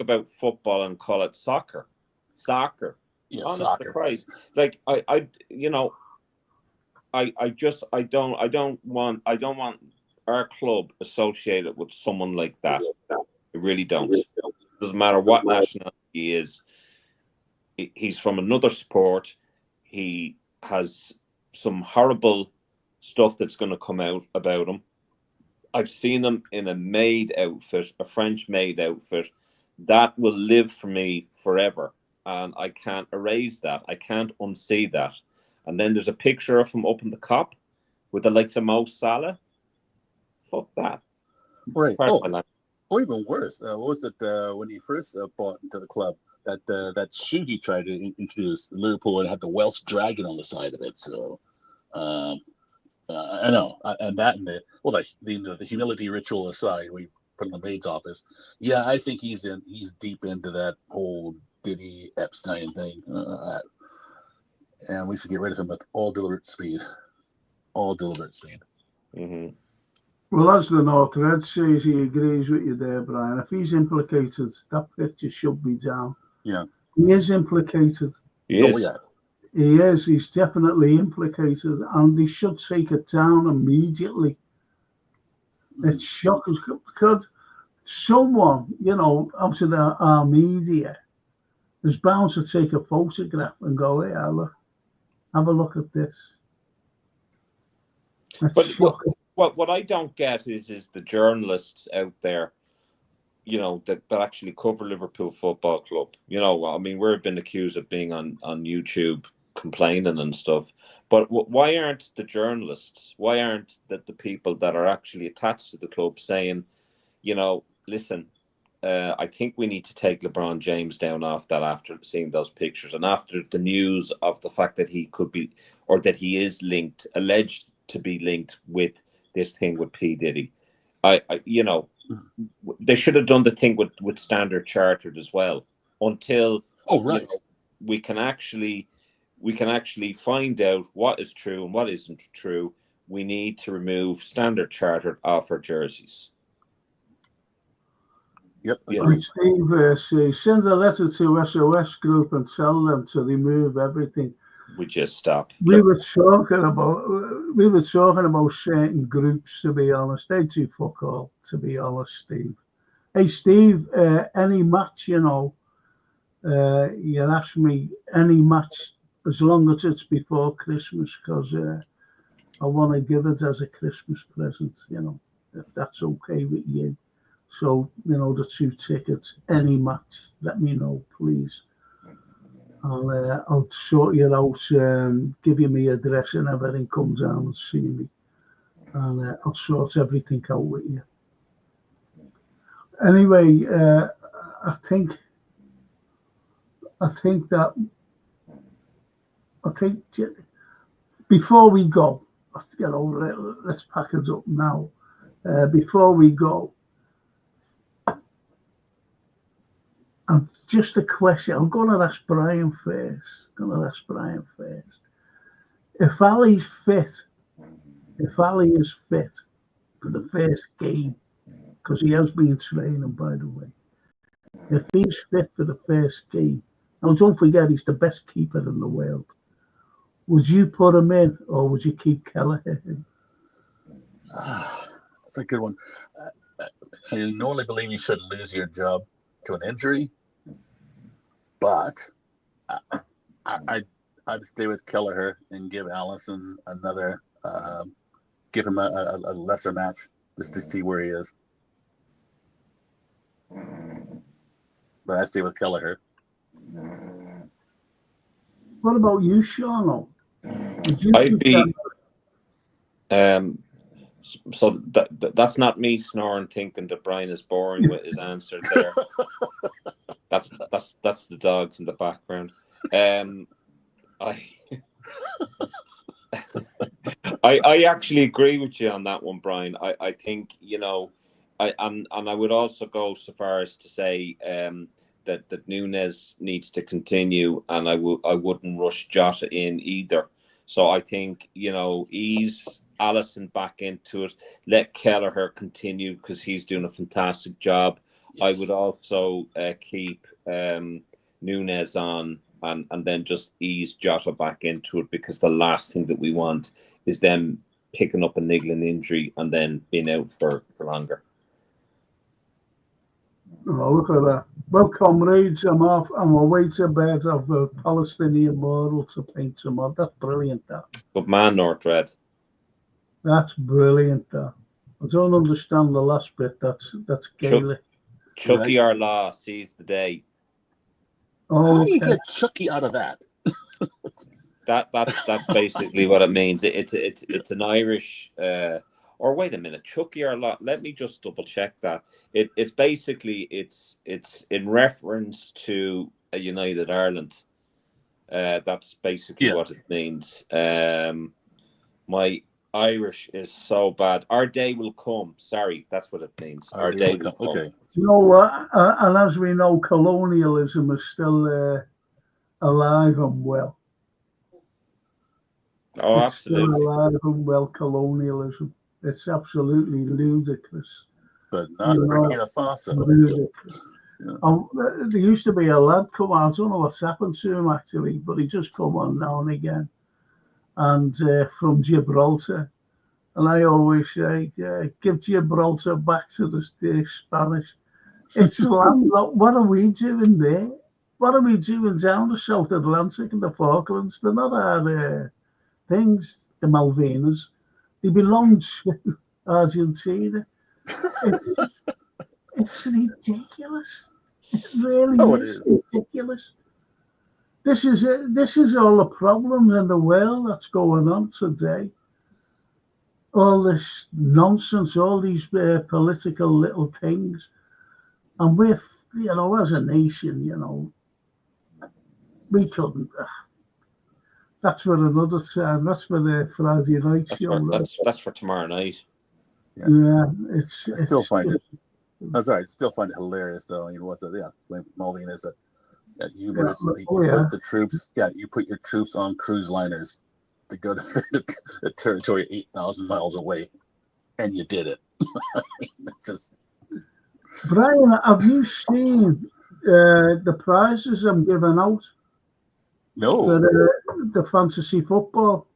about football and call it soccer. Yeah, honest soccer. to Christ, like I don't want our club associated with someone like that. I really don't. Doesn't matter what nationality he is. He's from another sport. He has some horrible stuff that's going to come out about him. I've seen him in a maid outfit, a French maid outfit. That will live for me forever. And I can't erase that. I can't unsee that. And then there's a picture of him up in the Cop with the likes of Mo Salah. Fuck that. Right. Or even worse, what was it when he first bought into the club? That shoe he tried to introduce Liverpool and had the Welsh dragon on the side of it. So, I know, and the humility ritual aside, we put in the maid's office. Yeah, I think he's deep into that whole Diddy Epstein thing, and we should get rid of him with all deliberate speed. Mm-hmm. Well, as the North Red says, he agrees with you there, Brian. If he's implicated, that picture should be down. Yeah. He is implicated. He is. Oh, yeah. He is. He's definitely implicated, and they should take it down immediately. It's shocking. Could someone, out of our media, is bound to take a photograph and go, "Hey, have a look at this." But what I don't get is the journalists out there, that actually cover Liverpool Football Club. I mean, we've been accused of being on YouTube complaining and stuff. But why aren't the journalists? Why aren't the people that are actually attached to the club saying, listen, I think we need to take LeBron James down off that after seeing those pictures and after the news of the fact that he could be, or that he is alleged to be linked with this thing with P. Diddy. They should have done the thing with Standard Chartered as well until we can actually find out what is true and what isn't true. We need to remove Standard Chartered off our jerseys. Yep. Steve send a letter to SOS Group and tell them to remove everything. We just stop. We were talking about certain groups, to be honest. They do fuck all, to be honest, Steve. Hey, Steve, any match, you asked me any match as long as it's before Christmas, because I want to give it as a Christmas present, if that's okay with you. So, the 2 tickets, any match, let me know, please. I'll sort you out, give you my address and everything, come down and see me. And I'll sort everything out with you. Anyway, I think before we go, let's pack it up now. Before we go, just a question. I'm going to ask Brian first. If Ali's fit, if Ali is fit for the first game, because he has been training, by the way. If he's fit for the first game, and don't forget he's the best keeper in the world, would you put him in or would you keep Kelleher in? That's a good one. I normally believe you should lose your job to an injury, but I'd stay with Kelleher and give Allison another, give him a lesser match just to see where he is. But I stay with Kelleher. What about you, Sean? I'd be. So that's not me snoring, thinking that Brian is boring with his answer there. That's the dogs in the background. I actually agree with you on that one, Brian. I think and I would also go so far as to say that Núñez needs to continue, and I wouldn't rush Jota in either. So I think ease Alisson back into it. Let Kelleher continue because he's doing a fantastic job. Yes. I would also keep Núñez on and then just ease Jota back into it, because the last thing that we want is them picking up a niggling injury and then being out for longer. Oh, look at that. Well, comrades, I'm off. I'm away to bed of the Palestinian mural to paint tomorrow. That's brilliant, that. Good man, North Red. That's brilliant, that. I don't understand the last bit. That's Gaelic. Chucky our law sees the day. Oh, how do you get Chucky out of that? That's basically what it means. It's an Irish. Or wait a minute, Chucky our law. Let me just double check that. It's basically it's in reference to a United Ireland. That's basically what it means. My Irish is so bad. Our day will come. Sorry, that's what it means. Our day will come. Okay. You know what? And as we know, colonialism is still alive and well. Oh, It's absolutely. still alive and well, colonialism. It's absolutely ludicrous. But not Burkina Faso. Ludicrous. There used to be a lad come on. I don't know what's happened to him actually, but he just come on now and again. And from Gibraltar. And I always say, give Gibraltar back to the Spanish. It's like, what are we doing there? What are we doing down the South Atlantic and the Falklands? They're not our things, the Malvinas. They belong to Argentina. It's ridiculous. It really is ridiculous. This is all the problems in the world that's going on today. All this nonsense, all these political little things. And we're, as a nation, we couldn't. That's for another time. That's for the Friday night show. That's for tomorrow night. Yeah, still find it. I'm sorry, I still find it hilarious though. What's it? Yeah, Malvinas that you put the troops. Yeah, you put your troops on cruise liners to go defend a territory 8,000 miles away, and you did it. Brian, have you seen the prizes I'm giving out? No. For the fantasy football?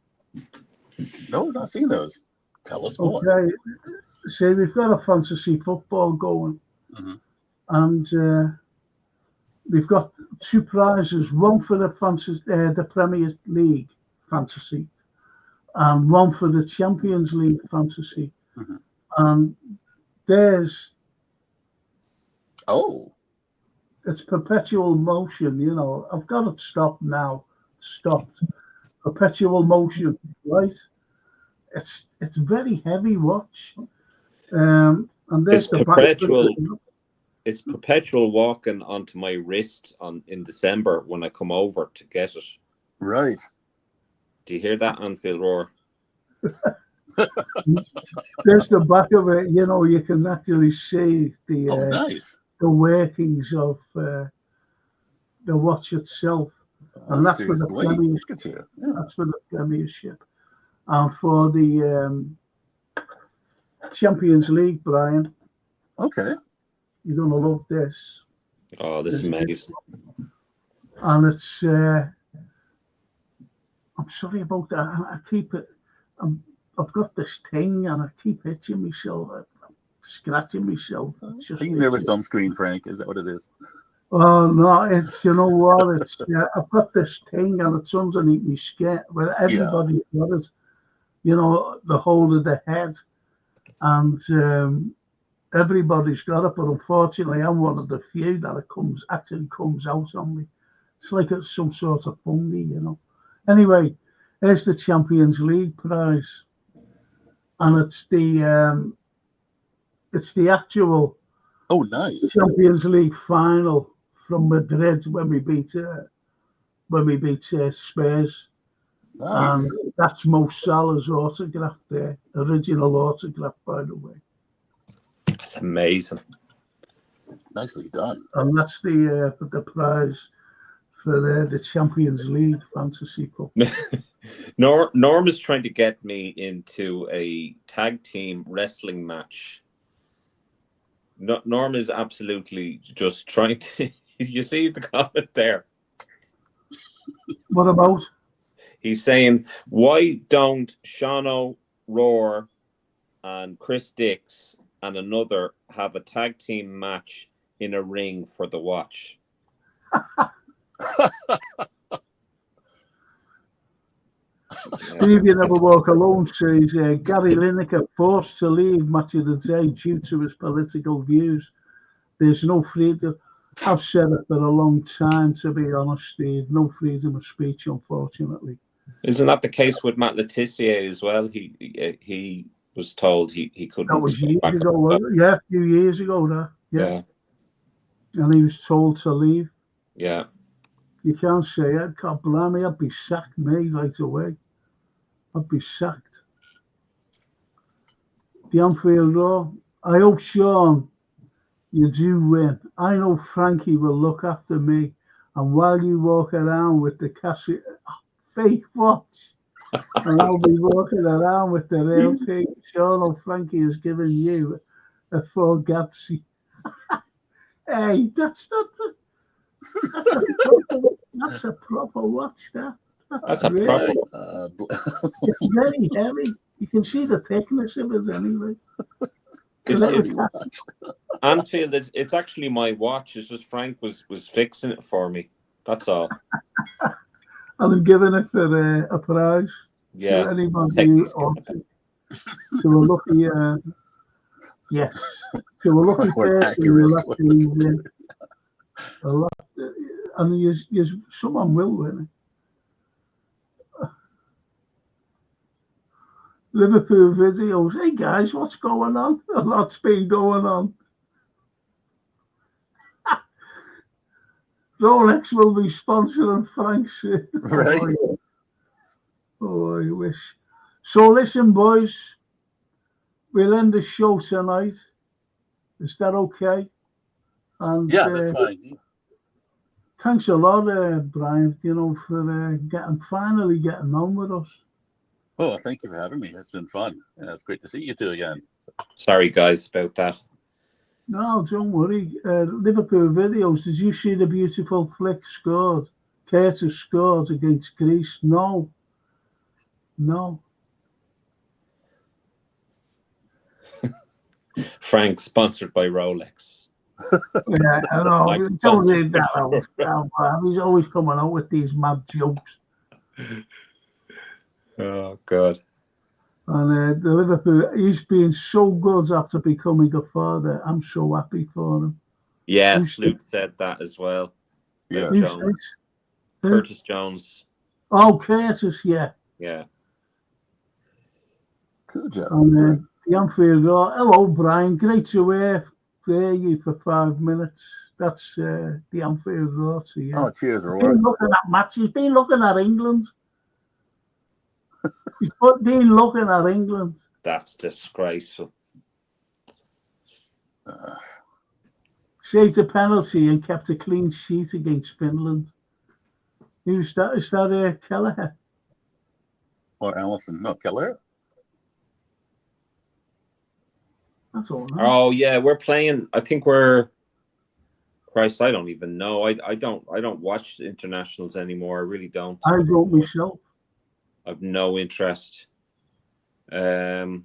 No, not seen those. Tell us more. Okay. See, we've got a fantasy football going. Mm-hmm. And we've got 2 prizes, one for the Premier League fantasy and one for the Champions League fantasy. Mm-hmm. And there's... Oh. It's perpetual motion, I've got it stopped now. Stopped. Perpetual motion, right? It's very heavy watch. And there's it's perpetual. It's perpetual walking onto my wrist in December when I come over to get it. Right. Do you hear that, Anfield roar? There's the back of it. You can actually see the workings of the watch itself, and that's for the Premiership. That's for the Premiership, and for the Champions League, Brian. Okay. You're gonna love this. Oh, this is amazing. And it's. I'm sorry about that. I keep it. I've got this thing, and I keep hitching myself, scratching myself. It's just. Are you nervous on screen, Frank? Is that what it is? Oh no! It's what? It's I've got this thing, and it's underneath my skin. Where everybody's got it. The whole of the head, and everybody's got it. But unfortunately, I'm one of the few that it comes out on me. It's like it's some sort of fungi, Anyway, there's the Champions League prize, and it's the actual Champions League final from Madrid when we beat Spurs. Nice. And that's Mo Salah's autograph there, original autograph, by the way. That's amazing. Nicely done. And that's the prize for the Champions League fantasy football. Norm is trying to get me into a tag team wrestling match. Norm is absolutely just trying to... You see the comment there? What about? He's saying, why don't Shano, Roar, and Chris Dix and another have a tag team match in a ring for the watch? Steve, you never walk alone, says Gary Lineker, forced to leave Match of the Day due to his political views. There's no freedom. I've said it for a long time, to be honest, Steve. No freedom of speech, unfortunately. Isn't that the case with Matt Letizia as well? He was told he couldn't. That was years ago, yeah, a few years ago, that. Yeah. And he was told to leave. Yeah. You can't say it. God blame me. I'd be sacked, me, right away. I'd be sacked. The Anfield Roar. I hope, Sean, you do win. I know Frankie will look after me. And while you walk around with the fake watch, and I'll be walking around with the real thing, Sean or Frankie has given you a Forgazzi. Hey, that's not the... That's a proper watch, that. That's a proper. It's very heavy. You can see the thickness of it anyway. Anfield, it's actually my watch. It's just Frank was fixing it for me. That's all. And I'm giving it for a prize. Yeah. To anybody to a lucky, yes. To a lucky person, you'll actually win a lot. And someone will win it. Liverpool videos. Hey guys, what's going on? A lot's been going on. Rolex will be sponsoring Frank's. Right. Oh, I wish. So listen, boys. We'll end the show tonight. Is that okay? And yeah, that's fine. Thanks a lot, Brian, for finally getting on with us. Oh, thank you for having me. It's been fun. Yeah, it's great to see you two again. Sorry, guys, about that. No, don't worry. Liverpool videos, did you see the beautiful flick scored? Curtis scored against Greece? No. Frank, sponsored by Rolex. Yeah, I know. Don't read that out. He's always coming out with these mad jokes. Oh, God. And the Liverpool, he's been so good after becoming a father. I'm so happy for him. Yeah, Luke said that as well. Yeah. Curtis Jones. Oh, Curtis, yeah. Yeah. Good job. And the Anfield Roar. Hello, Brian. Great to hear you for 5 minutes. That's the Anfield Roar to you. Oh, cheers, Roar. He's been looking at matches. He's been looking at England. He's been looking at England. That's disgraceful. Saved a penalty and kept a clean sheet against Finland. Who's that? Is that Kelleher? Or Allison? No, Keller. That's all right. Oh yeah, we're playing. I think we're. Christ, I don't even know. I don't watch internationals anymore. I really don't. I don't myself. I've no interest. Oh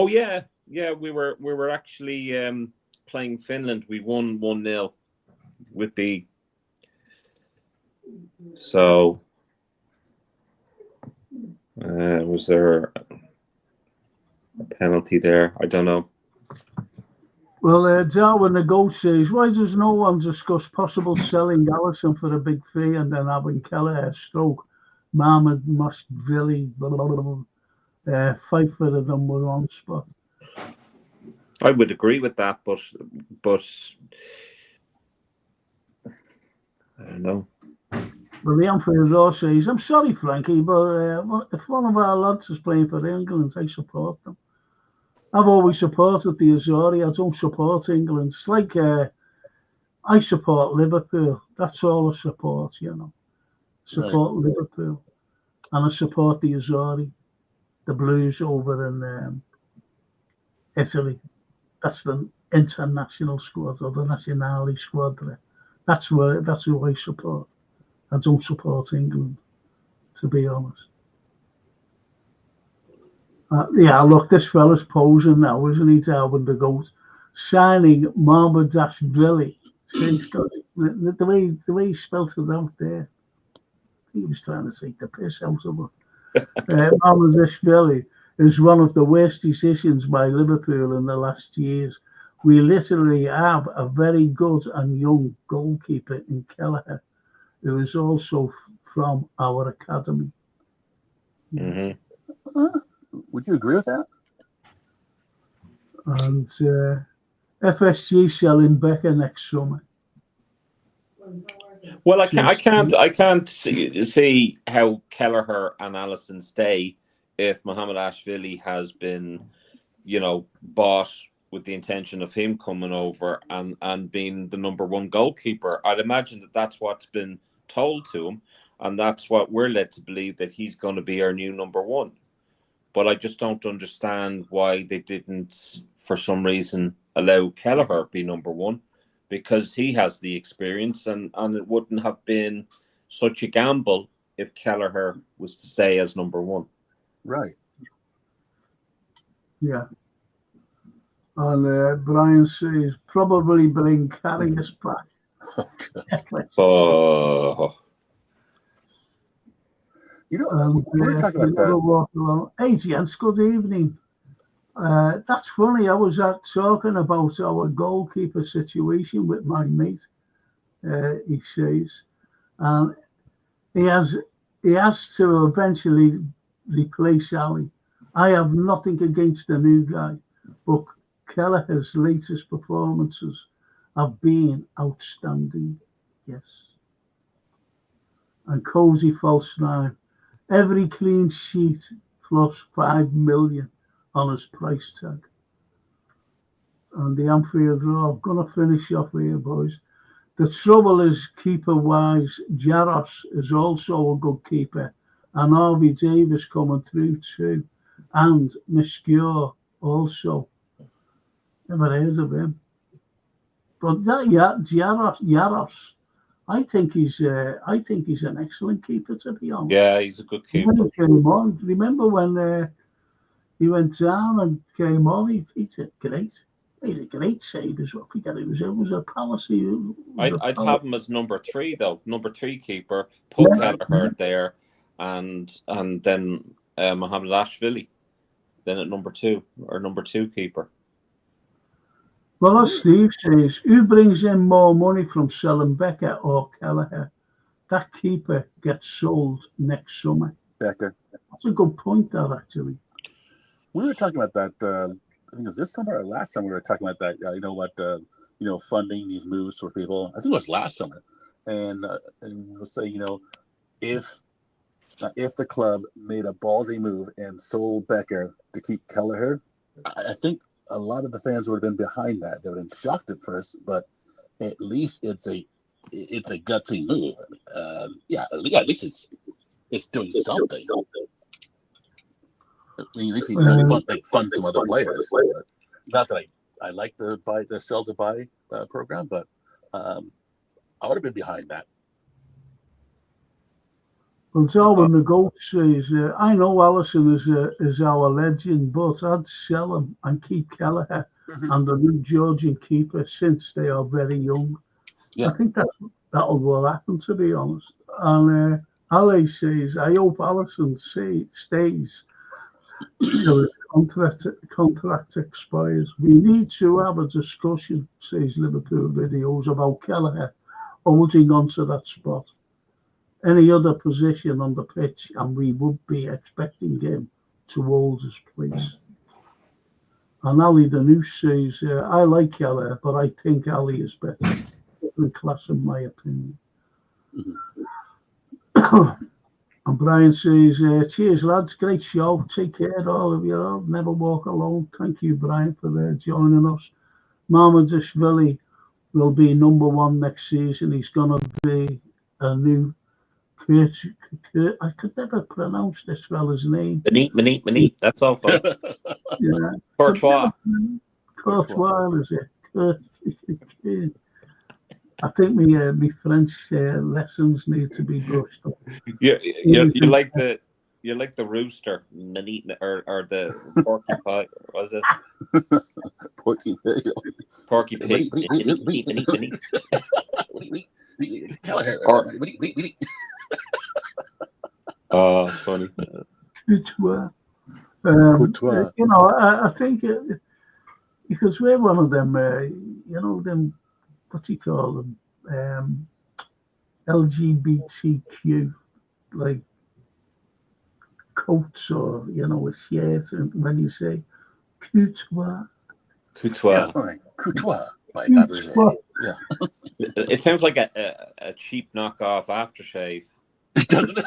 yeah, we were actually playing Finland. We won 1-0 with the. So was there a penalty there? I don't know. Well, Darwin the Goat says, why does no one discuss possible selling Allison for a big fee and then having Keller stroke Mohamed Masvili fight for the number one spot? I would agree with that, but I don't know. Well, the Anfield Roar says, I'm sorry, Frankie, but if one of our lads is playing for England, I support them. I've always supported the Azori. I don't support England. It's like I support Liverpool. That's all I support, Support right. Liverpool. And I support the Azori, the Blues over in Italy. That's the international squad or the Nazionale squad. That's who I support. I don't support England, to be honest. Yeah, look, this fella's posing now, isn't he, Darwin the Goat? Signing Mohamed-Dashvili. The way he spelt it out there. he was trying to take the piss out of her. Mamardashvili is one of the worst decisions by Liverpool in the last years. We literally have a very good and young goalkeeper in Kelleher, who is also from our academy. Mm-hmm. Would you agree with that? And FSG selling Becker next summer. Well, I can't see how Kelleher and Allison stay if Mamardashvili has been, bought with the intention of him coming over and being the number one goalkeeper. I'd imagine that that's what's been told to him, and that's what we're led to believe, that he's going to be our new number one. But I just don't understand why they didn't, for some reason, allow Kelleher be number one, because he has the experience, and it wouldn't have been such a gamble if Kelleher was to stay as number one. Right. Yeah. And Brian says, probably bring Carrius back. Oh. We're talking about that. Hey, gents, good evening. That's funny. I was talking about our goalkeeper situation with my mate, he says. And he has to eventually replace Ali. I have nothing against the new guy, but Kelleher's latest performances have been outstanding. Yes. And Cozy False 9. Every clean sheet plus 5 million on his price tag. And the Anfield Row, I'm going to finish off here, boys. The trouble is, keeper-wise, Jaros is also a good keeper. And Harvey Davis coming through too. And Muscure also. Never heard of him. But Jaros, I think he's an excellent keeper, to be honest. Yeah, he's a good keeper. When he came on, remember when he went down and came on? He's a great save as well. I forget it was a policy. I'd have him as number 3 though. Number 3 keeper. Put Kelleher there, and then Mamardashvili then at number 2 or number 2 keeper. Well, as Steve says, who brings in more money from selling Becker or Kelleher? That keeper gets sold next summer. Becker. That's a good point, that actually. We were talking about that. I think it was this summer or last summer. We were talking about that. Funding these moves for people. I think it was last summer, and we'll say, if the club made a ballsy move and sold Becker to keep Kelleher, I think a lot of the fans would have been behind that. They would have been shocked at first, but at least it's a gutsy move. At least it's doing something. At least they fund some other players. Not that I like the sell to buy program, but I would have been behind that. Well, Darwin the Goat says, I know Allison is our legend, but I'd sell him and keep Kelleher and the new Georgian keeper since they are very young. Yeah. I think that'll what happen, to be honest. And Ali says, I hope Allison stays till his contract expires. We need to have a discussion, says Liverpool Videos, about Kelleher holding on to that spot. Any other position on the pitch, and we would be expecting him to hold his place. And Ali the Noose says, I like Kelleher, but I think Ali is better. Different class, in my opinion. And Brian says, cheers, lads. Great show. Take care, all of you. Never walk alone. Thank you, Brian, for joining us. Mamardashvili will be number 1 next season. He's going to be a new I could never pronounce this fella's name. Manit. That's all, folks. Yeah. Courtois, is it? I think my French lessons need to be brushed up. You're like the rooster, Manit, or the porky pie. Was it? Porky pig. Porky pig. Kelleher. Oh, funny. Couture. Couture. You know, I think because we're one of them, you know, them, what do you call them? LGBTQ, like coats or, you know, a shirt, and when you say couture. Couture. Yeah, sorry. Couture by Fabergé. Yeah. It sounds like a cheap knockoff aftershave. Doesn't it?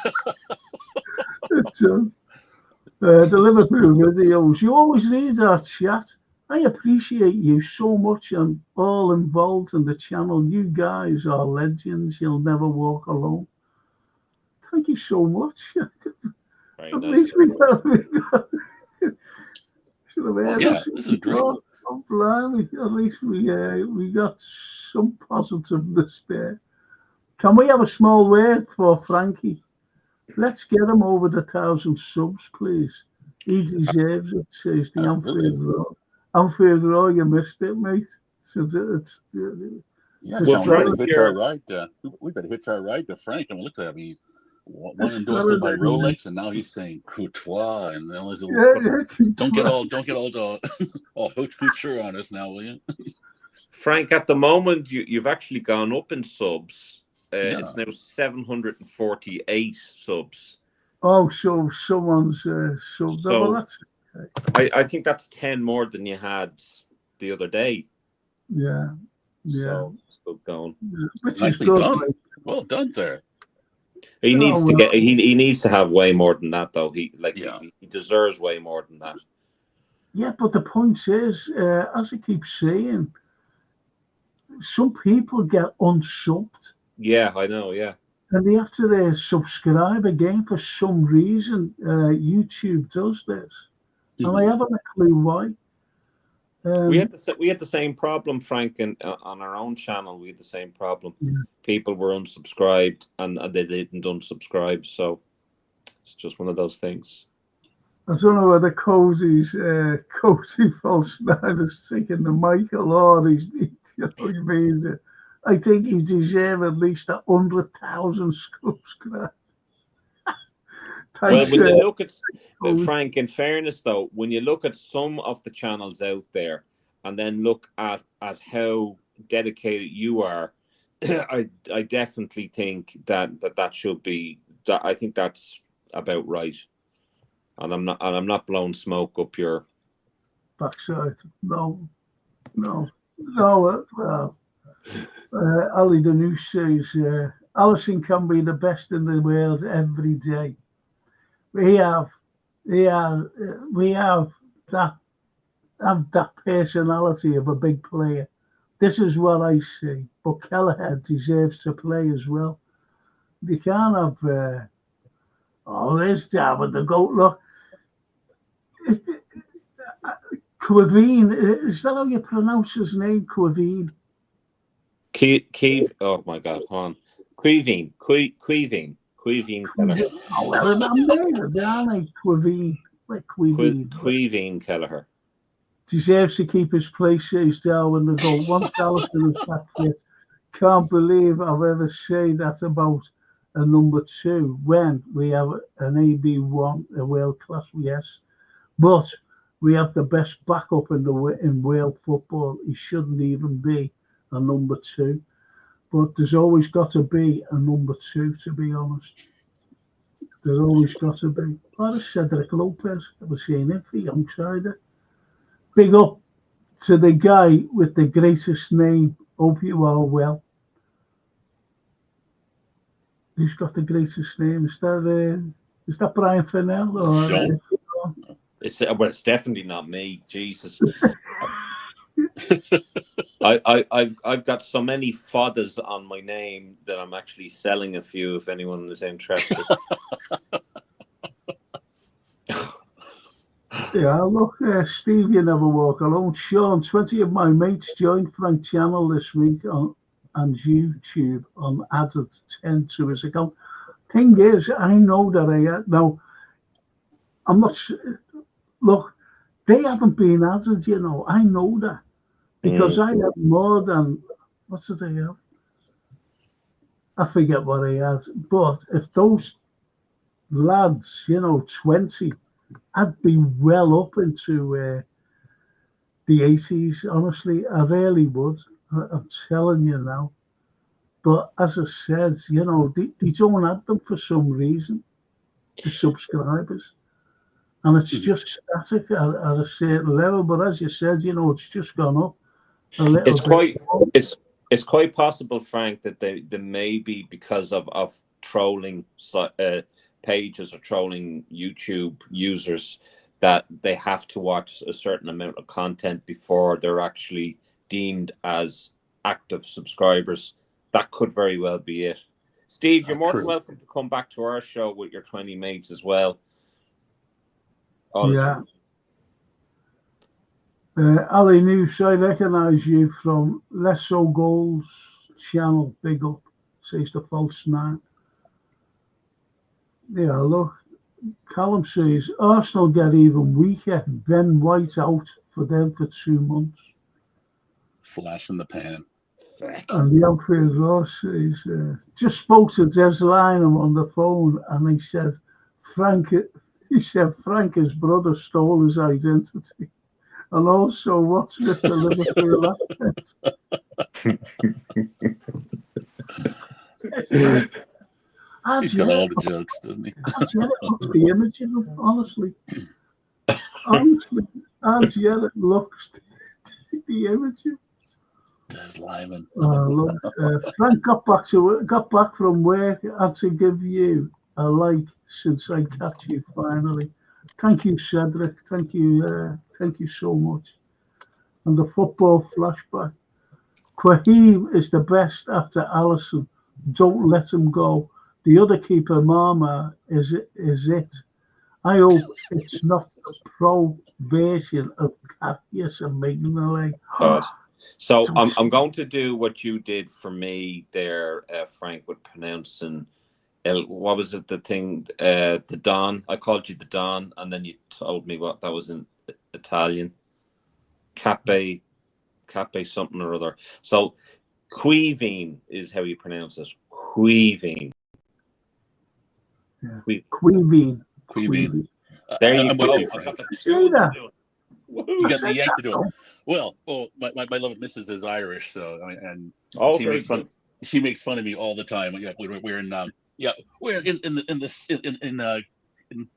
The Liverpool videos, you always read that chat. I appreciate you so much and all involved in the channel. You guys are legends. You'll never walk alone. Thank you so much. Very At nice. least we got should have heard Yeah, us. this is great. Oh, blimey. At least we got some positiveness there. Can we have a small word for Frankie? Let's get him over the 1,000 subs, please. He deserves it, says the Anfield Row. Anfield Row, you missed it, mate. So it's Yeah, Well, Sean, we Frank, better hitch our ride. We better hitch our ride to Frank, and look at him. He's one endorsement by Rolex, and now he's saying couture, and now he's don't get all haute couture on us now, will you? Frank, at the moment, you've actually gone up in subs. Yeah. It's now 748 subs. Oh, so someone's subbed. So Well, that's okay. I think that's 10 more than you had the other day. Yeah. So it's good going. Yeah. Which Nicely is good. done. Like, Well done, sir. He needs to well, get. He needs to have way more than that, though. He deserves way more than that. yeah, but the point is, as I keep saying, some people get unsubbed. Yeah, I know. Yeah. And they have to subscribe again for some reason. YouTube does this, and I haven't a clue why. We had the same problem, Frank, and on our own channel. We had the same problem. Yeah. People were unsubscribed, and they didn't unsubscribe. So it's just one of those things. I don't know whether Cozy false nine is taking the Michael or he's, you know what I mean? I think he deserves at least 100,000 subscribers. Well, when you look at Frank, in fairness though, when you look at some of the channels out there, and then look at how dedicated you are, I definitely think that should be. I think that's about right. And I'm not blowing smoke up your backside. No. Well, Ali the News says Alisson can be the best in the world every day. We have that personality of a big player. This is what I see. But Kelleher deserves to play as well. You can't have this job with the goat. Look, Quivine, is that how you pronounce his name? Quivine. Oh my God, hold on. Quivine Kelleher. Oh, well, I'm there, aren't I? Quivine. Like Quivine. Quivine Kelleher. Deserves to keep his place, says Darwin the goal. Once Alisson is back fit, can't believe I've ever said that about a number 2 when we have an AB1, a world class, yes. But we have the best backup in world football. He shouldn't even be a number 2. But there's always got to be a number 2, to be honest. There's always got to be. Oh, Cedric Lopez. I was saying it for Youngsider. Big up to the guy with the greatest name. Hope you are well. Who's got the greatest name? Is that Brian Fennell? Or, it's definitely not me. Jesus. I've got so many fathers on my name that I'm actually selling a few if anyone is interested. Yeah, look, Steve, you never walk alone. Sean, 20 of my mates joined Frank's channel this week on YouTube and added 10 to his account. Thing is, I know that now, I'm not, look, they haven't been added, you know, I know that. Because I have more than, what did I have? I forget what I had. But if those lads, 20, I'd be well up into the 80s, honestly. I really would. I'm telling you now. But as I said, they don't have them for some reason, the subscribers. And it's just static at a certain level. But as you said, it's just gone up a little bit. It's quite possible, Frank, that they may be because of trolling pages or trolling YouTube users, that they have to watch a certain amount of content before they're actually deemed as active subscribers. That could very well be it. Steve, you're more than welcome to come back to our show with your 20 mates as well. Honestly. Yeah. Ali News, I recognise you from Less So Goals channel. Big up, says the false nine. Yeah, look. Callum says Arsenal get even weaker. Ben White out for them for 2 months. Flash in the pan. And the outfield Ross says, just spoke to Des Lynam on the phone, and he said Frank's brother stole his identity. And also, what's with the Liverpool accent? He's got all the jokes, doesn't he? What's the image of him, honestly? Honestly, as yet it looks the image of him. Des Lyman. Frank got back from work. I had to give you a like since I catch you finally. Thank you, Cedric. Thank you so much. And the football flashback. Quahim is the best after Allison. Don't let him go. The other keeper, Mama, is it. I hope it's not a pro version of Cassius and making the leg. So I'm going to do what you did for me there, Frank, with pronouncing what was it, the thing, the Don. I called you the Don, and then you told me what that was in Italian. Cappe something or other. So Quivine is how you pronounce this. Quivine. Yeah. Quivine. There you go. You got the yank to do it. Well, my beloved missus is Irish, so she makes fun of me all the time. Yeah, we're in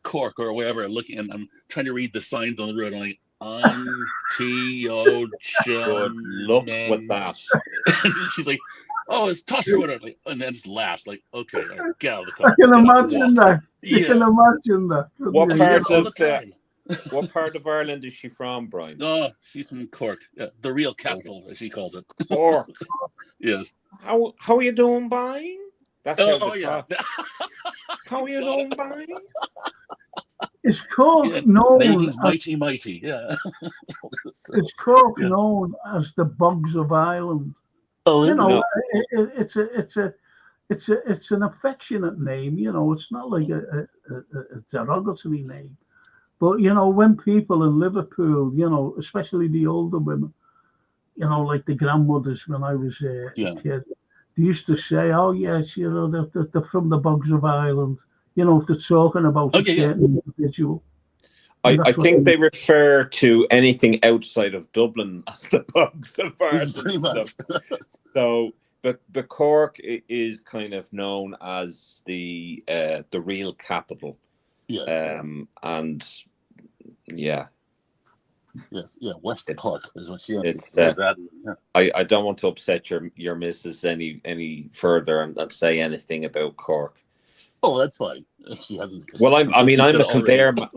Cork or wherever, looking, and I'm trying to read the signs on the road. I'm like, Antioch. Good luck with that. She's like, oh, it's Toshwater, and then just laughs like, okay, get out of the car. I can imagine that. You can imagine that. What part of Ireland is she from, Brian? Oh, she's from Cork, the real capital, as she calls it. Cork. Yes. How are you doing, Brian? That's yeah. How are you doing, Brian? Is Cork known as mighty? Yeah. Is Cork known as the Bogs of Ireland? Oh, it's an affectionate name. It's not like a derogatory name. But when people in Liverpool, especially the older women, like the grandmothers when I was a kid, they used to say, "Oh yes, they're from the Bogs of Ireland." If they're talking about a certain individual. I think they refer to anything outside of Dublin as the Bogs of Ireland. Pretty much. But Cork is kind of known as the real capital. Yes. West Cork is what she. I don't want to upset your missus any further and say anything about Cork. Oh, that's fine. She hasn't. Well, I'm a Kildare man.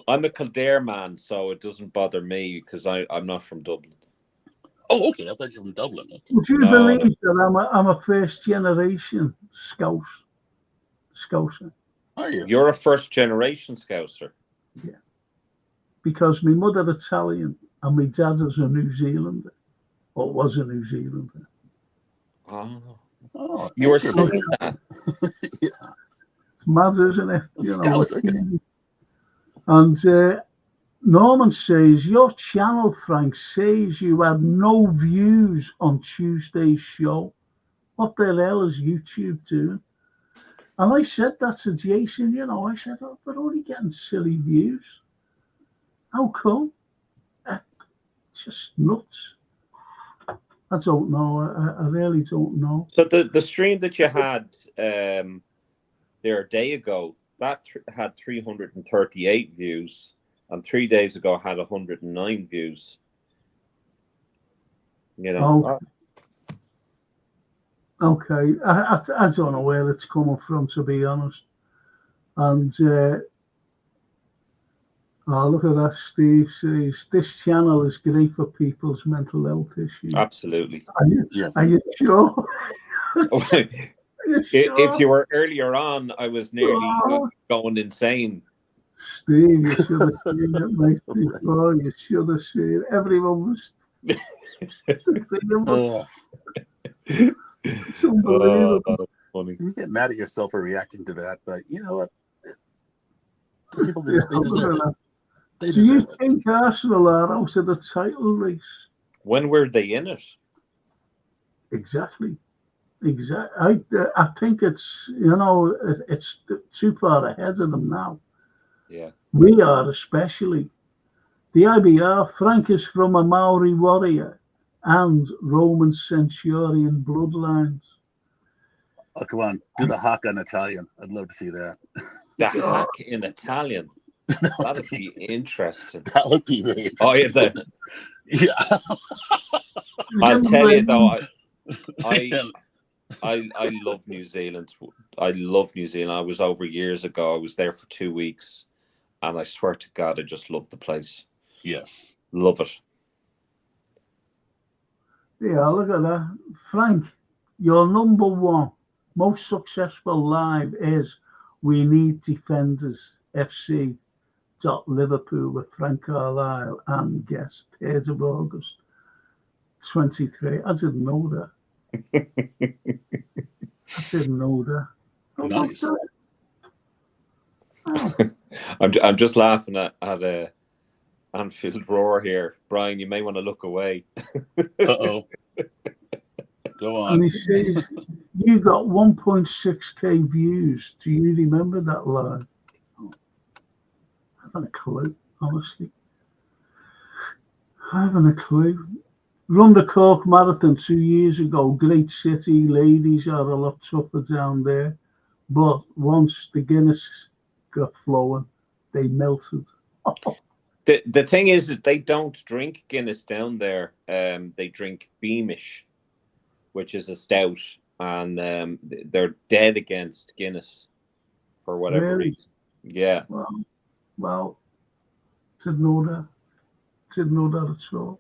I'm a Kildare man, so it doesn't bother me because I'm not from Dublin. Oh, okay. I thought you were from Dublin. Okay. Would you believe that I'm a first generation Scouser? Are you? You're a first generation Scouser. Yeah. Because my mother Italian and my dad is a New Zealander, or was a New Zealander. Oh, you were saying that. Yeah. It's mad, isn't it? Okay. And Norman says, your channel, Frank, says you had no views on Tuesday's show. What the hell is YouTube doing? And I said that to Jason, I said, oh, we're only getting silly views. How come? Just nuts. I don't know. I really don't know. So the stream that you had there a day ago, that had 338 views, and 3 days ago had 109 views. Okay. I don't know where it's coming from, to be honest. And look at that. Steve says this channel is great for people's mental health issues. Absolutely. Are you sure? If you were earlier on, I was nearly going insane. Steve, you should have seen it, mate, before. You should have seen it. Everyone was it's unbelievable. Funny. You get mad at yourself for reacting to that, but you know what? People they deserve it. Do you think Arsenal are out of the title race? When were they in it? Exactly. I think it's it's too far ahead of them now. Yeah. We are, especially. The IBR, Frank is from a Maori warrior and Roman centurion bloodlines. Oh, come on. Do the haka in Italian. I'd love to see that. The hack in Italian. That'd be interesting. That would be very interesting. Oh, yeah. I'll tell you, though, I love New Zealand. I love New Zealand. I was over years ago. I was there for 2 weeks. And I swear to God, I just love the place. Yes. Love it. Yeah, look at that. Frank, your number one most successful live is We Need Defenders, FC.Liverpool with Frank Carlyle and guest 3rd of August 23. I didn't know that. I didn't know that. Nice. Oh. I'm just laughing at Anfield Roar here. Brian, you may want to look away. Uh-oh. Go on. And he says, you got 1.6k views. Do you remember that live? I haven't a clue, honestly. I haven't a clue. Run the Cork Marathon 2 years ago. Great city. Ladies are a lot tougher down there. But once the Guinness got flowing, they melted. The thing is that they don't drink Guinness down there. They drink Beamish, which is a stout, and they're dead against Guinness for whatever reason. Yeah. Well, didn't know that. Didn't know that at all.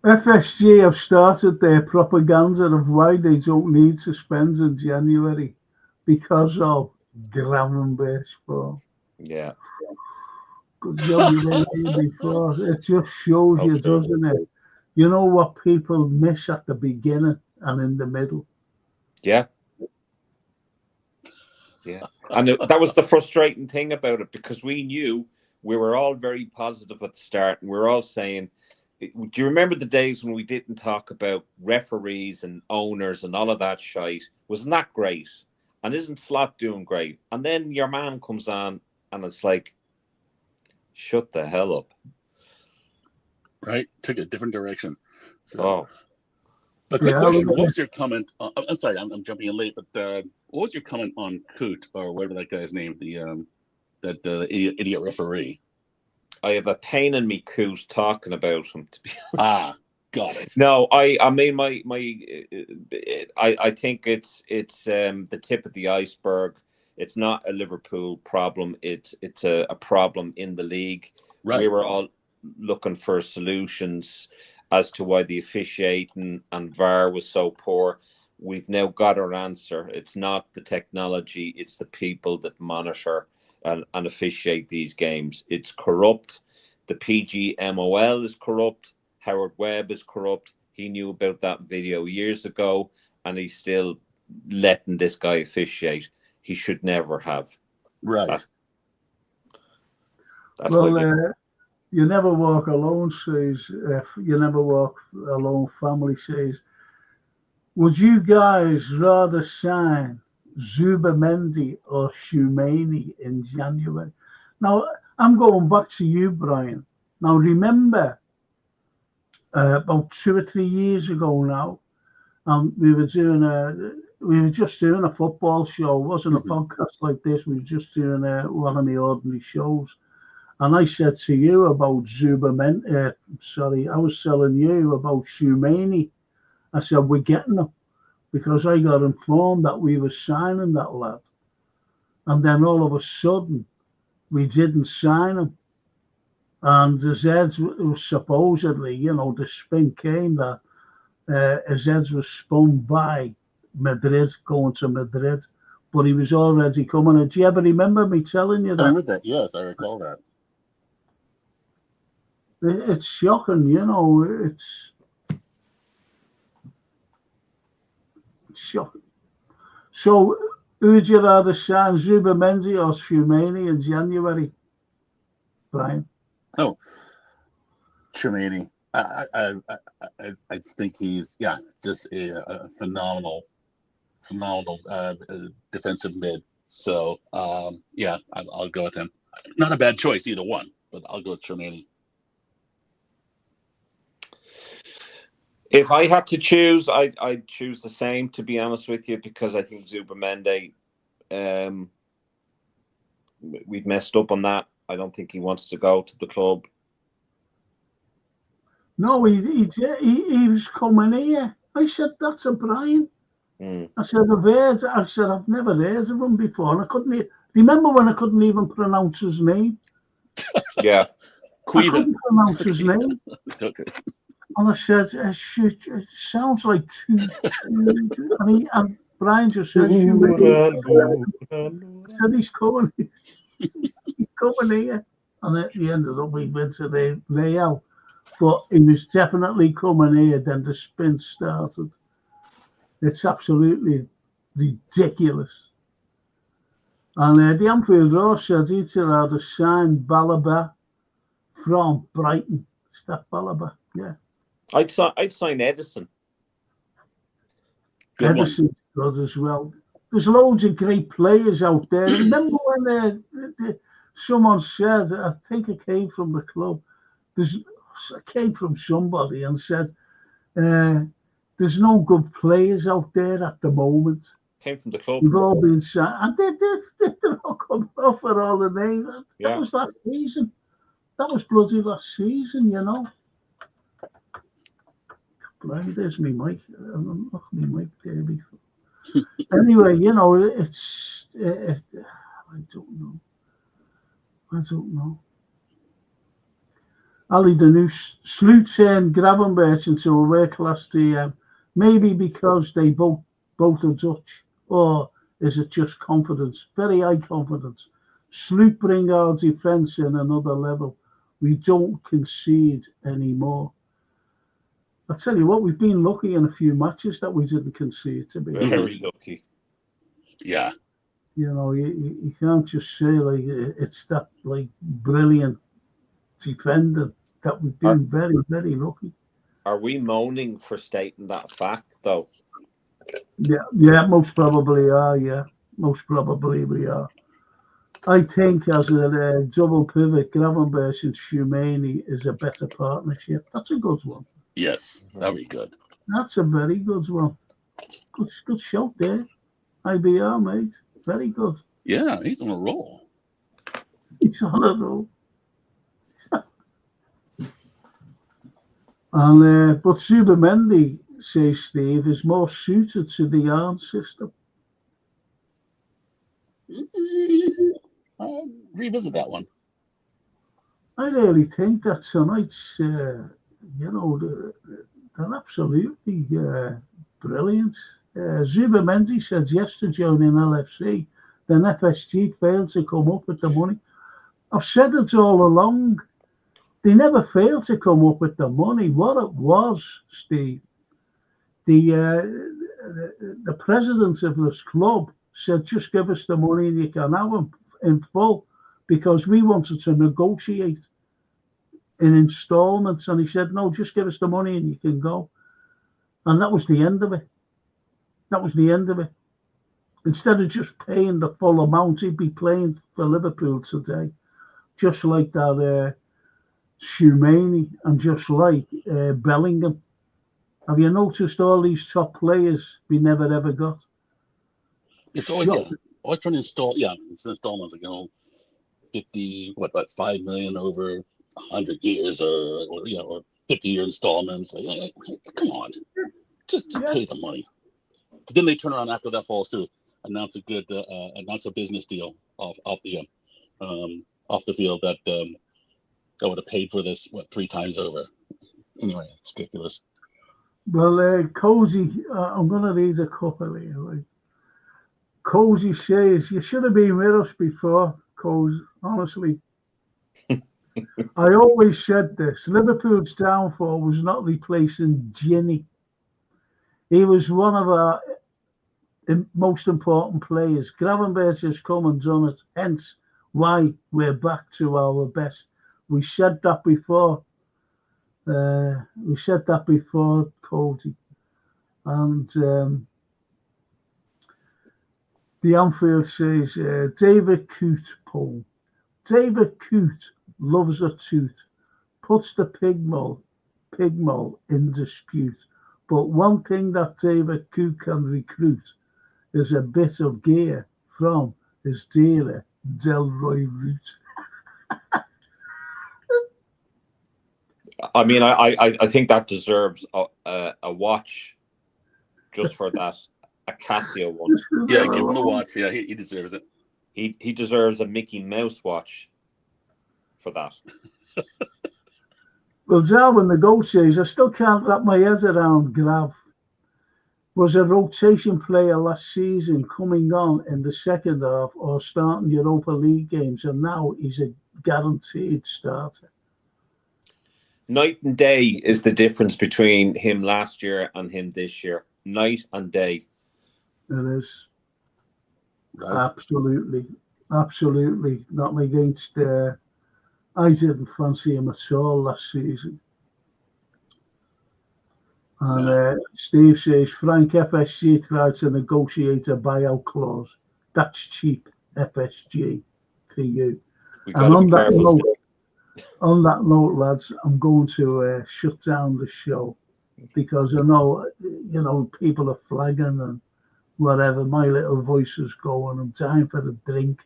FSG have started their propaganda of why they don't need to spend in January because of Gravenberch fall. Yeah. Good job you were here before. It just shows you, doesn't it? You know what people miss at the beginning and in the middle. Yeah. Yeah. And that was the frustrating thing about it, because we knew we were all very positive at the start, and we were all saying, do you remember the days when we didn't talk about referees and owners and all of that shite? Wasn't that great? And isn't Slot doing great? And then your man comes on and it's like, shut the hell up. Right? Took a different direction. So, But quick question, what was your comment? I'm sorry, I'm jumping in late, but what was your comment on Coot, or whatever that guy's name, that idiot referee? I have a pain in me Coot talking about him, to be honest. Got it. No, I mean I think it's the tip of the iceberg. It's not a Liverpool problem. It's a problem in the league. Right. We were all looking for solutions as to why the officiating and VAR was so poor. We've now got our answer. It's not the technology, it's the people that monitor and officiate these games. It's corrupt. The PGMOL is corrupt. Howard Webb is corrupt. He knew about that video years ago, and he's still letting this guy officiate. He should never have. Right. Well, You never walk alone, says. You never walk alone, family, says. Would you guys rather sign Zubamendi or Shumeni in January? Now, I'm going back to you, Brian. Now, remember, about 2 or 3 years ago now, we were just doing a football show. It wasn't a podcast like this. We were just doing one of the ordinary shows. And I said to you about Zubamendi. I was telling you about Shumeni. I said, we're getting him, because I got informed that we were signing that lad. And then all of a sudden, we didn't sign him. And Azez was supposedly, the spin came that Azez was spun by Madrid, going to Madrid. But he was already coming. Do you ever remember me telling you that? I heard that, yes, I recall that. It's shocking, it's shocking. So, who'd you rather sign, Zubamendi or Shumeni in January, Brian? Oh, Shumeni. I think he's just a phenomenal defensive mid. So I'll go with him. Not a bad choice either one, but I'll go with Shumeni. If I had to choose, I'd choose the same, to be honest with you, because I think Zubamendi, we've messed up on that. I don't think he wants to go to the club. No, he was coming here. I said, that's a Brian. I said, I've never heard of him before. And I couldn't remember when I couldn't even pronounce his name. Yeah. I couldn't pronounce his name. Okay. And I said, it sounds like two. And Brian just said, I said, he's coming. He's coming here. And at the end of the week, we went to the Real. But he was definitely coming here. Then the spin started. It's absolutely ridiculous. And the Anfield Road said he'd rather sign Balaba from Brighton. Is that Balaba? Yeah. I'd sign Edison. Edison's good as well. There's loads of great players out there. Remember when someone said, I think it came from the club, it came from somebody and said, there's no good players out there at the moment. Came from the club. We've all been signed. And they're all coming off for all the names. That was last season. That was bloody last season, There's me mic. I'm not my mic there before. Anyway, it's I don't know. Ali, the new Sloot turned Gravenberch into a world-class TM. Maybe because they both are Dutch, or is it just confidence? Very high confidence. Sloot bring our defence in another level. We don't concede anymore. I'll tell you what, we've been lucky in a few matches that we didn't concede, to be very lucky. Yeah. You can't just say it's that brilliant defending that we've been very, very lucky. Are we moaning for stating that fact, though? Yeah, most probably are, yeah. Most probably we are. I think as a double pivot, Gravenberch and Shumeni is a better partnership. That's a good one. Yes, very good. That's a very good one. Good shout there. IBR, mate. Very good. Yeah, he's on a roll. He's on a roll. And but Zubamendi, says Steve, is more suited to the Arn system. I'll revisit that one. I really think that tonight's, they're absolutely brilliant. Zubamendi said yes to joining LFC. Then FSG failed to come up with the money. I've said it all along. They never failed to come up with the money. What it was, Steve, the president of this club said, just give us the money and you can have them in full, because we wanted to negotiate. in installments. And he said, no, just give us the money and you can go. And that was the end of it. That was the end of it. Instead of just paying the full amount, he'd be playing for Liverpool today. Just like that Shumani and just like Bellingham. Have you noticed all these top players we never ever got? It's always always trying to install. Yeah, it's installments. Like, 5 million over 100 years, or 50-year installments. Like, come on, just pay the money. But then they turn around after that falls through, announce a business deal off the field that would have paid for this 3 times over. Anyway, it's ridiculous. Well, Cozy, I'm going to read a couple here. Right? Cozy says, you should have been with us before, Cozy, honestly. I always said this. Liverpool's downfall was not replacing Ginny. He was one of our most important players. Gravenberch has come and done it, hence why we're back to our best. We said that before. Cody. And the Anfield says, David Coote poll. David Coote loves a toot, puts the pig mold in dispute. But one thing that David Coote can recruit is a bit of gear from his dealer, Delroy Root. I mean, I think that deserves a watch just for that, a Casio one. Yeah, give him a watch. Yeah, he deserves it. He deserves a Mickey Mouse watch for that. Well, Darwin, the goal says, I still can't wrap my head around Grav. Was a rotation player last season coming on in the second half or starting Europa League games, and now he's a guaranteed starter. Night and day is the difference between him last year and him this year. Night and day. It is. Right. Absolutely. Not against. I didn't fancy him at all last season. And Steve says Frank FSG tried to negotiate a buyout clause. That's cheap, FSG, for you. And on that note, lads, I'm going to shut down the show because I know, people are flagging and whatever. My little voice is going. I'm time for a drink.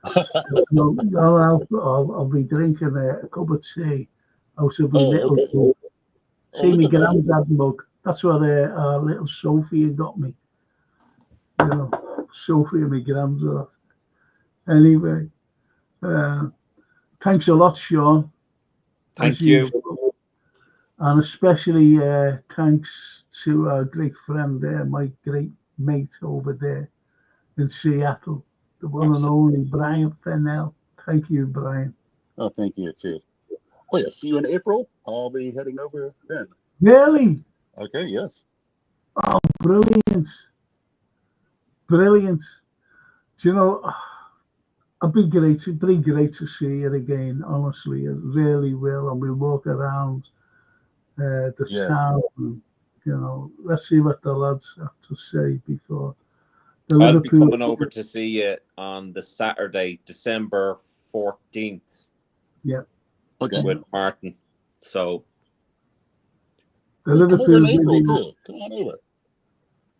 I'll be drinking a cup of tea out of my little mug. See my granddad mug. That's what our little Sophia got me. Sophie and my granddad. Anyway, thanks a lot, Sean. Thank you. And especially thanks to our great friend there, my great mate over there in Seattle, the one and only Brian Fennell. Thank you, Brian. Oh, thank you. Cheers. Oh, yeah. See you in April. I'll be heading over then. Really? Okay, yes. Oh, brilliant. Do you know, it'd be great to see you again, honestly. It really will. And we'll walk around the town. And, let's see what the lads have to say before. I'll be coming over to see you on the Saturday, December 14th. Yeah. Okay. With Martin. So. The Liverpool Come on over.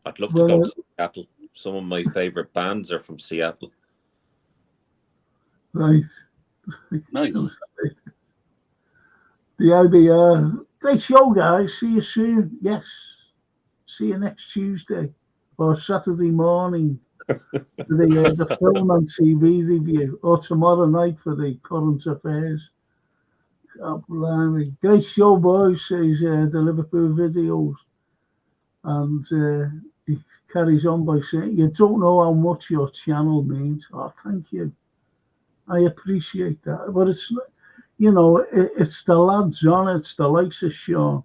I'd love to go to Seattle. Some of my favourite bands are from Seattle. Right. Nice. The IBR. Great show, guys. See you soon. Yes. See you next Tuesday or Saturday morning for the film and TV review, or tomorrow night for the current affairs. Oh, blimey. Great show, boys, says the Liverpool videos. And he carries on by saying, you don't know how much your channel means. Oh, thank you. I appreciate that. But it's, it's the lads on it. It's the likes of Sean.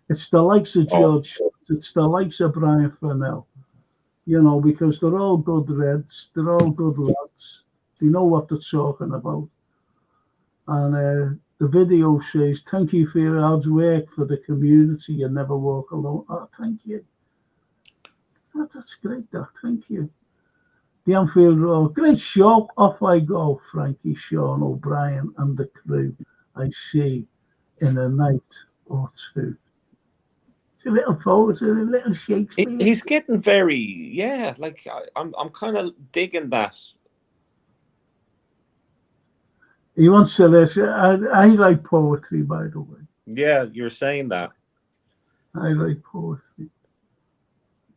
It's the likes of George. It's the likes of Brian Fennell. Because they're all good Reds. They're all good lads. They know what they're talking about. And The video says, "Thank you for your hard work for the community. You never walk alone." Oh, thank you. Oh, that's great, that. Thank you. The Anfield Road. Great show. Off I go, Frankie, Sean O'Brien, and the crew I see in a night or two. It's a little poet, a little Shakespeare. He's getting very, like I'm kind of digging that. He wants to listen. I like poetry, by the way. Yeah, you're saying that. I like poetry.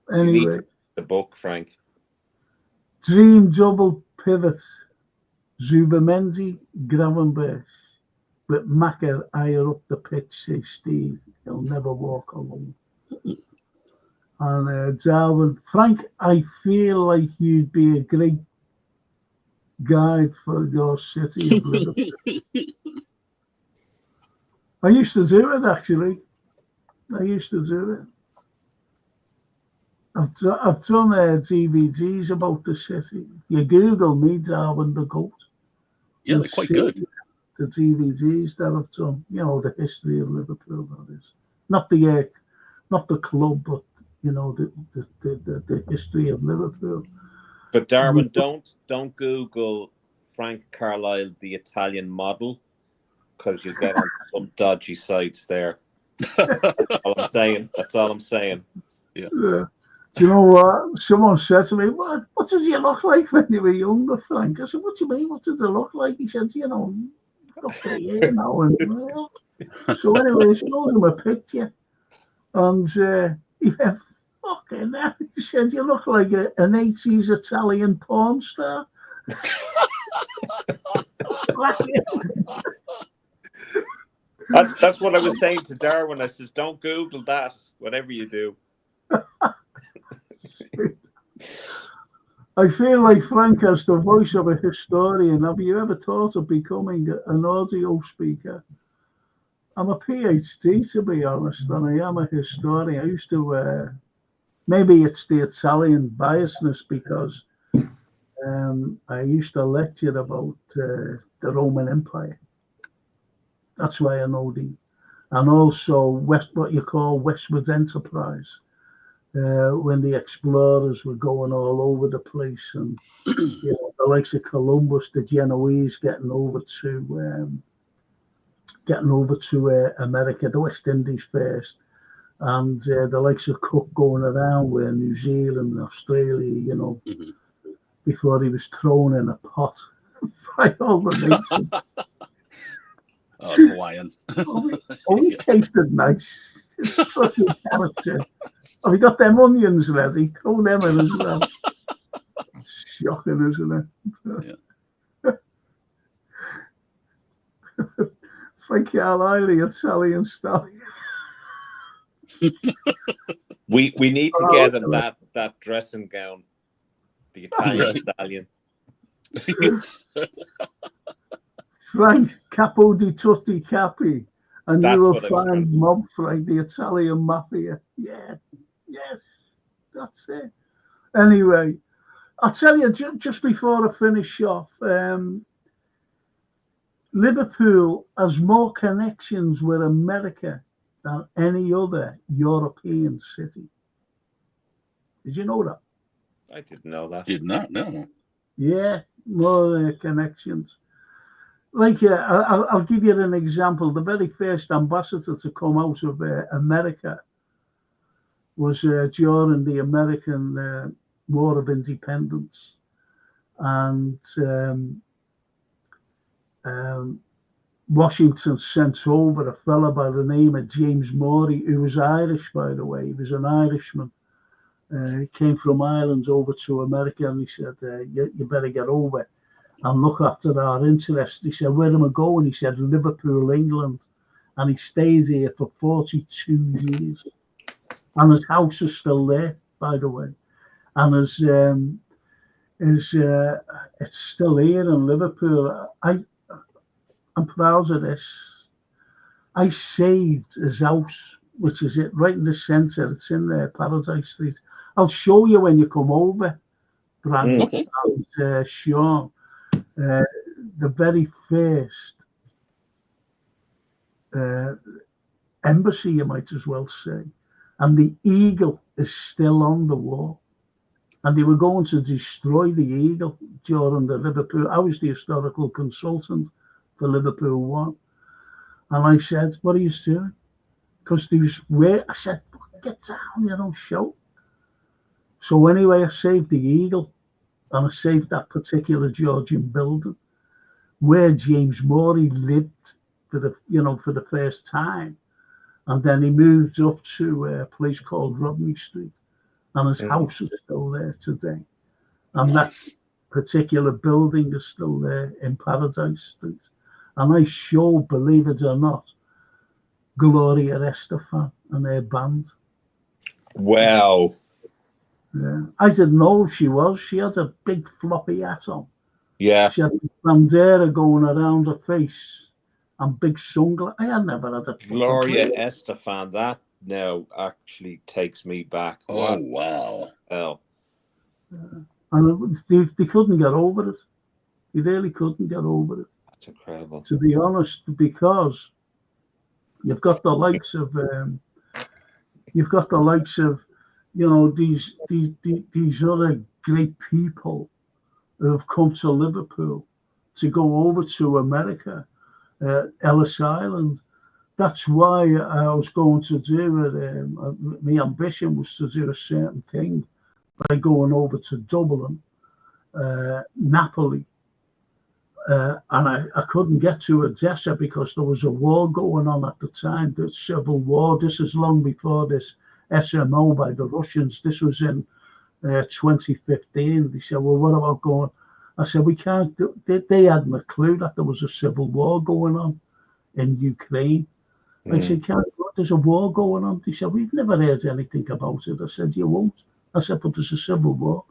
You need Anyway, to read the book, Frank. Dream double pivot. Zubamendi, Gravenberch. With Macker higher up the pitch, say Steve. He'll never walk alone. And Darwin, Frank, I feel like you'd be a great guide for your city of Liverpool. I used to do it, actually. I used to do it. I've done DVDs about the city. You Google me, Darwin the Goat. Yeah, they're quite good. The DVDs that I've done, the history of Liverpool, that is. Not the club, but the history of Liverpool. But Darwin, don't Google Frank Carlyle, the Italian model, because you get on some dodgy sites there. That's all I'm saying. Yeah. Do you know what? Someone said to me, what did you look like when you were younger, Frank? I said, what do you mean? What did it look like? He said, okay, now. So anyway, I showed him a picture. And he went, fucking hell. He said, you look like an 80s Italian porn star. That's what I was saying to Darwin. I says, don't Google that, whatever you do. I feel like Frank has the voice of a historian. Have you ever thought of becoming an audio speaker? I'm a PhD, to be honest, and I am a historian. I used to, maybe it's the Italian biasness, because I used to lecture about the Roman Empire. That's why I know and also what you call westward enterprise. When the explorers were going all over the place, and the likes of Columbus, the Genoese getting over to America, the West Indies first, and the likes of Cook going around with New Zealand and Australia, before he was thrown in a pot by all the nations. Oh, Hawaiians. He tasted nice. Have you got them onions ready? Throw them in as well. It's shocking, isn't it? Yeah. Frank Carlyle, the Italian stallion. We need to get him that dressing gown, the Italian stallion. Frank Capo di Tutti Capi. And That's you will find mob Frank, the Italian mafia. Yeah, yes, that's it. Anyway, I'll tell you, just before I finish off, Liverpool has more connections with America than any other European city. Did you know that? I didn't know that. Did not know. Yeah, more connections. Like, I'll give you an example. The very first ambassador to come out of America was during the American War of Independence. And Washington sent over a fellow by the name of James Morey, who was Irish, by the way. He was an Irishman. He came from Ireland over to America, and he said, you better get over and look after our interests. He said, where am I going? He said, Liverpool, England. And he stayed here for 42 years. And his house is still there, by the way. And it's still here in Liverpool. I'm proud of this. I saved his house, which is it right in the centre. It's in Paradise Street. I'll show you when you come over, Brad and Sean. The very first embassy, you might as well say. And the eagle is still on the wall. And they were going to destroy the eagle during the Liverpool. I was the historical consultant for Liverpool 1. And I said, what are you doing? Because I said, get down, you don't shout. So anyway, I saved the eagle. And I saved that particular Georgian building where James Morey lived for the first time. And then he moved up to a place called Rodney Street. And his house is still there today. And that particular building is still there in Paradise Street. And I show, believe it or not, Gloria Estefan and her band. Wow. Yeah. I didn't know who she was. She had a big floppy hat on. Yeah. She had bandera going around her face and big sunglasses. I had never had a Gloria Estefan. That now actually takes me back. Oh, wow. Oh. And they couldn't get over it. They really couldn't get over it. That's incredible. To be honest, because you've got the likes of these other great people who have come to Liverpool to go over to America, Ellis Island. That's why I was going to do it. My ambition was to do a certain thing by going over to Dublin, Napoli, and I couldn't get to Odessa because there was a war going on at the time, the Civil War. This is long before this SMO by the Russians. This was in 2015. They said, well, what about going? I said, we can't do. They hadn't a clue that there was a civil war going on in Ukraine. I said, there's a war going on. They said, we've never heard anything about it. I said, you won't. I said, but there's a civil war.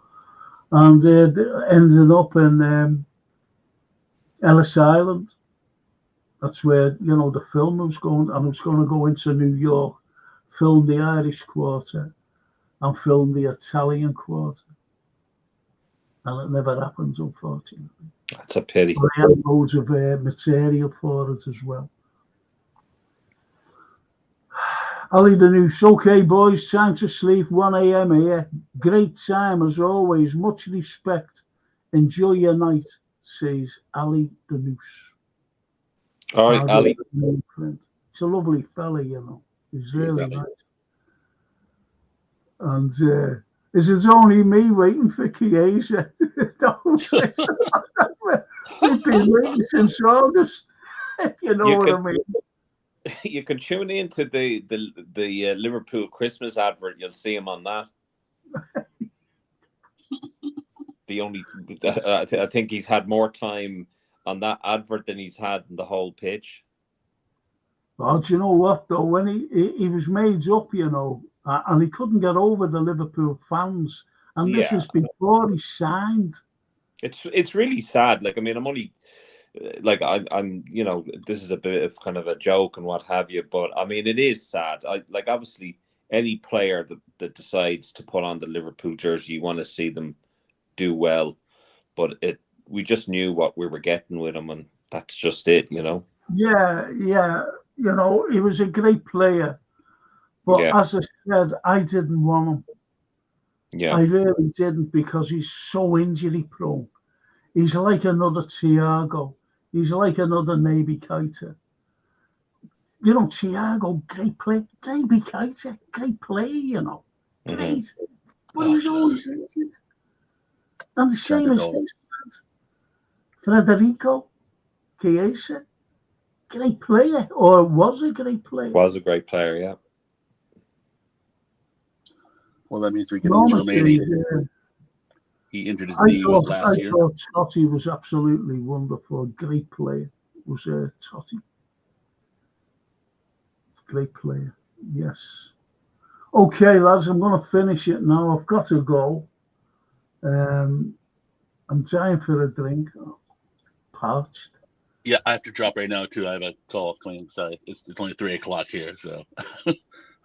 And it ended up in Ellis Island. That's where, the film was going. I was going to go into New York, film the Irish Quarter, and film the Italian Quarter. And it never happened, unfortunately. That's a pity. But I had loads of material for it as well. Ali the Noose. Okay, boys, time to sleep. 1 a.m. here. Great time as always. Much respect. Enjoy your night, says Ali the Noose. All right, Ali. He's a lovely fella, He's really nice. And is it only me waiting for Chiesa? We've been waiting since August. You know what I mean. You can tune into the Liverpool Christmas advert. You'll see him on that. I think he's had more time on that advert than he's had in the whole pitch. Well, do you know what though? When he was made up, and he couldn't get over the Liverpool fans, and this is before he signed. It's really sad. Like, I mean, I'm only. Like I'm, this is a bit of kind of a joke and what have you, but I mean, it is sad. Obviously, any player that decides to put on the Liverpool jersey, you want to see them do well, but we just knew what we were getting with him, and that's just it, Yeah, he was a great player, but as I said, I didn't want him. Yeah, I really didn't, because he's so injury prone. He's like another Thiago. He's like another Naby Keita. Thiago, great play. Naby Keita, great play, Great. But he was always injured. And the same as this Federico Chiesa, great player, or was a great player. Was a great player, yeah. Well, that means we can enjoy He injured his knee last year. I thought Totti was absolutely wonderful. Great player was Totti. Great player, yes. Okay, lads, I'm going to finish it now. I've got to go. I'm dying for a drink. Parched. Yeah, I have to drop right now too. I have a call coming. Sorry, it's only 3 o'clock here. So have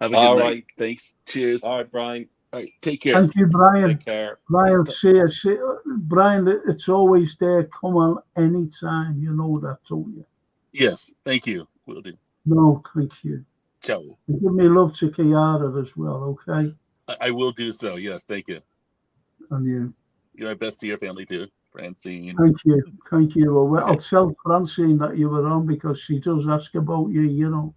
a good night. Right. Thanks. Cheers. All right, Brian. All right, take care. Thank you, Brian. Take care. Brian, see you. Brian, it's always there. Come on anytime. You know that, don't you? Yes, thank you. Will do. No, thank you. Ciao. Give me love to Kiara as well, okay? I will do so. Yes, thank you. And you. Give my best to your family too, Francine. Thank you. Well, I'll tell Francine that you were on because she does ask about you, you know.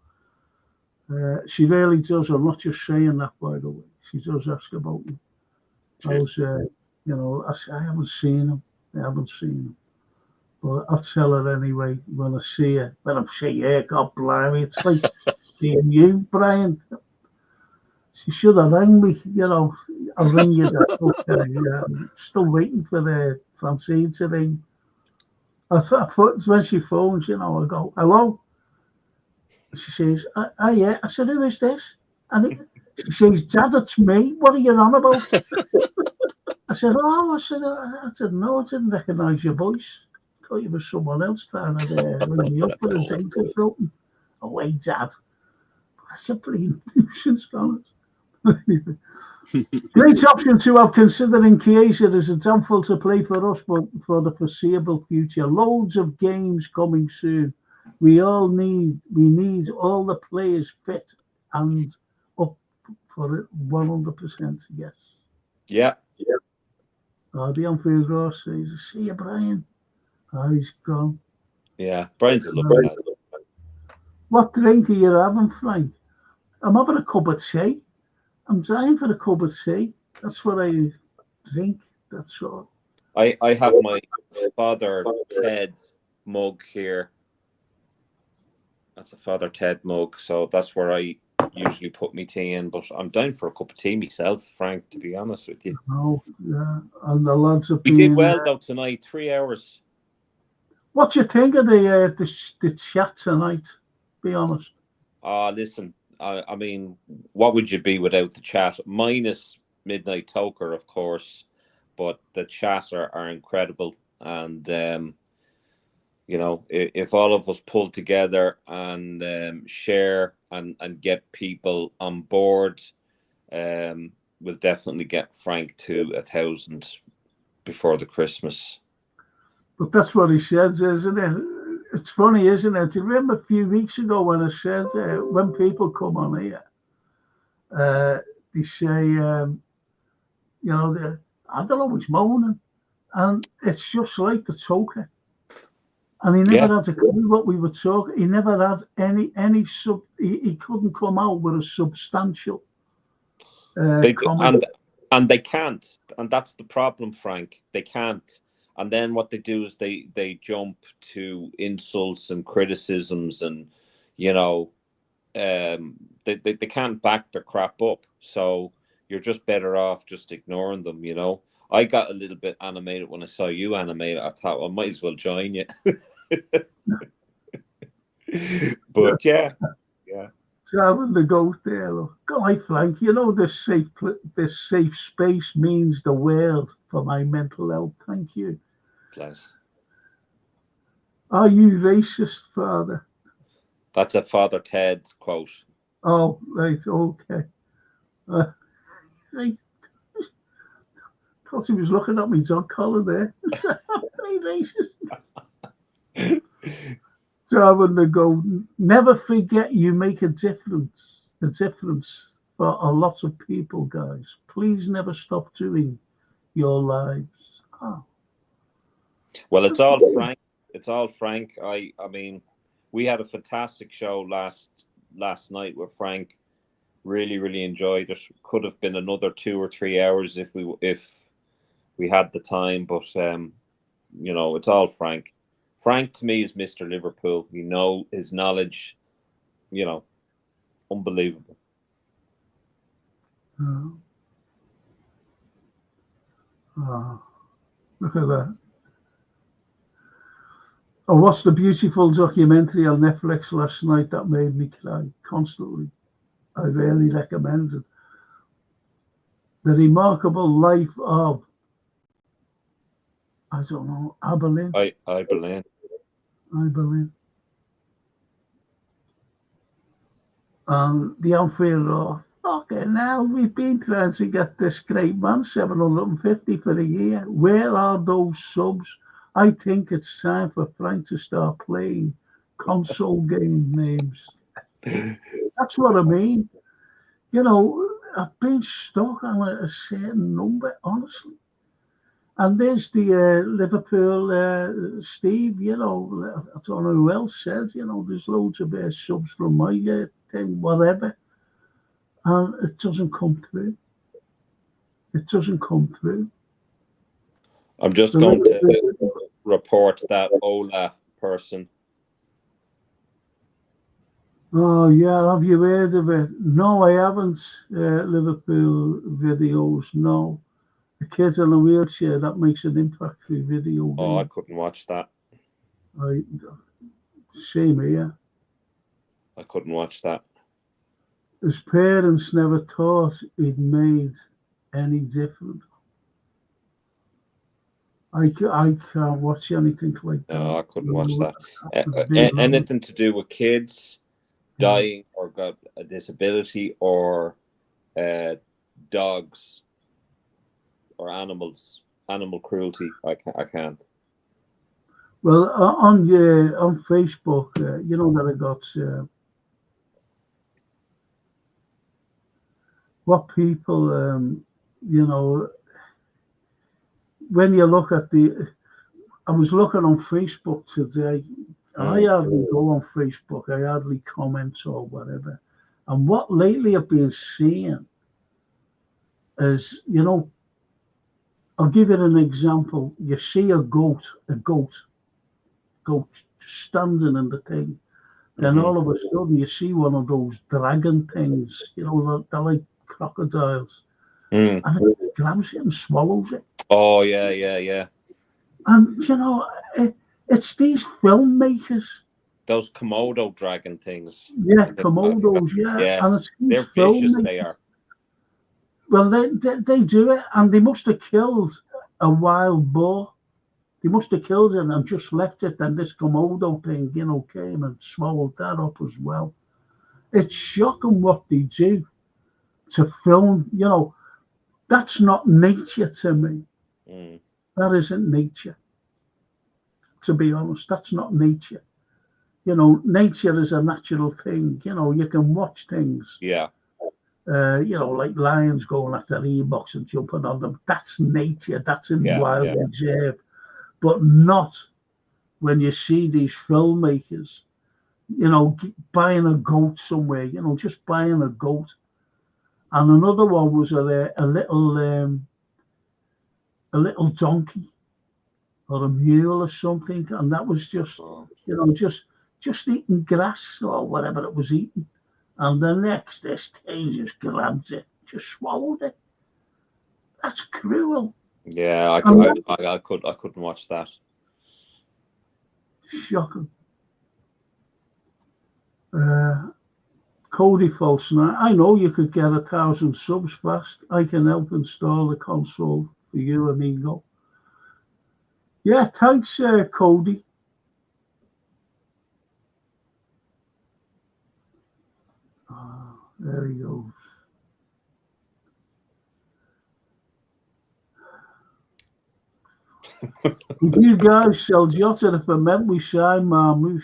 She really does. I'm not just saying that, by the way. She does ask about you. How's, you know, I haven't seen him. But I'll tell her anyway when I see her. When I see her, God blimey, it's like seeing you, Brian. She should have rang me, you know. I'll ring you. Okay, yeah. I'm still waiting for Francine to ring. I thought when she phones, you know, I go, hello? She says, yeah. I said, who is this? And she says, Dad, it's me. What are you on about? I said, I said, no, I didn't recognise your voice. I thought you were someone else trying to ring me up with a date or something. Oh, wait, Dad. That's a pretty nuisance, Donald. Great option to have considering Chiesa as a downfall to play for us, but for the foreseeable future. Loads of games coming soon. We need all the players fit and up for it 100%, yes. Yeah. The on-field grass says, see you, Brian. He's gone. Yeah, Brian's a lovely lad. What drink are you having, Frank? I'm having a cup of tea. I'm dying for a cup of tea. That's what I drink. That's all. I have my Father Ted mug here. That's a Father Ted mug, so that's where I usually put my tea in. But I'm down for a cup of tea myself, Frank, to be honest with you. Oh, yeah. And the lads have We did well though tonight. 3 hours. What do you think of the chat tonight? Be honest. Listen. I mean, what would you be without the chat? Minus Midnight Toker, of course, but the chat are incredible. And, you know, if all of us pull together and share and get people on board, we'll definitely get Frank to 1,000 before the Christmas. But that's what he says, isn't it? It's funny, isn't it? Do you remember a few weeks ago when I said, when people come on here, they say, you know, I don't know, he's moaning. And it's just like the toker. And he never had a clue what we were talking. He never had any he couldn't come out with a substantial comment. And they can't. And that's the problem, Frank. They can't. And then what they do is they jump to insults and criticisms, and you know, they can't back their crap up. So you're just better off just ignoring them. You know, I got a little bit animated when I saw you animated. I thought, well, I might as well join you. But yeah. Having the goat there, look. Go on, Frank. You know this safe space means the world for my mental health. Thank you. Bless. Are you racist, Father? That's a Father Ted quote. Oh, right, okay. Right. Thought he was looking at me dog collar there. Very racist. So I wouldn't go. Never forget you make a difference for a lot of people, guys. Please never stop doing your lives. Oh. Well, it's all Frank. It's all Frank. I mean, we had a fantastic show last night with Frank. Really enjoyed it. Could have been another 2 or 3 hours if we had the time, but you know, it's all Frank. Frank to me is Mr. Liverpool. You know, his knowledge, you know, unbelievable. Oh, look at that. I watched a beautiful documentary on Netflix last night that made me cry constantly. I really recommend it. The remarkable life of, I don't know, Abilene. Abilene. The outfield, fucking hell, we've been trying to get this great man 750 for a year. Where are those subs? I think it's time for Frank to start playing console game names. That's what I mean. You know, I've been stuck on a certain number, honestly. And there's the Liverpool Steve, you know, I don't know who else says, you know, there's loads of subs from my thing, whatever. And it doesn't come through. It doesn't come through. I'm just going to report that Olaf person. Oh, yeah, have you heard of it? No, I haven't. Liverpool videos, no. A kid in a wheelchair that makes an impact through video. Oh, I couldn't watch that. Same here. I couldn't watch that. His parents never thought he'd made any difference. I can't watch anything like that. No, I couldn't watch that. Anything to do with kids dying or got a disability or dogs or animals, animal cruelty, I can't. Well, on Facebook, you know that I got what people, you know, when you look at I was looking on Facebook today, and I hardly go on Facebook, I hardly comment or whatever. And what lately I've been seeing is, you know, I'll give you an example. You see a goat standing in the thing. Then all of a sudden you see one of those dragon things, you know, they're like crocodiles. And it grabs it and swallows it. Oh, yeah. And, you know, it's these filmmakers. Those Komodo dragon things. Yeah, Komodos, yeah. And it's these they're vicious, they are. Well, they do it, and they must have killed a wild boar. They must have killed it and just left it, and this Komodo thing, you know, came and swallowed that up as well. It's shocking what they do to film, you know. That's not nature to me. That isn't nature. To be honest, that's not nature. You know, nature is a natural thing. You know, you can watch things. Yeah. You know, like lions going after Ewoks and jumping on them. That's nature. That's in wild reserve. But not when you see these filmmakers, you know, buying a goat somewhere, you know, just buying a goat. And another one was a little donkey or a mule or something. And that was just, you know, just eating grass or whatever it was eating. And the next, this thing just grabbed it, just swallowed it. That's cruel. Yeah, I couldn't watch that. Shocking. Cody Folson, I know you could get 1,000 subs fast. I can help install the console for you, amigo. Yeah, thanks, Cody. There he goes. Would you guys sell Jota if I meant we sign Marmouche?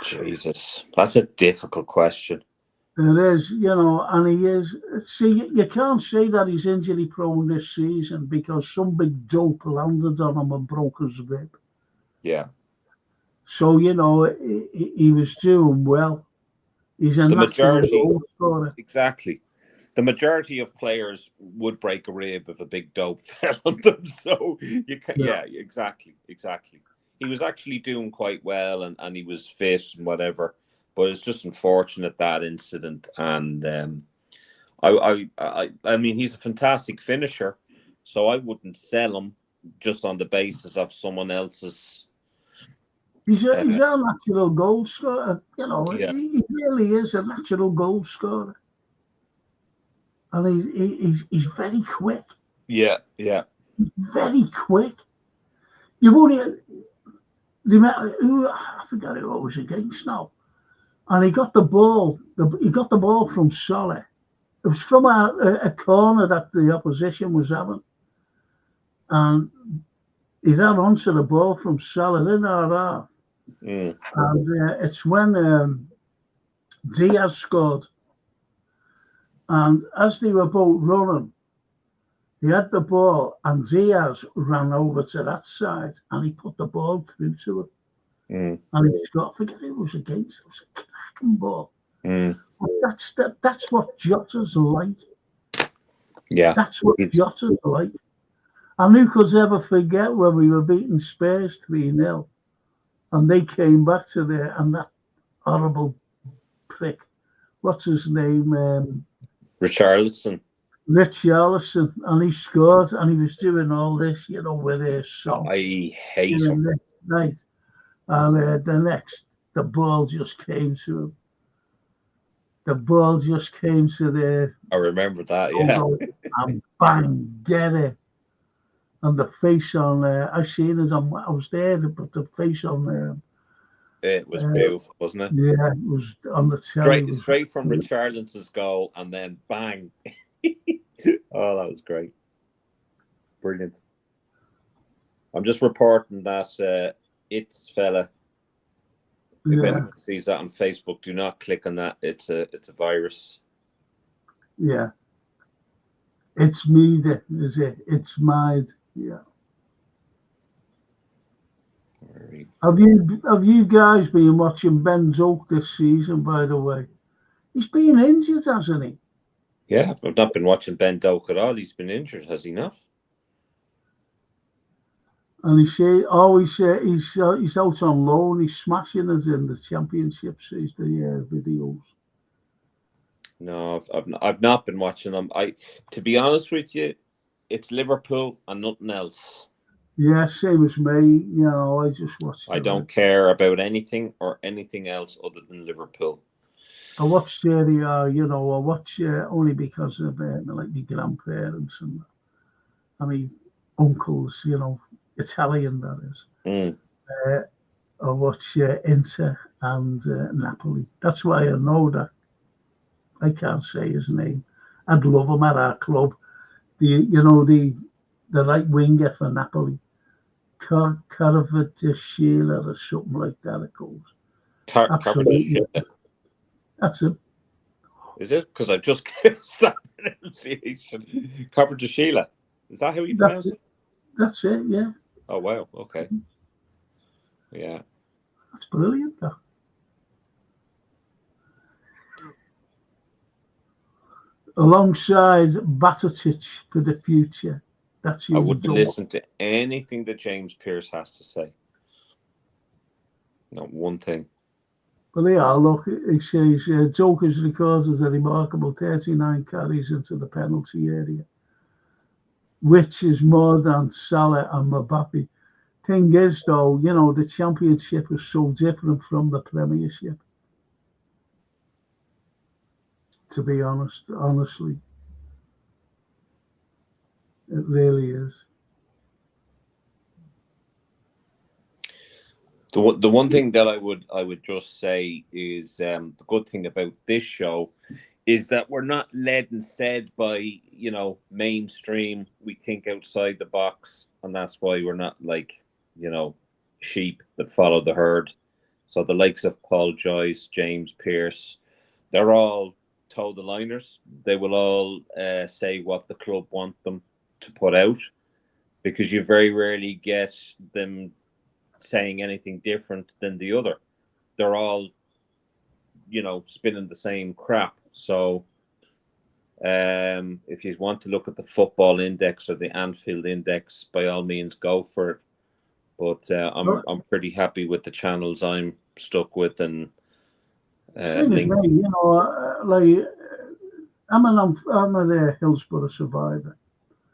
Jesus, that's a difficult question. It is, you know, and he is. See, you can't say that he's injury prone this season because some big dope landed on him and broke his rib. Yeah. So, you know, he was doing well. He's a natural goal scorer. Exactly. The majority of players would break a rib if a big dope fell on them. So, you can, yeah, exactly. He was actually doing quite well and he was fit and whatever. But it's just unfortunate, that incident. And I mean, he's a fantastic finisher. So I wouldn't sell him just on the basis of someone else's. He's a natural goal scorer, you know. Yeah. He really is a natural goal scorer, and he's very quick. Yeah. He's very quick. You won't remember who, I forgot who it was against now, and he got the ball. He got the ball from Salah. It was from a corner that the opposition was having, and he ran onto the ball from Salah in our half. Mm. And it's when Diaz scored. And as they were both running, he had the ball, and Diaz ran over to that side, and he put the ball through to him. Mm. And he got, I forget who it was against. It was a cracking ball. Mm. That's what Jota's like. Yeah. That's what Jota's like. And who could ever forget when we were beating Spurs 3-0, and they came back to there, and that horrible prick, what's his name? Richarlison, and he scored, and he was doing all this, with his song. I hate him. Right. And the ball just came to him. The ball just came to there. I remember that, yeah. And bang, get it. And the face on there, I seen it I was there, but the face on there. It was beautiful, wasn't it? Yeah, it was on the telly. Straight from Richarlison's goal, and then bang. Oh, that was great. Brilliant. I'm just reporting that it's fella. If anyone sees that on Facebook, do not click on that. It's a virus. Yeah. It's me, is it? It's mine. Yeah. Have you guys been watching Ben Doak this season, by the way? He's been injured, hasn't he? Yeah, I've not been watching Ben Doak at all. He's been injured, has he not? And he's out on loan. He's smashing us in the Championship series, the videos. No, I've not been watching them. To be honest with you, it's Liverpool and nothing else. Yeah, same as me. I just watch. I don't care about anything or anything else other than Liverpool. I watch Serie A, I watch only because of like my grandparents and my uncles, Italian, that is. Mm. I watch Inter and Napoli. That's why I know that. I can't say his name. I'd love him at our club. The right winger for Napoli, Caravaglia or something like that. It goes. Absolutely. That's it. Is it? Because I just guessed that pronunciation. Caravaglia. Is that how you pronounce it? That's it. Yeah. Oh wow. Okay. Yeah. That's brilliant, though. Alongside Batatic for the future. That's I wouldn't listen to anything that James Pearce has to say. Not one thing. Well, yeah, look, he says Joker's records as a remarkable 39 carries into the penalty area, which is more than Salah and Mbappe. Thing is, though, the Championship is so different from the Premiership. To be honestly, it really is. The one thing that I would just say is the good thing about this show is that we're not led and said by mainstream. We think outside the box, and that's why we're not like sheep that follow the herd. So the likes of Paul Joyce, James Pearce, they're all toe-the-liners. They will all say what the club want them to put out, because you very rarely get them saying anything different than the other. They're all, spinning the same crap. So if you want to look at the football index or the Anfield index, by all means, go for it. But I'm pretty happy with the channels I'm stuck with, and same as me, like I'm a Hillsborough survivor,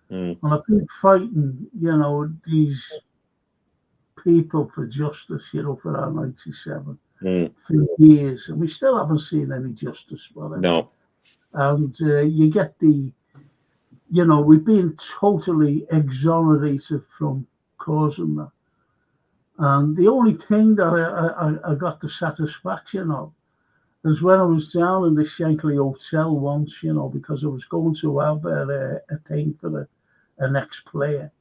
and I've been fighting, these people for justice, for our 97 for years, and we still haven't seen any justice for it. No. And you get we've been totally exonerated from causing that. And the only thing that I got the satisfaction of is when I was down in the Shankly Hotel once, because I was going to have a thing for an ex-player,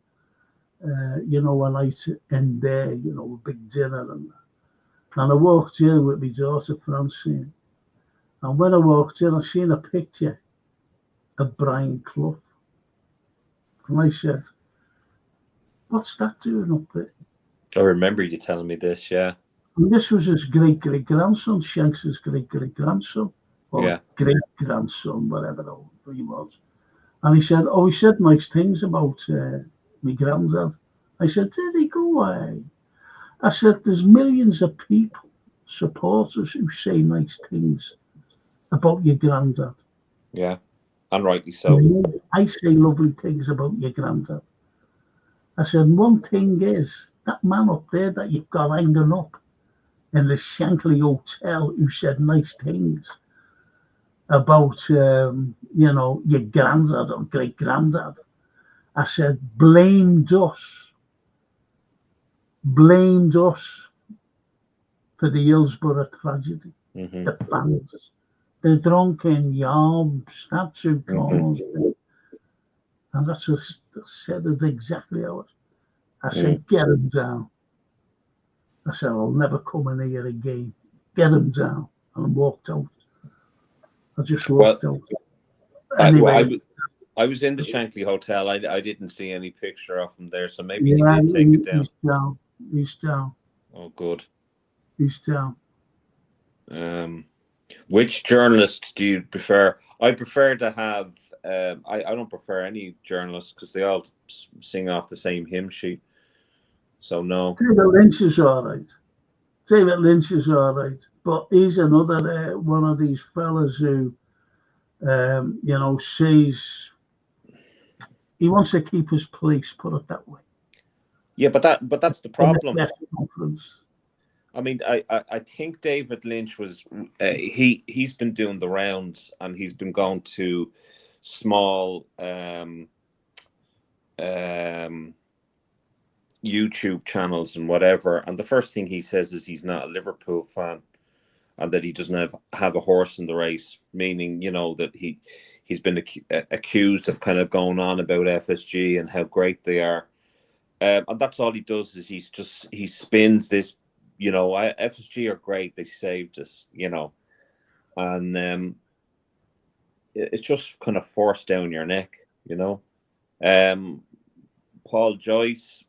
a night in there, a big dinner and that. And I walked in with my daughter Francine. And when I walked in, I seen a picture of Brian Clough. And I said, what's that doing up there? I remember you telling me this, yeah. And this was his great-great-grandson, Shanks' great-great-grandson, or great-grandson, whatever he was. And he said nice things about my granddad. I said, did he go away? I said, there's millions of people, supporters, who say nice things about your granddad. Yeah, and rightly so. I say lovely things about your granddad. I said, one thing is, that man up there that you've got hanging up in the Shankly Hotel who said nice things about, your granddad or great-granddad. I said, blamed us for the Hillsborough tragedy. Mm-hmm. The fans, the drunken yobs, that's who caused it. And that's what I said, it exactly how it. I said, get him down. I said, I'll never come in here again. Get him down. And walked out. I just walked out. Anyway. I was in the Shankly Hotel. I didn't see any picture of him there, so maybe he did take it down. He's down. Oh, good. He's down. Which journalist do you prefer? I prefer to have. I don't prefer any journalists because they all sing off the same hymn sheet. So no. David Lynch is all right. But he's another one of these fellas who, says he wants to keep his place. Put it that way. Yeah, but that's the problem. I mean, I think David Lynch was he's been doing the rounds and he's been going to small YouTube channels and whatever, and the first thing he says is he's not a Liverpool fan and that he doesn't have a horse in the race, meaning that he's been accused of kind of going on about FSG and how great they are, and that's all he does is he spins this. FSG are great. They saved us, and it's just kind of forced down your neck, Paul Joyce,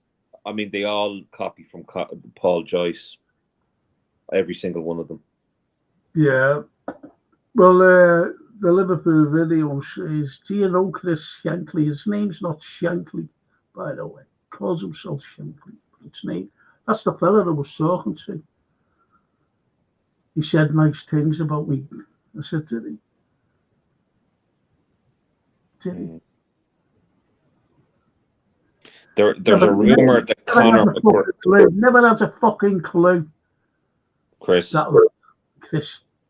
I mean, they all copy from Paul Joyce, every single one of them. Yeah. Well, the Liverpool video says, do you know Chris Shankly? His name's not Shankly, by the way. He calls himself Shankly. It's name. That's the fella I was talking to. He said nice things about me. I said, did he? Did he? There's a rumor that Connor never has a fucking clue. Chris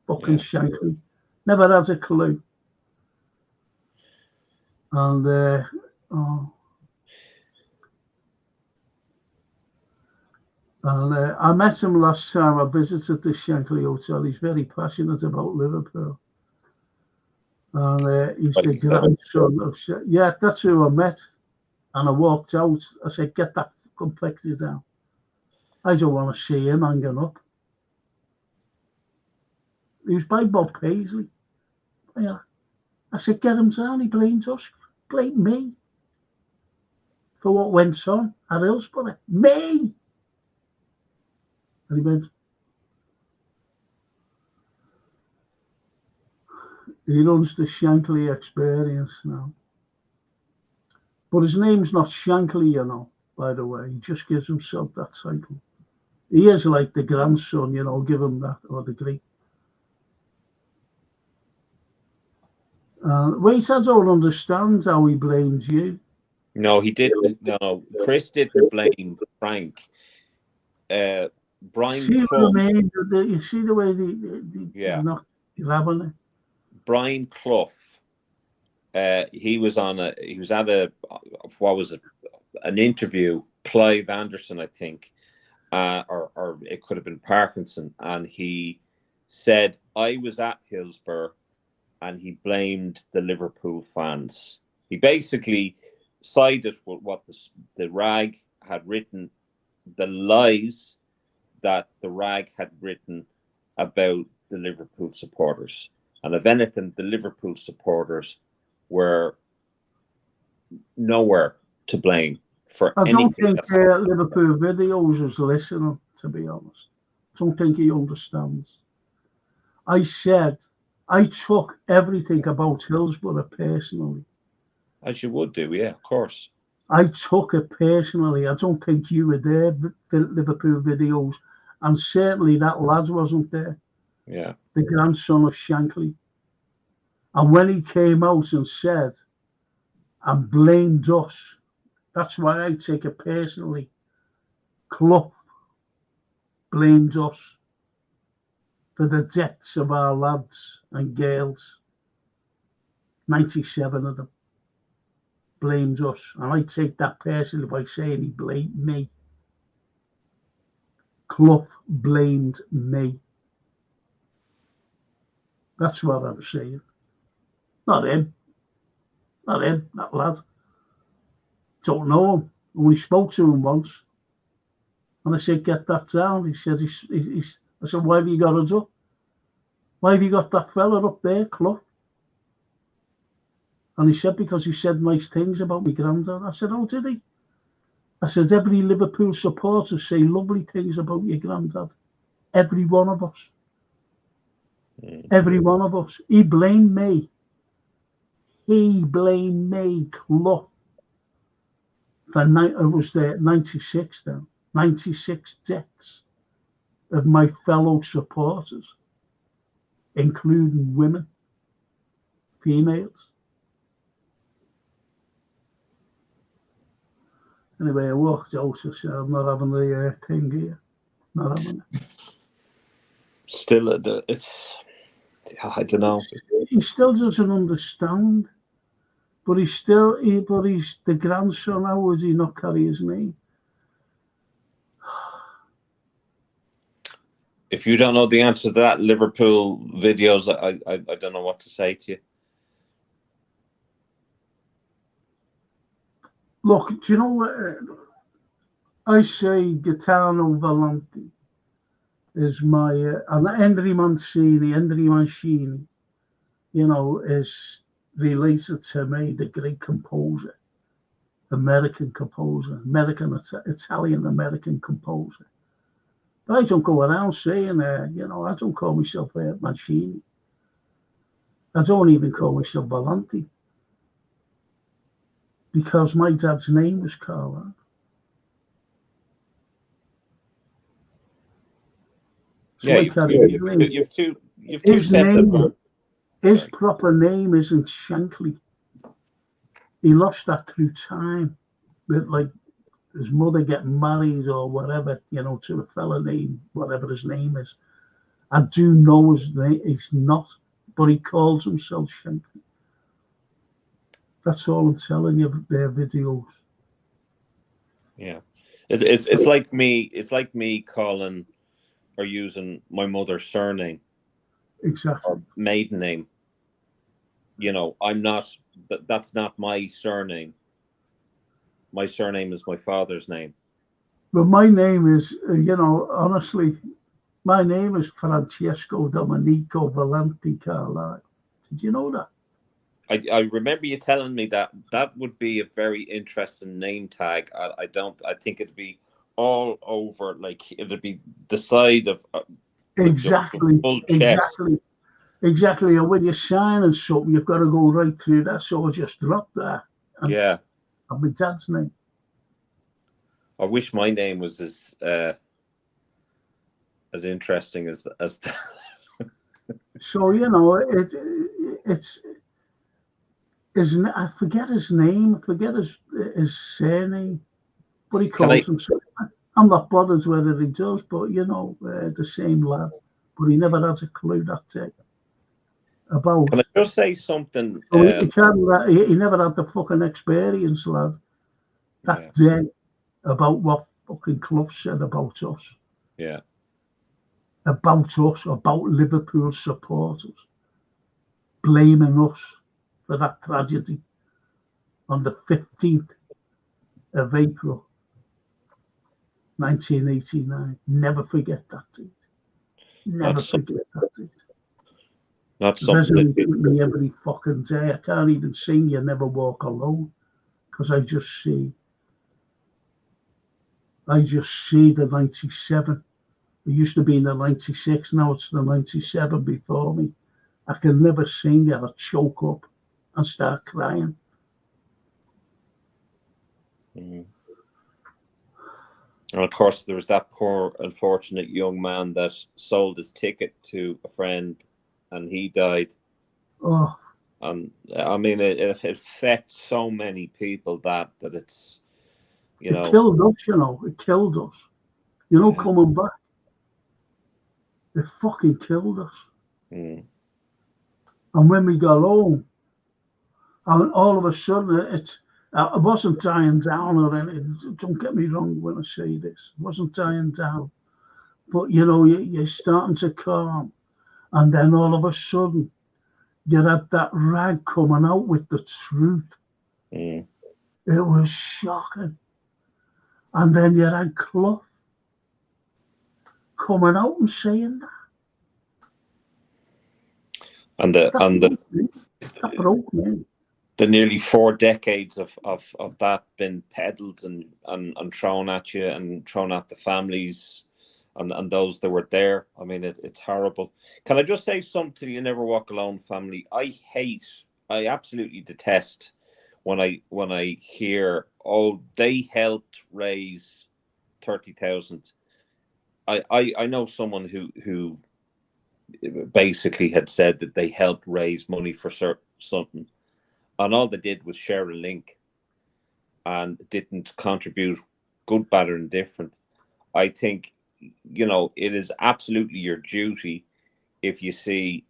fucking Shankly never has a clue. And I met him last time I visited the Shankly Hotel. He's very passionate about Liverpool. And he's the grandson of... Yeah, that's who I met. And I walked out. I said, get that fucking picture down. I don't want to see him hanging up. He was by Bob Paisley. Yeah. I said, get him down. He blamed us. Blamed me. For what went on at Hillsborough. Me! And he went, he runs the Shankly experience now. But his name's not Shankly, by the way. He just gives himself that title. He is like the grandson, give him that, or the great. Wait, I don't understand how he blames you. No, he didn't. No, Chris didn't blame Frank. Brian Clough. You see the way they're not grabbing it? Brian Clough. He was at an interview, Clive Anderson, I think, or it could have been Parkinson, and he said, I was at Hillsborough, and he blamed the Liverpool fans. He basically sided with what the rag had written, the lies that the Rag had written about the Liverpool supporters. And if anything, the Liverpool supporters were nowhere to blame for I anything. don't think Liverpool videos is listening, to be honest. I don't think he understands. I took everything about Hillsborough personally. As you would do, yeah, of course. I took it personally. I don't think you were there, the Liverpool videos, and certainly that lad wasn't there. Yeah. The grandson of Shankly. And when he came out and said, and blamed us, that's why I take it personally. Clough blamed us for the deaths of our lads and girls. 97 of them blamed us. And I take that personally by saying he blamed me. Clough blamed me. That's what I'm saying. Not him. Not him, that lad. Don't know him. Only spoke to him once. And I said, get that down. He said, I said, why have you got it up? Why have you got that fella up there, Clough? And he said, because he said nice things about my granddad. I said, oh, did he? I said, every Liverpool supporter say lovely things about your granddad. Every one of us. Every one of us. He blamed me. He blamed me, Clough. It was there 96 then. 96 deaths of my fellow supporters, including women, females. Anyway, I walked out and said, I'm not having the thing here. Not having it. Still, it's, I don't know. He still doesn't understand. But he's the grandson. How would he not carry his name? If you don't know the answer to that, Liverpool videos, I don't know what to say to you. Look, do you know what? I say Gaetano Valenti is my, and Henry Mancini, you know, is related to me, the great composer, Italian-American composer. But I don't go around saying, you know, I don't call myself Mancini. I don't even call myself Valenti. Because my dad's name was Carlyle. So yeah, you've two sets of... His proper name isn't Shankly. He lost that through time. With like his mother getting married or whatever, you know, to a fella named whatever his name is. I do know his name. He's not, but he calls himself Shankly. That's all I'm telling you. Their videos. Yeah, it's like me. It's like me calling or using my mother's surname, exactly, or maiden name. You know, I'm not. That's not my surname. My surname is my father's name. But my name is, you know, honestly, my name is Francesco Domenico Valenti Carlyle. Did you know that? I remember you telling me that would be a very interesting name tag. I think it'd be all over, like it'd be the side of exactly. And when you're signing something, you've got to go right through that. So I just dropped that. Yeah. And my dad's name. I wish my name was as interesting as that. So you know, it's. I forget his name. I forget his surname, but he calls himself. I'm not bothered whether he does, but you know, the same lad. But he never has a clue that day about. Can I just say something? He never had the fucking experience, lad. That day about what fucking Clough said about us. Yeah. About us, about Liverpool supporters, blaming us for that tragedy on the 15th of April 1989. Never forget that date. Never forget that date. That's something that with me every fucking day. I can't even sing You Never Walk Alone because I just see the 97. It used to be in the 96, now it's the 97 before me. I can never sing it. I choke up and start crying. And of course, there was that poor, unfortunate young man that sold his ticket to a friend and he died. Oh. And I mean, it affects so many people that it's, you know. It killed us, you know. It killed us. You know, coming back. It fucking killed us. And when we got home, and all of a sudden, it wasn't dying down or anything. Don't get me wrong when I say this. It wasn't dying down. But, you know, you're starting to calm. And then all of a sudden, you had that rag coming out with the truth. It was shocking. And then you had Clough coming out and saying that. And that broke me. The nearly 4 decades of that been peddled and thrown at you and thrown at the families and those that were there. I mean, it's horrible. Can I just say something to the You Never Walk Alone family? I absolutely detest when I hear, oh, they helped raise 30,000. I know someone who basically had said that they helped raise money for something, and all they did was share a link and didn't contribute, good, bad, or indifferent. I think, you know, it is absolutely your duty if you see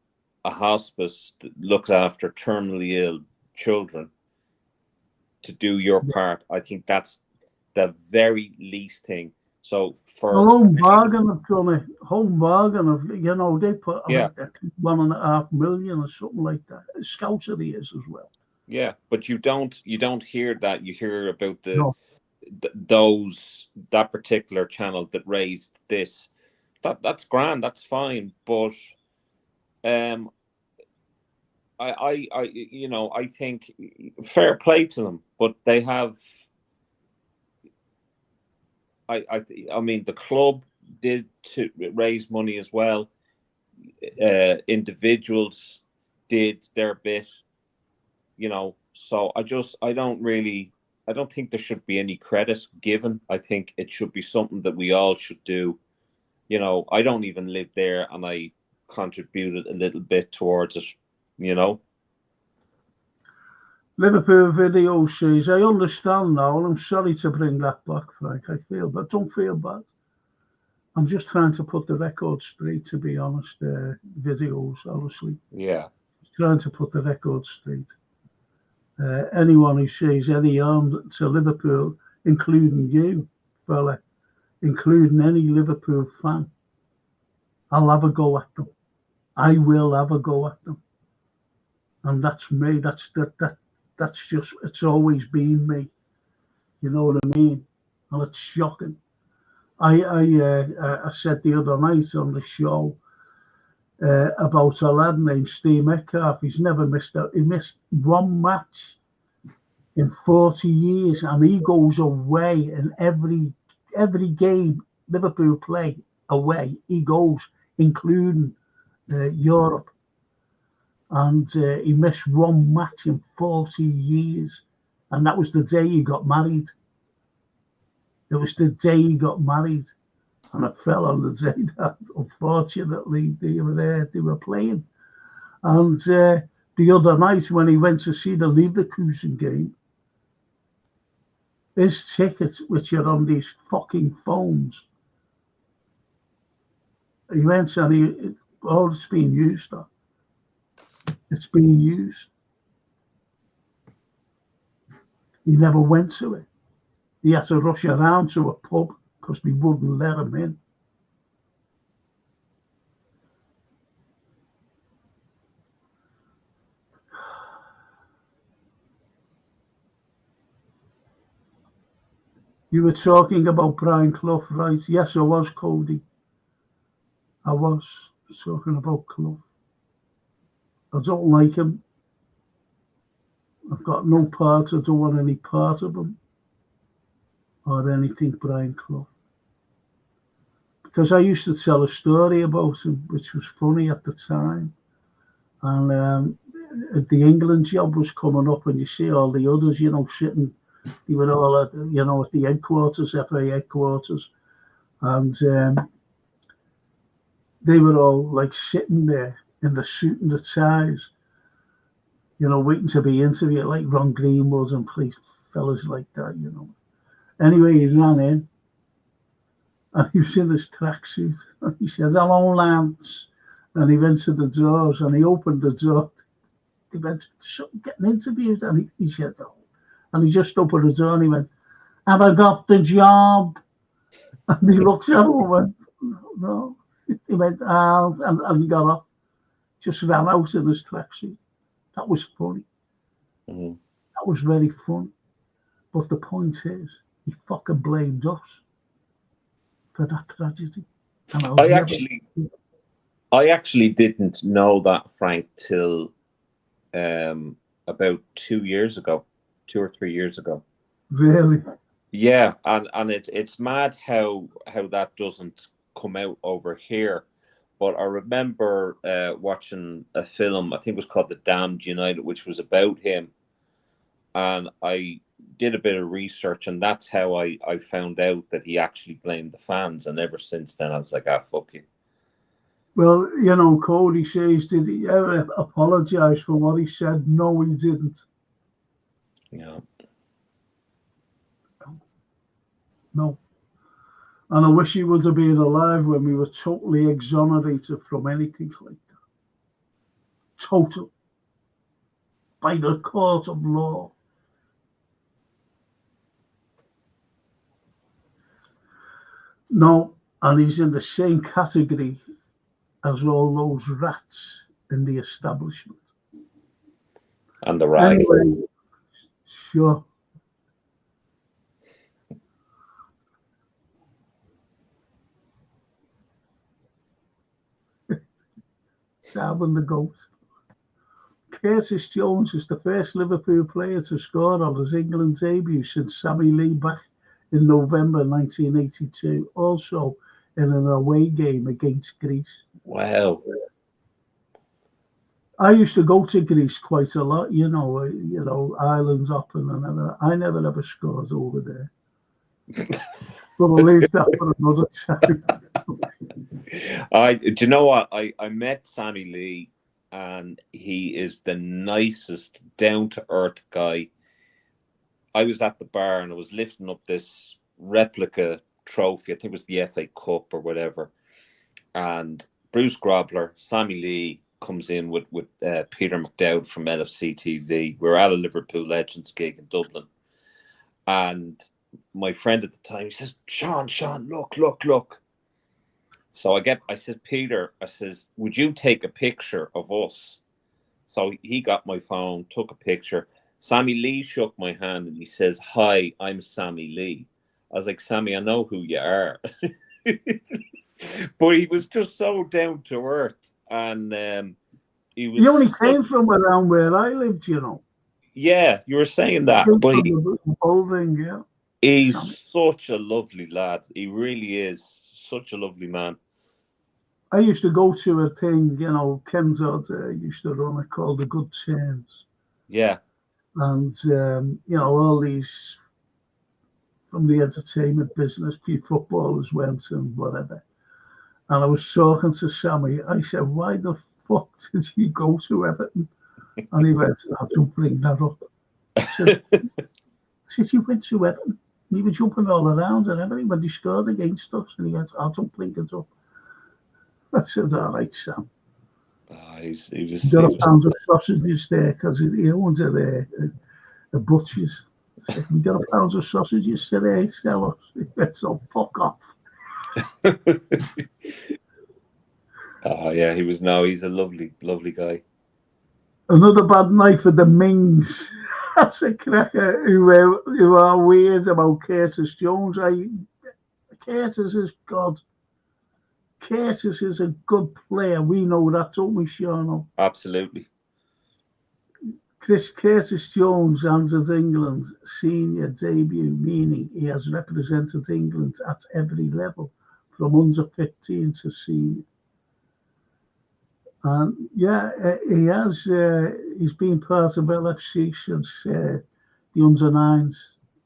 a hospice that looks after terminally ill children to do your part. I think that's the very least thing. So for Home bargain have done it. Home bargain of, you know, they put like 1.5 million or something like that. Scouts of the years as well. Yeah, but you don't hear that. You hear about that particular channel that raised this. That's grand. That's fine. But I think fair play to them. But they have. I mean, the club did to raise money as well. Individuals did their bit, you know. So I don't think there should be any credit given. I think it should be something that we all should do. You know, I don't even live there, and I contributed a little bit towards it. You know. Liverpool video says, I understand now, and I'm sorry to bring that back, Frank. But don't feel bad. I'm just trying to put the record straight, to be honest. Videos, obviously. Yeah. Just trying to put the record straight. Anyone who says any harm to Liverpool, including you, fella, including any Liverpool fan, I'll have a go at them. I will have a go at them. And that's me. That's just, it's always been me. You know what I mean? And it's shocking. I said the other night on the show about a lad named Steve Metcalf. He missed one match in 40 years, and he goes away in every game Liverpool play away. He goes, including Europe. And he missed one match in 40 years. And that was the day he got married. It was the day he got married. And it fell on the day that, unfortunately, they were playing. And the other night when he went to see the Leverkusen game, his tickets, which are on these fucking phones, he went and it's being used now. It's being used. He never went to it. He had to rush around to a pub because they wouldn't let him in. You were talking about Brian Clough, right? Yes, I was, Cody. I was talking about Clough. I don't like him. I've got no part. I don't want any part of him or anything Brian Clough. Because I used to tell a story about him, which was funny at the time. And the England job was coming up, and you see all the others, sitting. They were all at the headquarters, FA headquarters, and they were all like sitting there in the suit and the ties, waiting to be interviewed, like Ron Greenwood and fellas like that, Anyway, he ran in, and he was in his tracksuit, and he said, "Hello, lads," and he went to the doors, and he opened the door. He went, "Getting interviewed," and he said, "Oh." And he just opened the door and he went, "Have I got the job?" And he looked at him and went, "No." He went, and he got up, just ran out in his tracksuit. That was funny. Mm-hmm. That was very funny. But the point is, he fucking blamed us for that tragedy. And I actually didn't know that, Frank, till about 2 years ago. 2 or 3 years ago. Really? Yeah, and it's mad how that doesn't come out over here. But I remember watching a film, I think it was called The Damned United, which was about him. And I did a bit of research, and that's how I found out that he actually blamed the fans. And ever since then, I was like, fuck you. Well, Cody says, did he ever apologise for what he said? No, he didn't. Yeah. No. And I wish he would have been alive when we were totally exonerated from anything like that. Total. By the court of law. No, and he's in the same category as all those rats in the establishment. And the rag. Anyway, sure. Saving the goat. Curtis Jones is the first Liverpool player to score on his England debut since Sammy Lee back in November 1982, also in an away game against Greece. Wow. I used to go to Greece quite a lot, islands up, and I never ever scored over there. But I'll leave that for another time. Do you know what? I met Sammy Lee, and he is the nicest, down-to-earth guy. I was at the bar and I was lifting up this replica trophy. I think it was the FA Cup or whatever. And Bruce Grobler, Sammy Lee, comes in with Peter McDowd from LFC TV. We're at a Liverpool Legends gig in Dublin. And my friend at the time, he says, Sean, look. So I said, Peter, would you take a picture of us? So he got my phone, took a picture. Sammy Lee shook my hand and he says, "Hi, I'm Sammy Lee." I was like, "Sammy, I know who you are." But he was just so down to earth. And he was. He only came from around where I lived, Yeah, you were saying that. But he's such a lovely lad. He really is such a lovely man. I used to go to a thing, Ken Todd used to run it called The Good Turns. Yeah. And, all these from the entertainment business, few footballers went and whatever. And I was talking to Sammy. I said, "Why the fuck did you go to Everton?" And he went, "I don't bring that up." I said, "You went to Everton? You were jumping all around and everything when they scored against us." And he went, "I don't bring it up." I said, "All right, Sam." He got a pound of sausages there because he owns a butcher's. I said, "We got a pound of sausages today, sell us." He went, "So fuck off." Yeah, he's a lovely guy. Another bad night for the Mings. That's a cracker who are weird about Curtis Jones. Curtis is God. Curtis is a good player. We know that, don't we, Sean? Absolutely. Curtis Jones enters England's senior debut, meaning he has represented England at every level, from under 15 to senior. And yeah, he has. He's been part of LFC since the under 9s.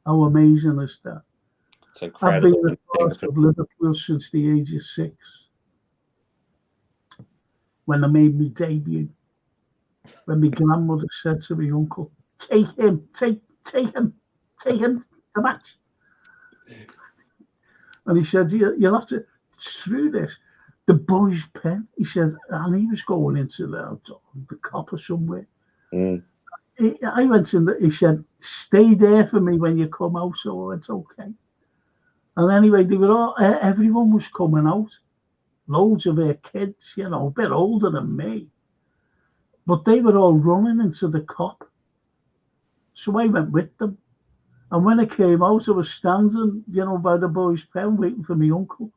How amazing is that? It's incredible. I've been a part of Liverpool since the age of 6, when I made my debut. When my grandmother said to my uncle, take him to the match. And he said, you'll have to, through this, the boy's pen, he said, and he was going into the copper somewhere. I went in, he said, stay there for me when you come out. So I went, okay. And anyway, they were all, everyone was coming out. Loads of their kids, you know, a bit older than me. But they were all running into the cop. So I went with them. And when I came out, I was standing, you know, by the boy's pen waiting for my uncle.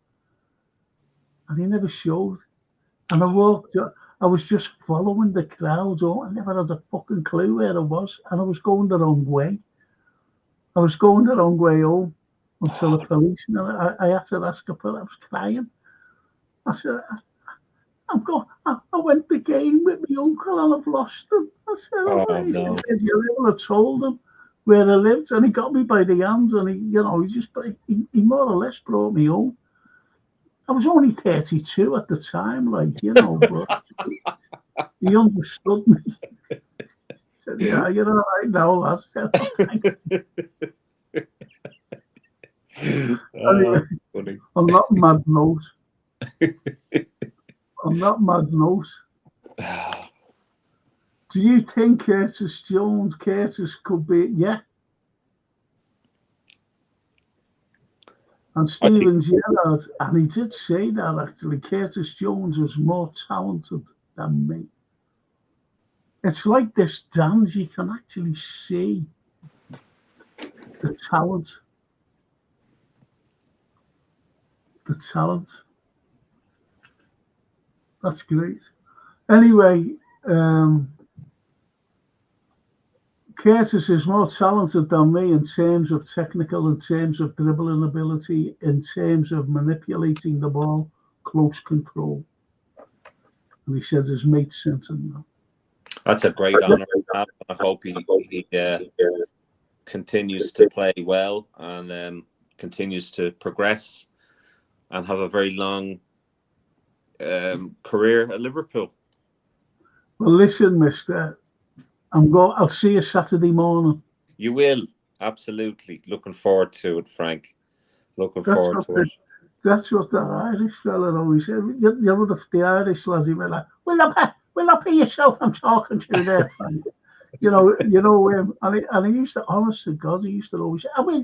And he never showed. And I walked, I was just following the crowd. I never had a fucking clue where I was. And I was going the wrong way. I was going the wrong way home until the police, and I had to ask her, I was crying. I said, I went the game with my uncle and I've lost him. I said, no. You never told him where I lived, and he got me by the hands, and he more or less brought me home. I was only 32 at the time, like, you know, but he understood me. He said, yeah, you're all right now, lads. I said, anyway, on that mad note, do you think Curtis could be, yeah? And Steven Gerrard, and he did say that actually, Curtis Jones is more talented than me. It's like this dance, you can actually see the talent. The talent. That's great. Anyway, Curtis is more talented than me in terms of technical, in terms of dribbling ability, in terms of manipulating the ball, close control. And he said his mate sent him that. That's a great honour. I hope he continues to play well and continues to progress and have a very long career at Liverpool. Well, listen, mister, I'll see you Saturday morning. You will, absolutely. Looking forward to it, Frank. Looking forward to it. That's what the Irish fella always said. You know, the Irish lads, he were like, will not be yourself I'm talking to there, Frank. you know, and he used to, honest to God, he used to always say, I will.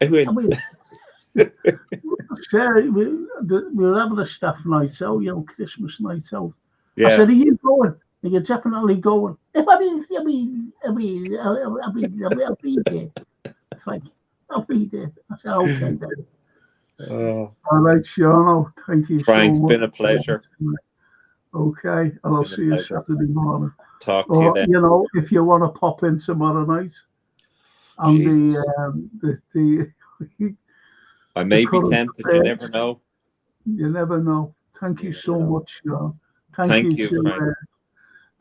We were having a staff night out, you know, Christmas night out. Yeah. I said, are you going? And you're definitely going. I'll be there. Frank, I'll be there. I said, okay then. All right, Sean, thank you Frank, so much. It's been a pleasure. Okay, and I'll see you Saturday morning. Talk to you then. You know, if you want to pop in tomorrow night, and I may be tempted, you never know. You never know. Thank you so much, Sean. Thank you to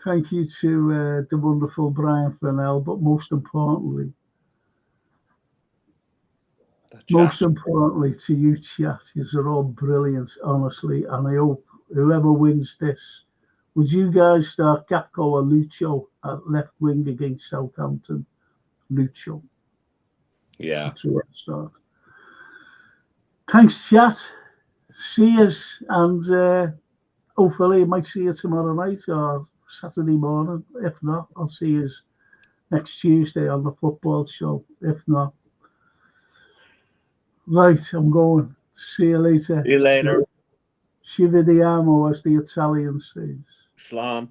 thank you to the wonderful Brian Fennell, but most importantly to you, chat. You're all brilliant, honestly, and I hope whoever wins this, would you guys start Gakpo or Lucho at left wing against Southampton? Lucho. Yeah. That's where I start. Thanks, chat. See you, and hopefully I might see you tomorrow night or Saturday morning. If not, I'll see you next Tuesday on the football show. If not. Right, I'm going. See you later. See you later. Ci vediamo, as the Italians say. Schlan.